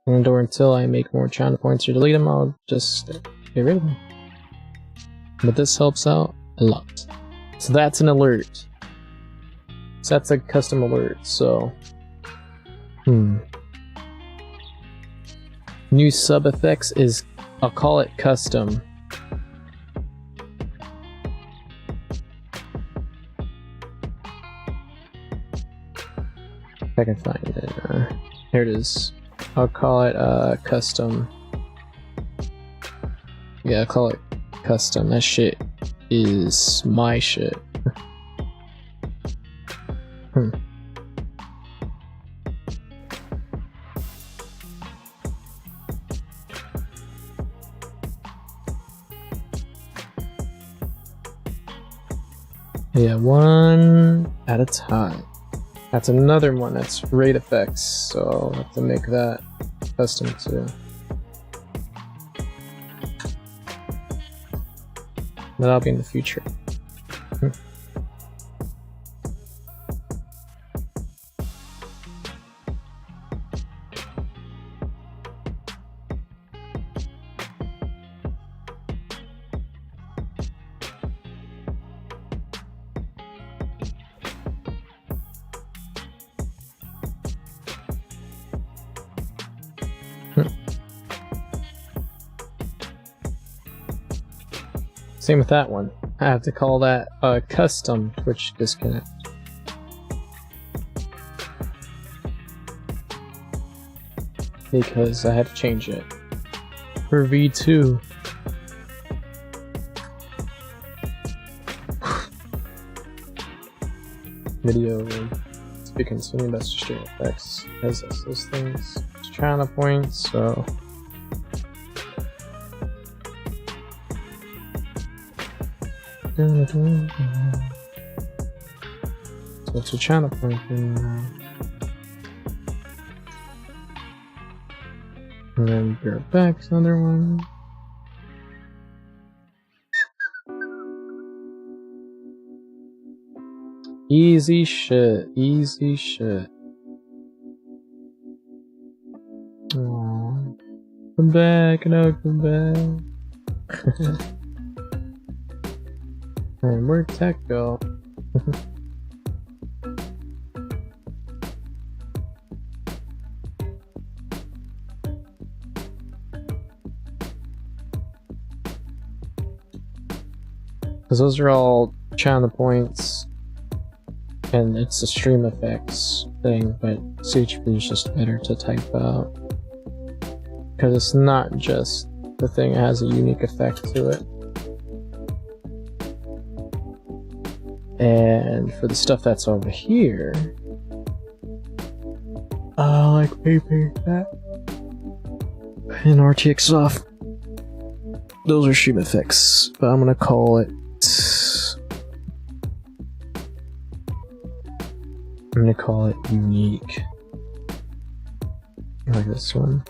S2: And or until I make more channel points or delete them, I'll just get rid of them. But this helps out a lot. So that's an alert. So that's a custom alert, so... New sub effects is, I'll call it custom. If I can find it. Here it is. I'll call it custom. Yeah, I'll call it custom. That shit is my shit. Yeah, one at a time. That's another one that's rate effects, so I'll have to make that custom too. That'll be in the future. Same with that one. I have to call that custom Twitch disconnect. Because I had to change it. For V2. Video to be consumed, that's just straight effects. As those things. It's channel points, so. So it's a channel point now. And then your effects, another one. Easy shit, easy shit. Aww. Come back, no, come back. And where'd tech go? Because those are all channel points, and it's a stream effects thing, but CHP is just better to type out. Because it's not just the thing, it has a unique effect to it. And for the stuff that's over here, like paper, that, and RTX off, those are stream effects, but I'm gonna call it, unique, like this one.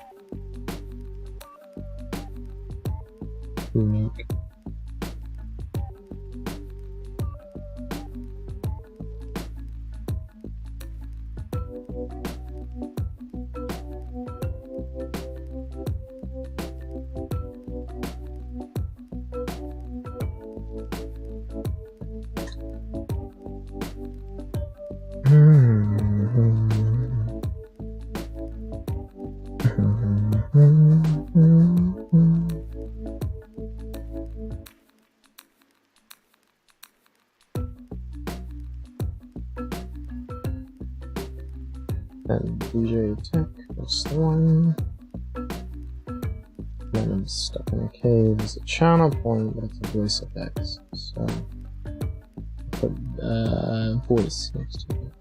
S2: Then DJ Tech, that's the one. Then I'm stuck in a cave. There's a channel point, but it's a voice effects. So put voice next to it.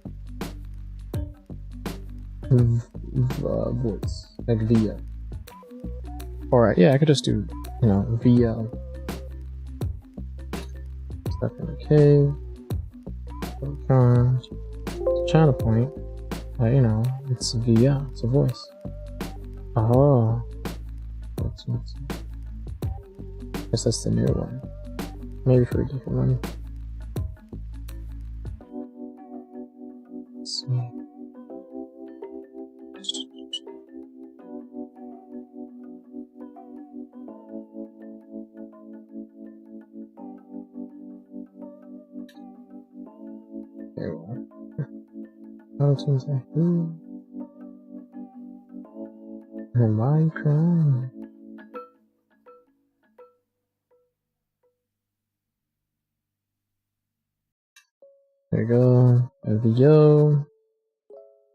S2: Voice, like VO. Alright, yeah, I could just do, you know, VO. Stuck in a cave. Channel point. You know, it's VO, it's a voice. Oh. What's I guess that's the new one. Maybe for a different one. Let's see. There we go. Oh, since I flew. Am I crying? There we go. VO.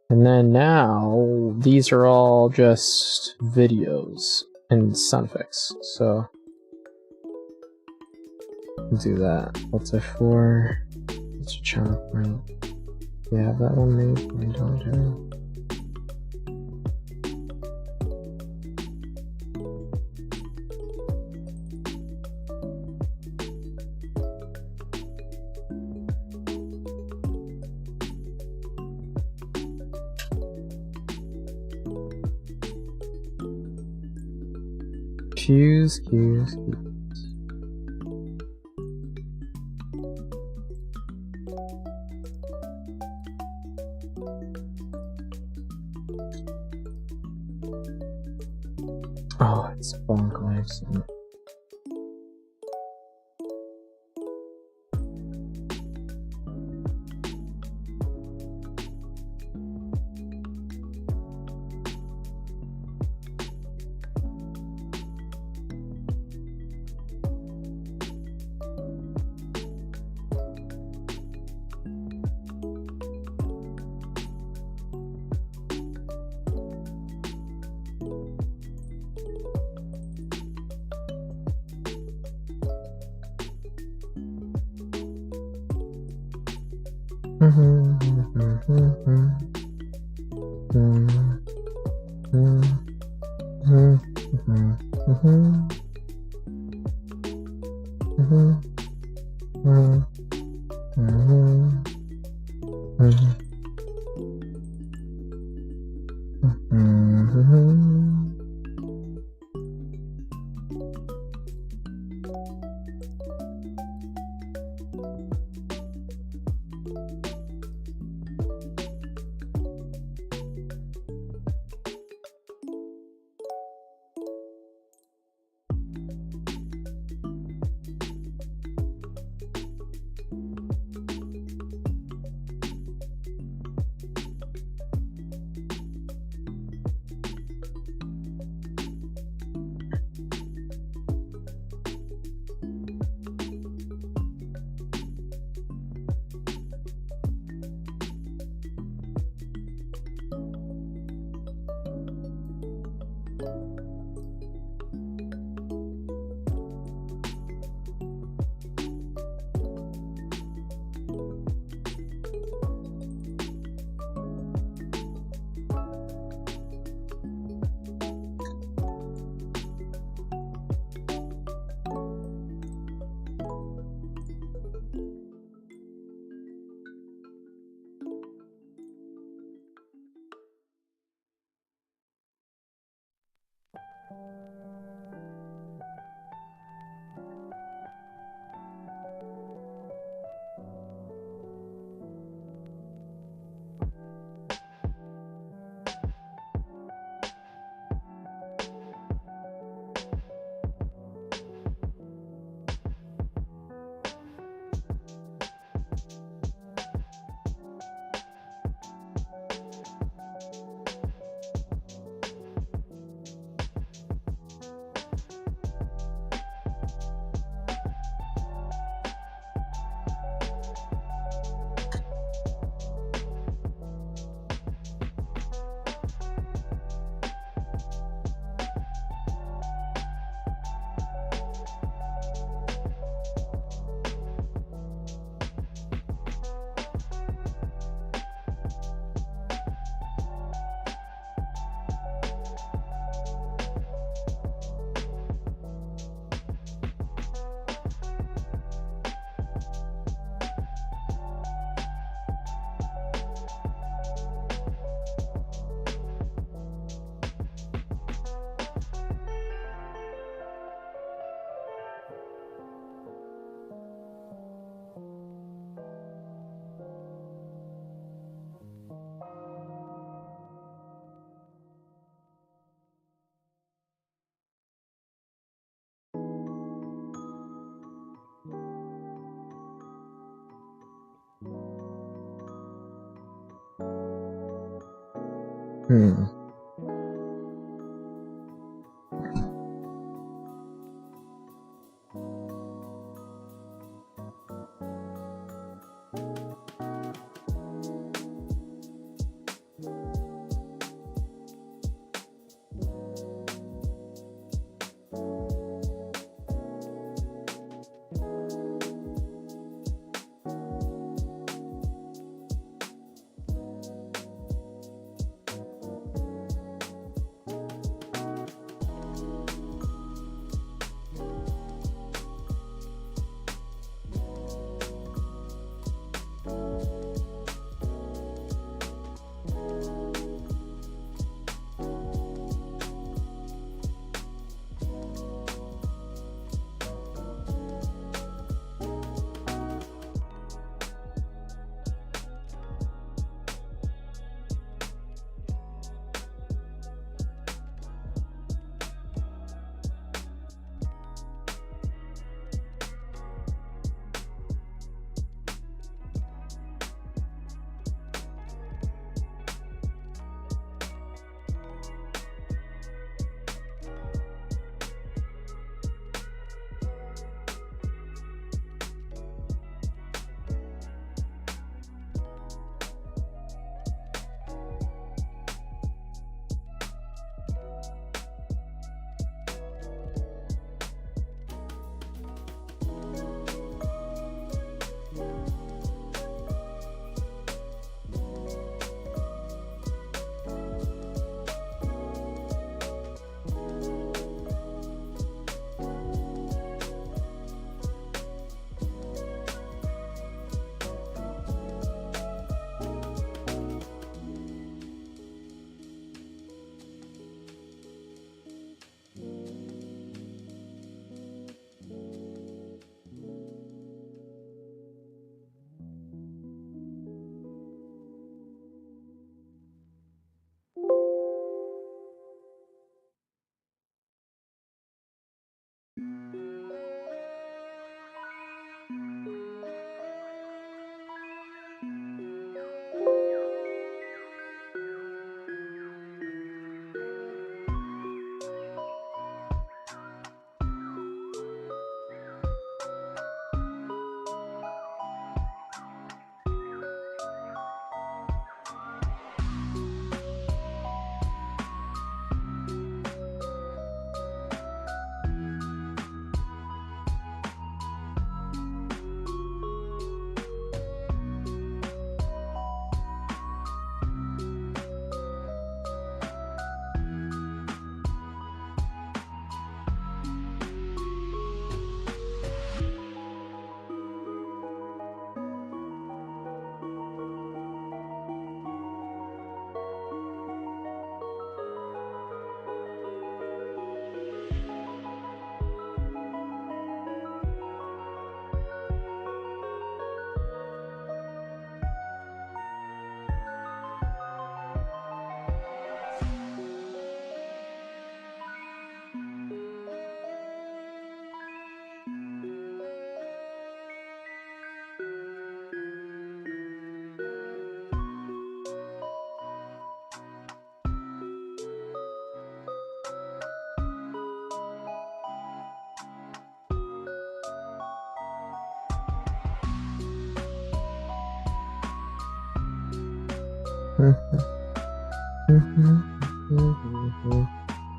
S2: And then now, these are all just videos and sound effects. So, do that. What's F4? What's your channel point? Yeah, that one made. I don't know. Cues. Oh, it's bonk lives.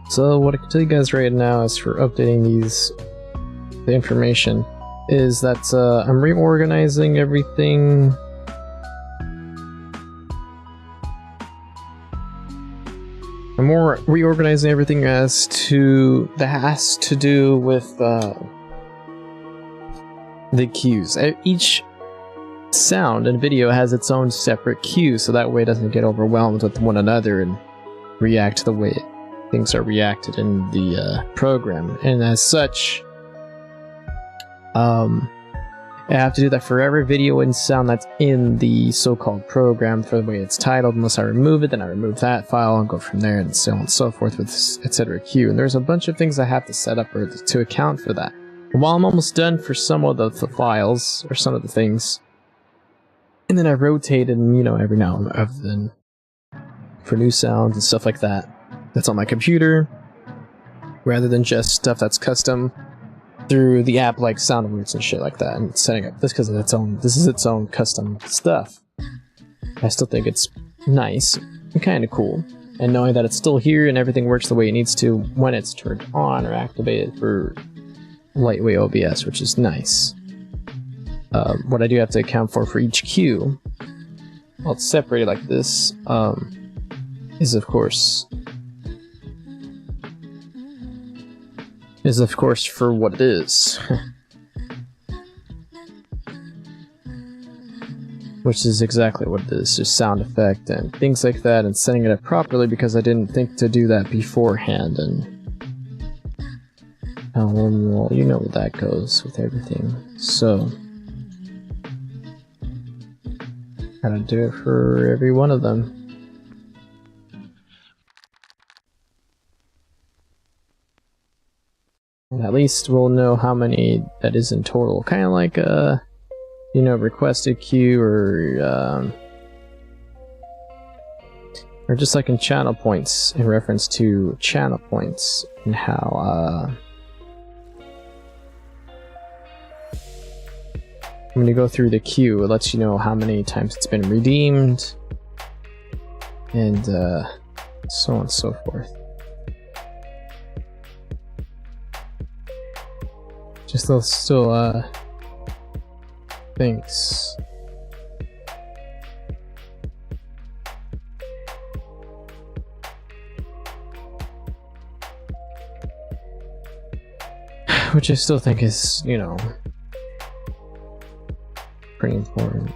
S2: So what I can tell you guys right now is for updating the information is that I'm reorganizing everything. I'm more reorganizing everything that has to do with the cues. Each sound and video has its own separate cue, so that way it doesn't get overwhelmed with one another and react the way things are reacted in the program. And as such, I have to do that for every video and sound that's in the so-called program for the way it's titled. Unless I remove it, then I remove that file and go from there, and so on and so forth with etc. queue. And there's a bunch of things I have to set up to account for that. And while I'm almost done for some of the files or some of the things, and then I rotate, and every now and then for new sounds and stuff like that. That's on my computer, rather than just stuff that's custom through the app, like sound alerts and shit like that, and setting up this because of its own. This is its own custom stuff. I still think it's nice and kind of cool, and knowing that it's still here and everything works the way it needs to when it's turned on or activated for lightweight OBS, which is nice. What I do have to account for each cue, well, it's separated like this, is of course for what it is. Which is exactly what it is, just sound effect and things like that, and setting it up properly because I didn't think to do that beforehand, and well, you know where that goes with everything. So gotta do it for every one of them. And at least we'll know how many that is in total. Kind of like a, you know, requested queue, or just like in channel points, in reference to channel points, and how when you go through the queue, it lets you know how many times it's been redeemed, and so on and so forth. Just those still things. Which I still think is, you know, pretty important.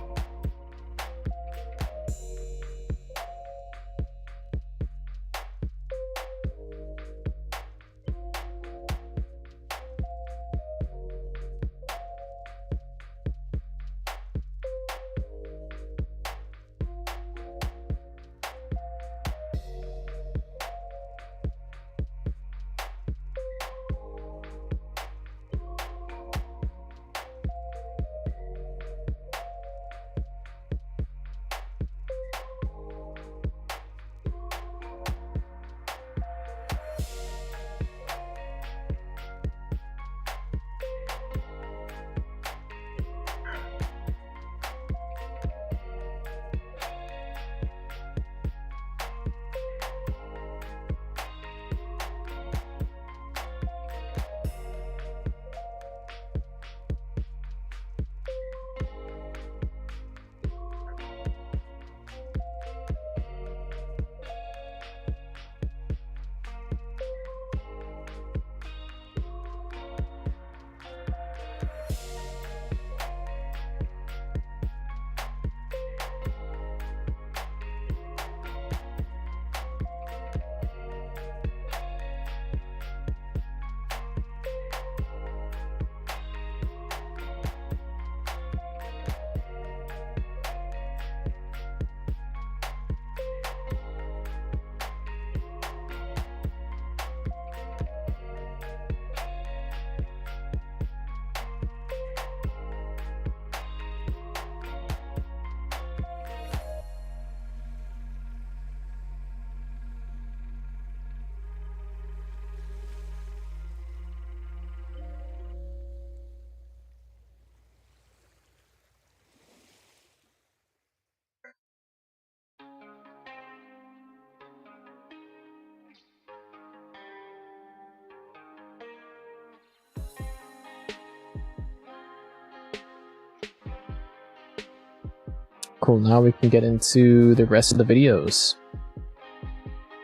S2: Cool, now we can get into the rest of the videos.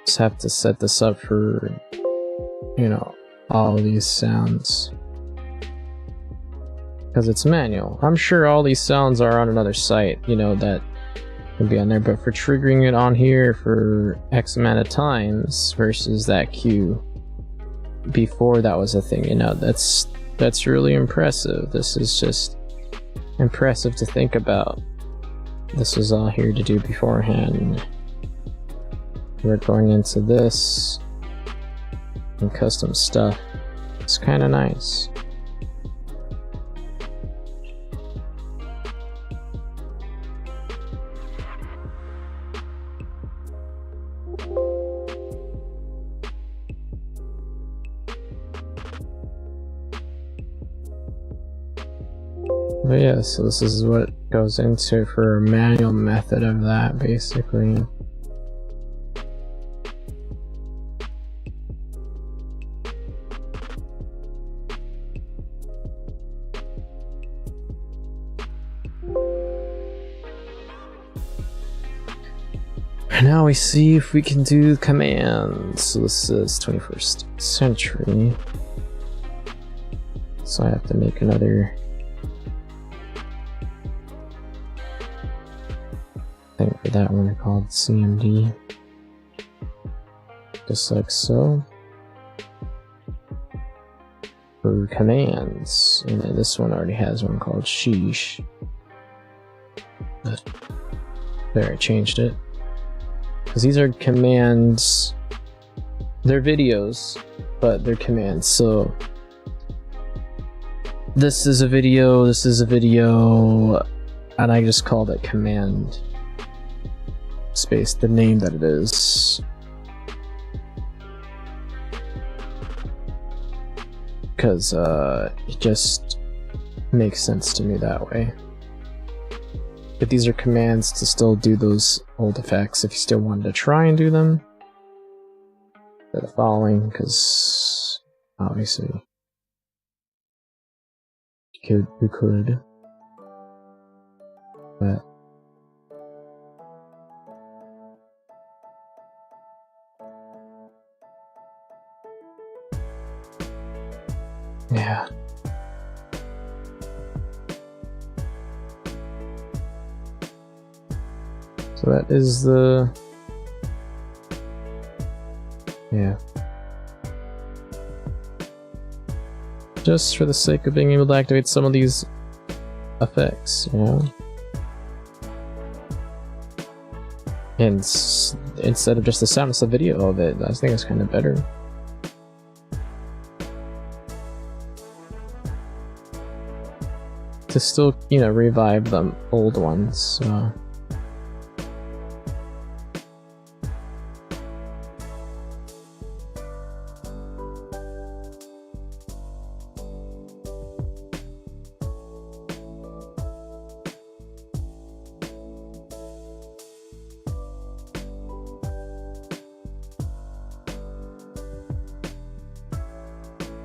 S2: Just have to set this up for, you know, all these sounds. Because it's manual. I'm sure all these sounds are on another site, you know, that can be on there, but for triggering it on here for X amount of times versus that queue before that was a thing, you know, that's really impressive. This is just impressive to think about. This was all here to do beforehand. We're going into this and custom stuff. It's kind of nice. Oh yeah, so this is what goes into for a manual method of that, basically. Now we see if we can do commands. So this is 21st century. So I have to make another thing for that one called CMD. Just like so. For commands. And then this one already has one called sheesh. There, I changed it. Because these are commands, they're videos, but they're commands. So this is a video, and I just called it command space, the name that it is. Because it just makes sense to me that way. But these are commands to still do those old effects if you still wanted to try and do them. They're the following, because obviously you could. But yeah. So that is the... yeah. Just for the sake of being able to activate some of these effects, you know? And instead of just the sound, it's the video of it. I think it's kind of better. To still, you know, revive the old ones, so...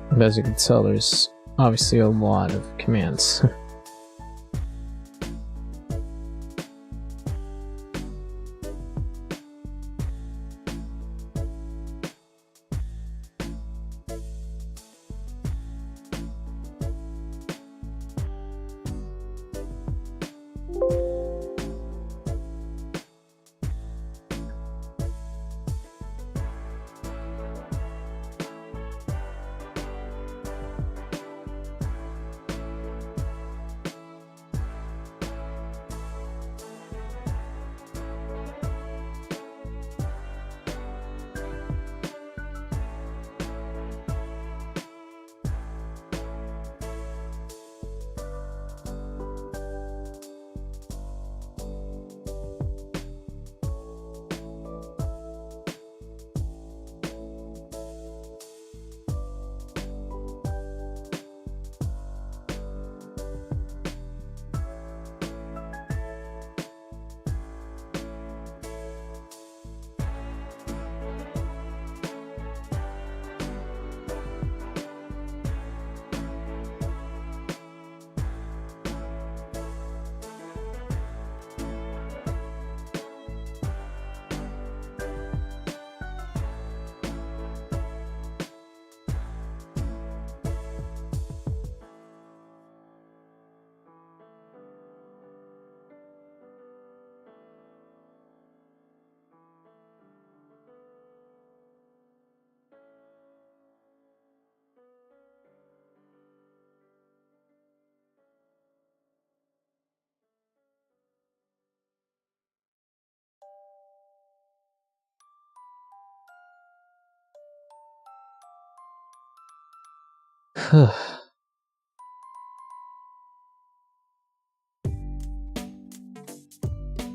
S2: But as you can tell, there's obviously a lot of commands.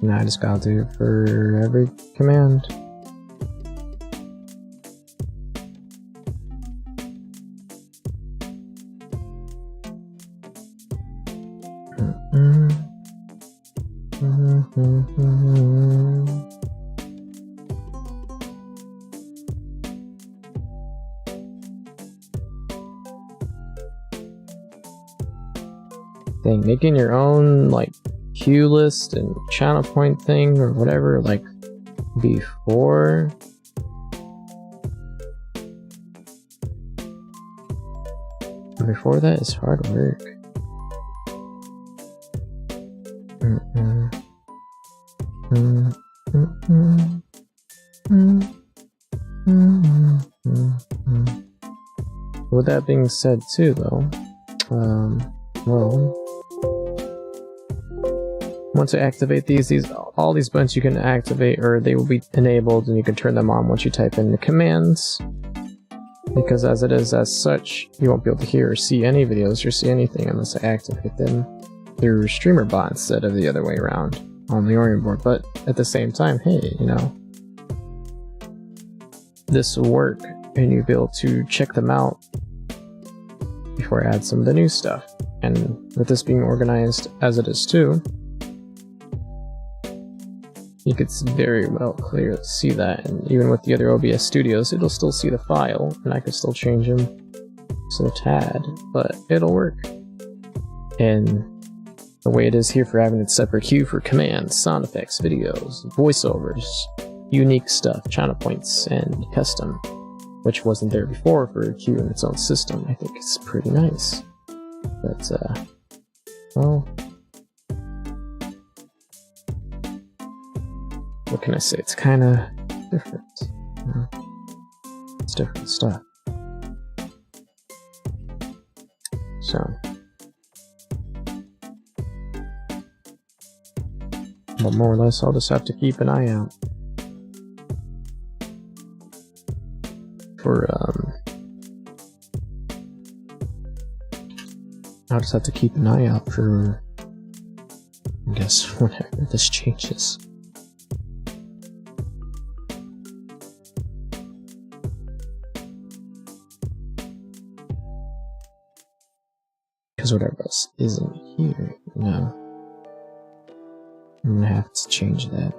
S2: Now I just gotta do it for every command. thing. Making your own like cue list and channel point thing or whatever like before that is hard work. With that being said too though, well, once you activate all these buttons you can activate, or they will be enabled and you can turn them on once you type in the commands. Because as it is as such, you won't be able to hear or see any videos or see anything unless I activate them through streamer bot instead of the other way around on the Orient board. But at the same time, hey, you know, this will work and you'll be able to check them out before I add some of the new stuff. And with this being organized as it is too, you could very well clearly see that, and even with the other OBS studios, it'll still see the file, and I could still change them so a tad, but it'll work. And the way it is here for having a separate queue for commands, sound effects, videos, voiceovers, unique stuff, channel points, and custom, which wasn't there before for a queue in its own system, I think it's pretty nice. But, well, what can I say? It's kind of different. You know? It's different stuff. So, but more or less, I'll just have to keep an eye out for. I'll just have to keep an eye out for, I guess, whenever this changes. Because whatever else isn't here, you know, I'm gonna have to change that.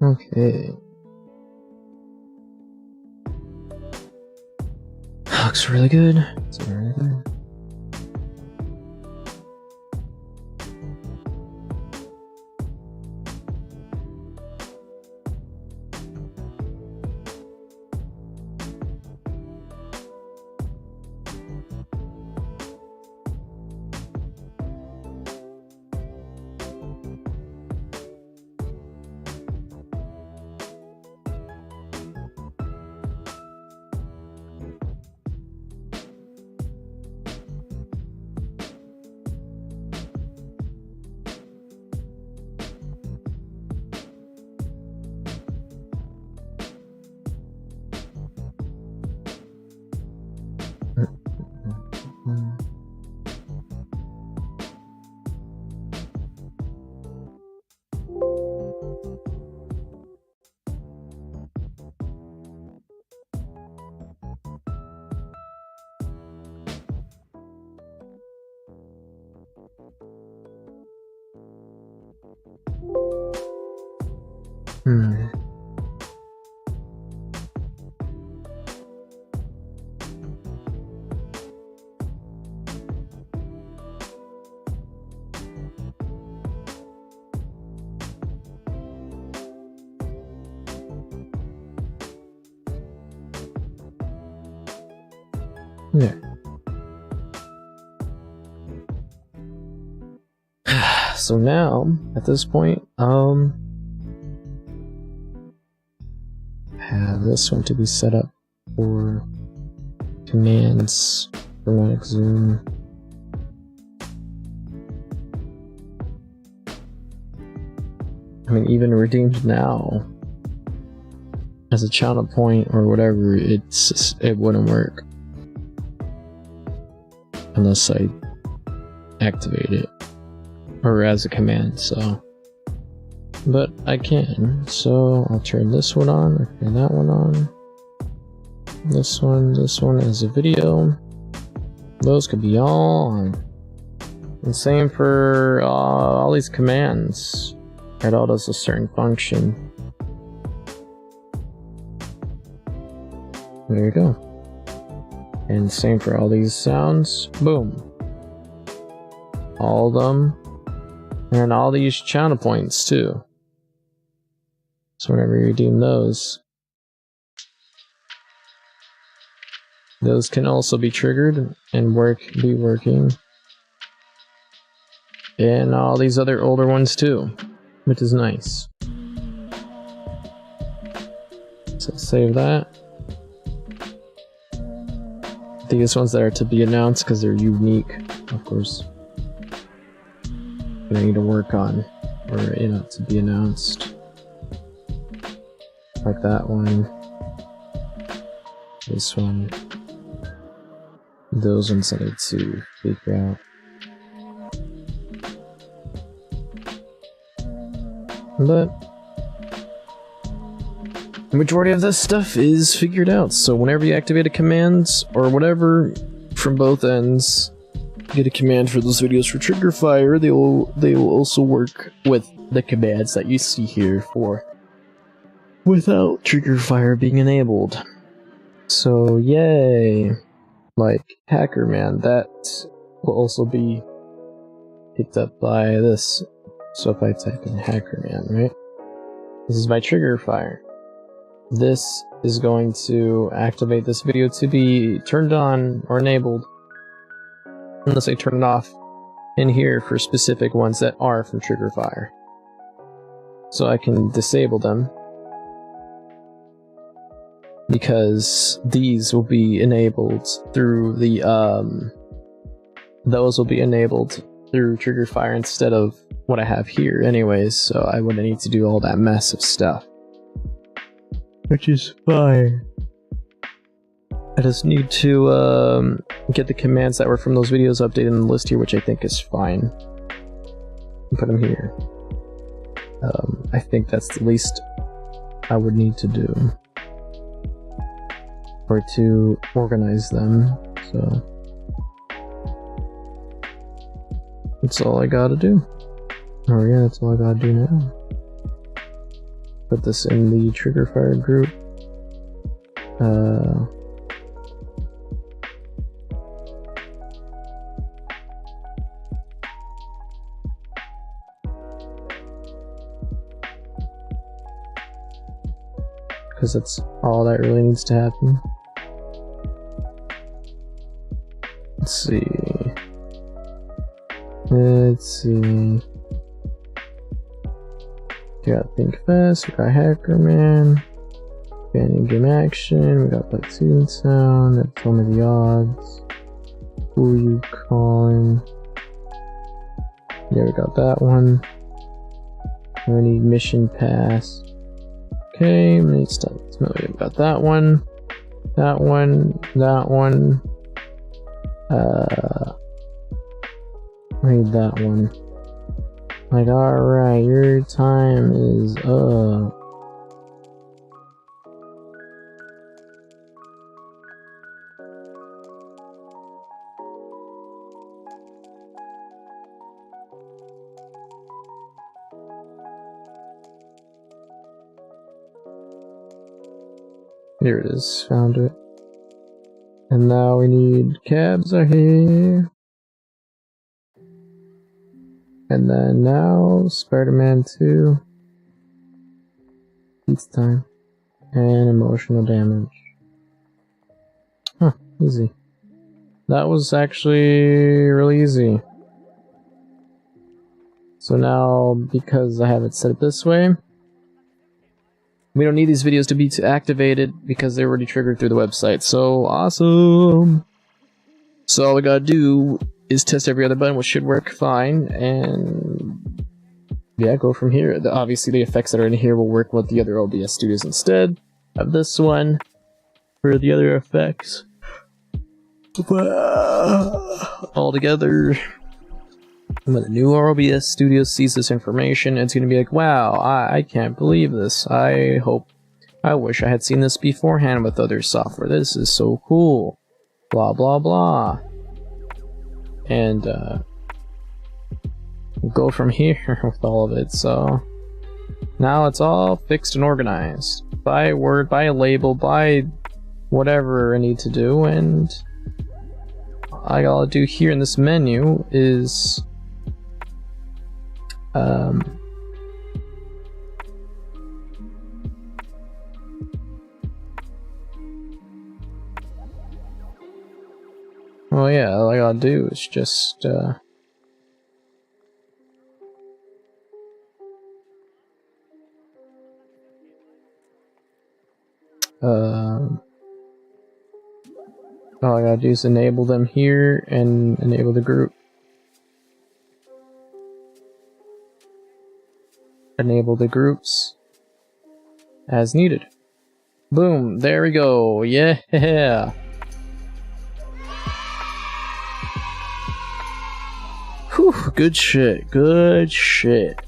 S2: Okay. Looks really good. It's really good. Hmm. Yeah. So now, at this point, have this one to be set up for commands for Manic Zoom. I mean, even redeemed now as a channel point or whatever, it wouldn't work unless I activate it or as a command. So, but I can. So I'll turn this one on, and that one on. This one as a video. Those could be all on. And same for all these commands. It all does a certain function. There you go. And same for all these sounds. Boom. All of them. And all these channel points too. So whenever you redeem those can also be triggered and be working. And all these other older ones too, which is nice. So save that. These ones that are to be announced because they're unique, of course. I need to work on, or to be announced. Like that one. This one. Those ones I need to figure out. But the majority of this stuff is figured out. So whenever you activate a command or whatever from both ends, get a command for those videos for trigger fire, they will also work with the commands that you see here for without trigger fire being enabled. So yay! Like Hacker Man, that will also be picked up by this. So if I type in Hacker Man, right? This is my trigger fire. This is going to activate this video to be turned on or enabled, unless I turn it off in here for specific ones that are from trigger fire. So I can disable them, because these will be enabled through the those will be enabled through trigger fire instead of what I have here anyways, so I wouldn't need to do all that mess of stuff, which is fine. I just need to get the commands that were from those videos updated in the list here, which I think is fine. Put them here. I think that's the least I would need to do, or to organize them, so that's all I gotta do. Oh yeah, that's all I gotta do now. Put this in the trigger fire group. Because that's all that really needs to happen. Let's see. We got Think Fast, we got Hacker Man, Banning Game Action, we got Platoon Sound, that's Tell Me the Odds. Who are you calling? Yeah, we got that one. We need Mission Pass. Okay, we need stuff. We got that one. That one. That one. I need that one. Like, alright, your time is up. Here it is. Found it. And now we need cabs are here. And then now Spider-Man 2. It's time. And emotional damage. Huh, easy. That was actually really easy. So now, because I have it set up this way, we don't need these videos to be activated because they're already triggered through the website. So awesome! So all we gotta do is test every other button, which should work fine, and yeah, go from here. Obviously the effects that are in here will work with the other OBS studios instead of this one for the other effects. All together, when the new OBS studio sees this information, it's gonna be like, wow, I can't believe this. I wish I had seen this beforehand with other software. This is so cool. Blah blah blah. And we'll go from here with all of it. So now it's all fixed and organized by word, by label, by whatever I need to do, and all I gotta do here in this menu is well, yeah, all I gotta do is just all I gotta do is enable them here and enable the group. Enable the groups as needed. Boom, there we go. Yeah. Whew, good shit. Good shit.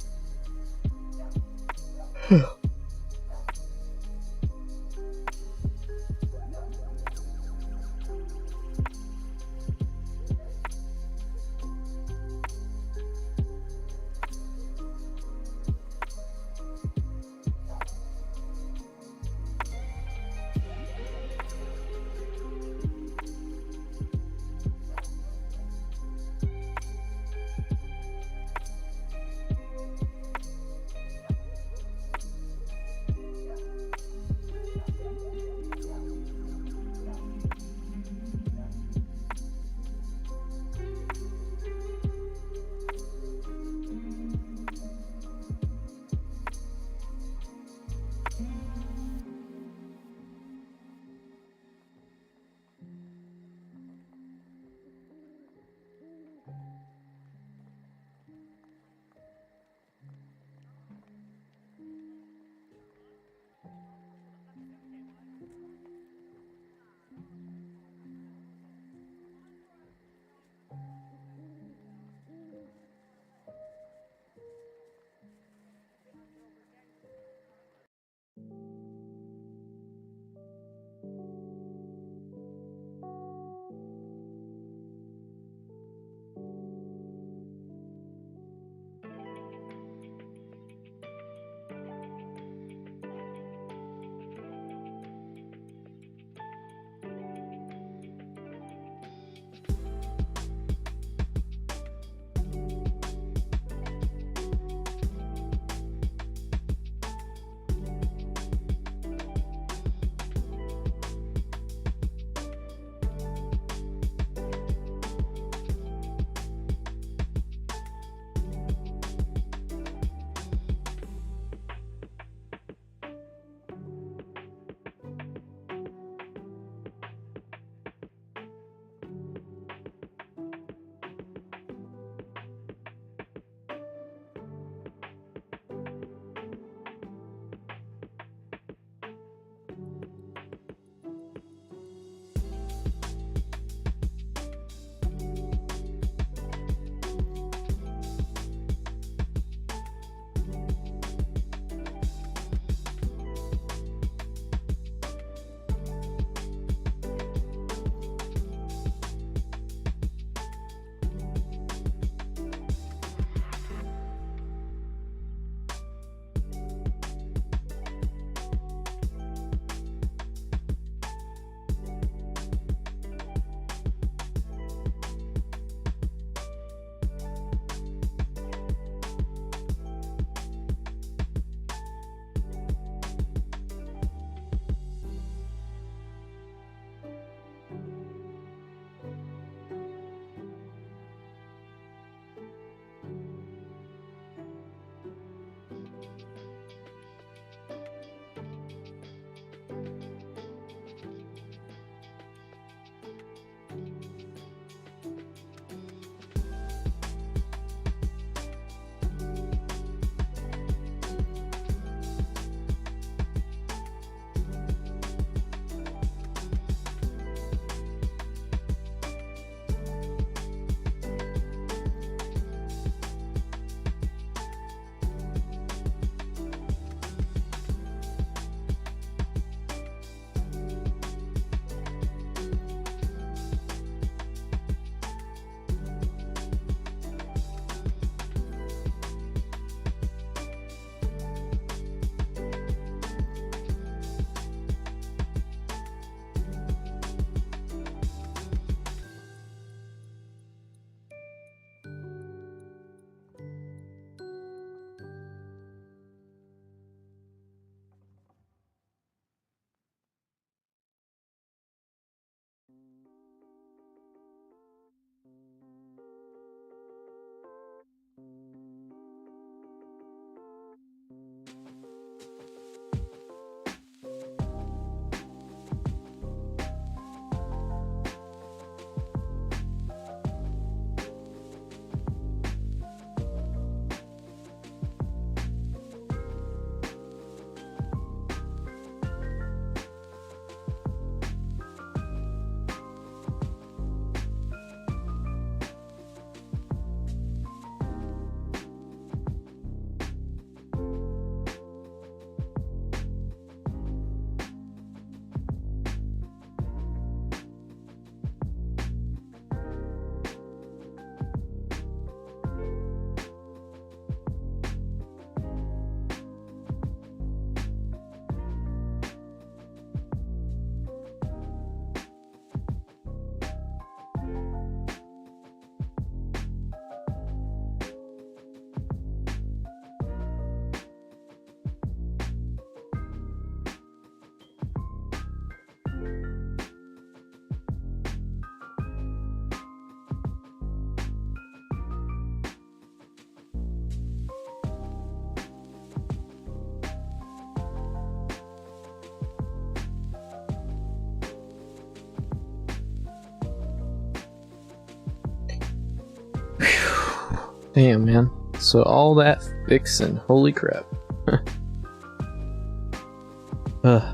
S2: Damn, man.
S1: So all that fixing, holy crap.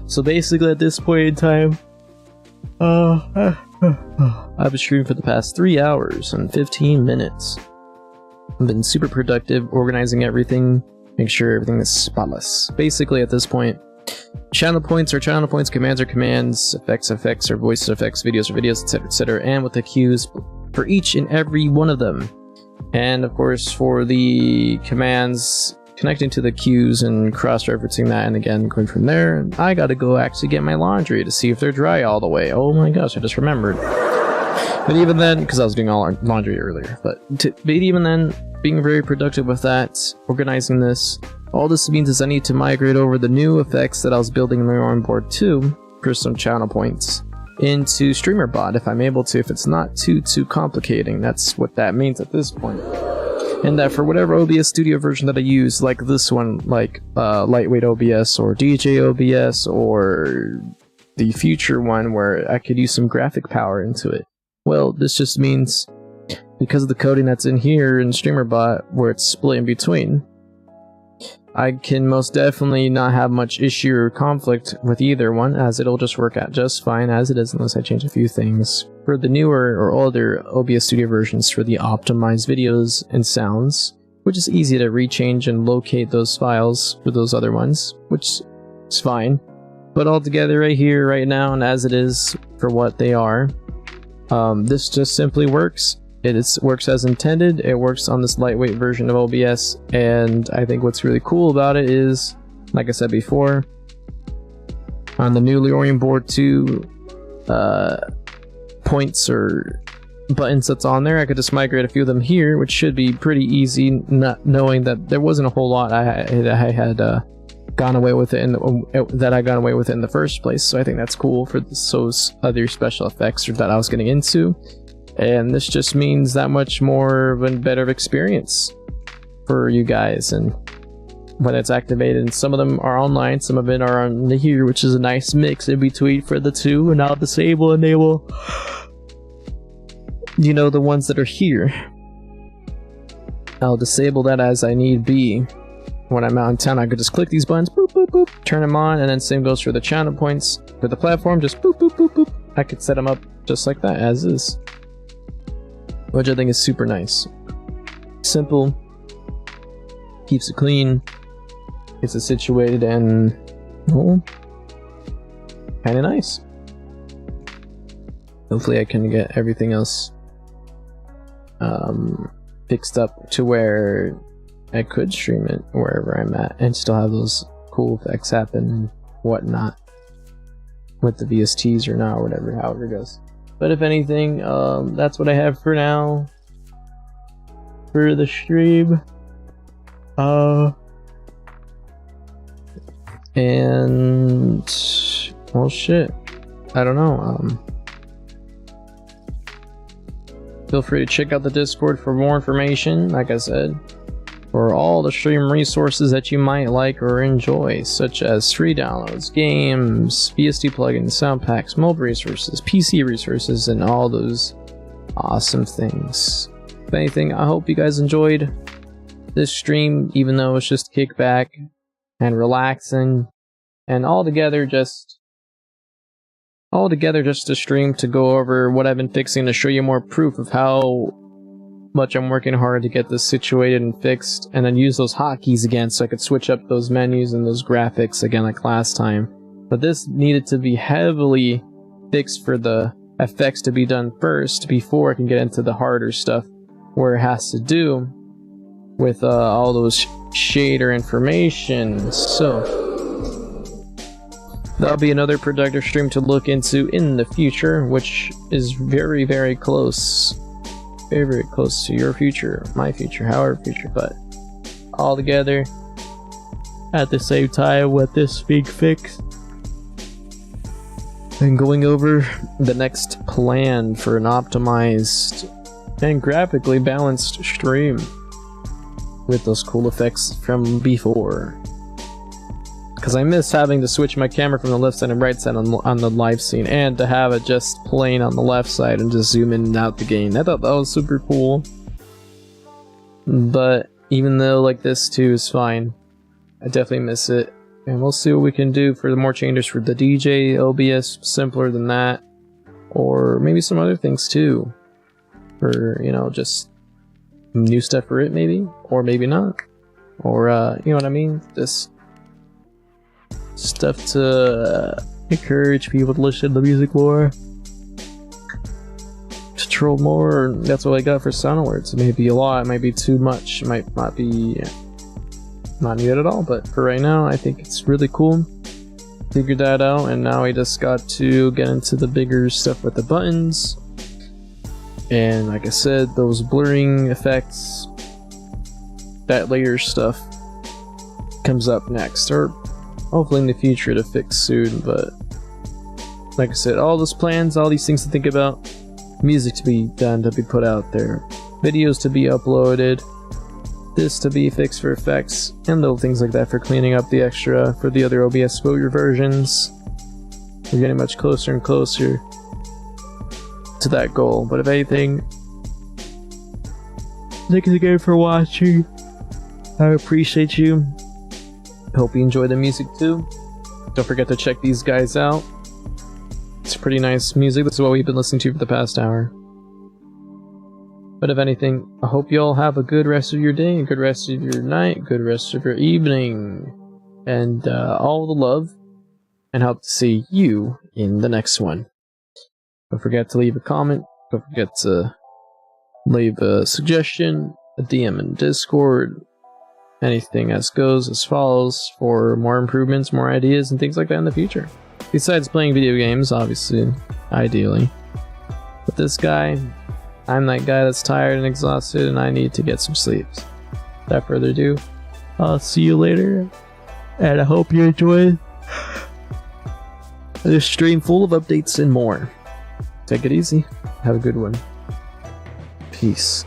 S1: So basically at this point in time, I've been streaming for the past 3 hours and 15 minutes. I've been super productive, organizing everything, make sure everything is spotless. Basically at this point, channel points are channel points, commands are commands, effects are voice effects, videos are videos, etc., and with the cues for each and every one of them. And of course for the commands, connecting to the cues and cross-referencing that, and again going from there, I gotta go actually get my laundry to see if they're dry all the way. Oh my gosh, I just remembered. But even then, because I was doing all our laundry earlier, but even then, being very productive with that, organizing this, all this means is I need to migrate over the new effects that I was building in my own board too, for some channel points, into StreamerBot if I'm able to, if it's not too complicating. That's what that means at this point. And that for whatever OBS Studio version that I use, like this one, like Lightweight OBS or DJ OBS, or the future one where I could use some graphic power into it. Well, this just means, because of the coding that's in here in StreamerBot, where it's split in between, I can most definitely not have much issue or conflict with either one, as it'll just work out just fine as it is unless I change a few things. For the newer or older OBS Studio versions, for the optimized videos and sounds, which is easy to rechange and locate those files for those other ones, which is fine. But altogether right here, right now, and as it is for what they are, this just simply works. It works as intended. It works on this lightweight version of OBS, and I think what's really cool about it is, like I said before, on the new Leorian board 2 points or buttons that's on there, I could just migrate a few of them here, which should be pretty easy, not knowing that there wasn't a whole lot I had gone away with it in the first place. So I think that's cool for those other special effects that I was getting into. And this just means that much more of a better experience for you guys. And when it's activated, and some of them are online, some of it are on here, which is a nice mix in between for the two. And I'll disable, enable, you know, the ones that are here. I'll disable that as I need be. When I'm out in town, I could just click these buttons, boop, boop, boop, turn them on, and then same goes for the channel points. For the platform, just boop, boop, boop, boop. I could set them up just like that, as is. Which I think is super nice. Simple, keeps it clean, gets it situated, and well, kind of nice. Hopefully I can get everything else fixed up to where I could stream it wherever I'm at and still have those cool effects happen and whatnot with the VSTs or not, or whatever, however it goes. But if anything, that's what I have for now for the stream. And well, shit, I don't know. Feel free to check out the Discord for more information, like I said, for all the stream resources that you might like or enjoy, such as free downloads, games, VST plugins, sound packs, mobile resources, PC resources, and all those awesome things. If anything, I hope you guys enjoyed this stream, even though it's just kickback and relaxing, and all together just a stream to go over what I've been fixing, to show you more proof of how much I'm working hard to get this situated and fixed, and then use those hotkeys again so I could switch up those menus and those graphics again like last time. But this needed to be heavily fixed for the effects to be done first before I can get into the harder stuff where it has to do with all those shader information. So that'll be another productive stream to look into in the future, which is very, very close. Very, very close to your future, my future, however future, but all together at the same time with this big fix. And going over the next plan for an optimized and graphically balanced stream with those cool effects from before. Because I miss having to switch my camera from the left side and right side on the live scene, and to have it just playing on the left side and just zoom in and out the game. I thought that was super cool.
S2: But even though like this too is fine, I definitely miss it. And we'll see what we can do for the more changes for the DJ OBS, simpler than that. Or maybe some other things too. For, you know, just new stuff for it maybe. Or maybe not. Or, you know what I mean? Just stuff to encourage people to listen to music more. To troll more. That's what I got for sound alerts. It may be a lot, it might be too much, it might not be not needed at all, but for right now, I think it's really cool. Figured that out, and now I just got to get into the bigger stuff with the buttons. And like I said, those blurring effects, that layer stuff comes up next, or hopefully in the future to fix soon. But like I said, all those plans, all these things to think about, music to be done, to be put out there, videos to be uploaded, this to be fixed for effects, and little things like that for cleaning up the extra for the other OBS exposure versions. We're getting much closer and closer to that goal. But if anything, thank you again for watching. I appreciate you. Hope you enjoy the music too. Don't forget to check these guys out. It's pretty nice music. This is what we've been listening to for the past hour. But if anything, I hope you all have a good rest of your day, a good rest of your night, a good rest of your evening, and all the love, and hope to see you in the next one. Don't forget to leave a comment, don't forget to leave a suggestion, a DM in Discord, anything as goes as follows for more improvements, more ideas, and things like that in the future. Besides playing video games, obviously, ideally. But this guy, I'm that guy that's tired and exhausted, and I need to get some sleep. Without further ado, I'll see you later, and I hope you enjoyed this stream full of updates and more. Take it easy. Have a good one. Peace.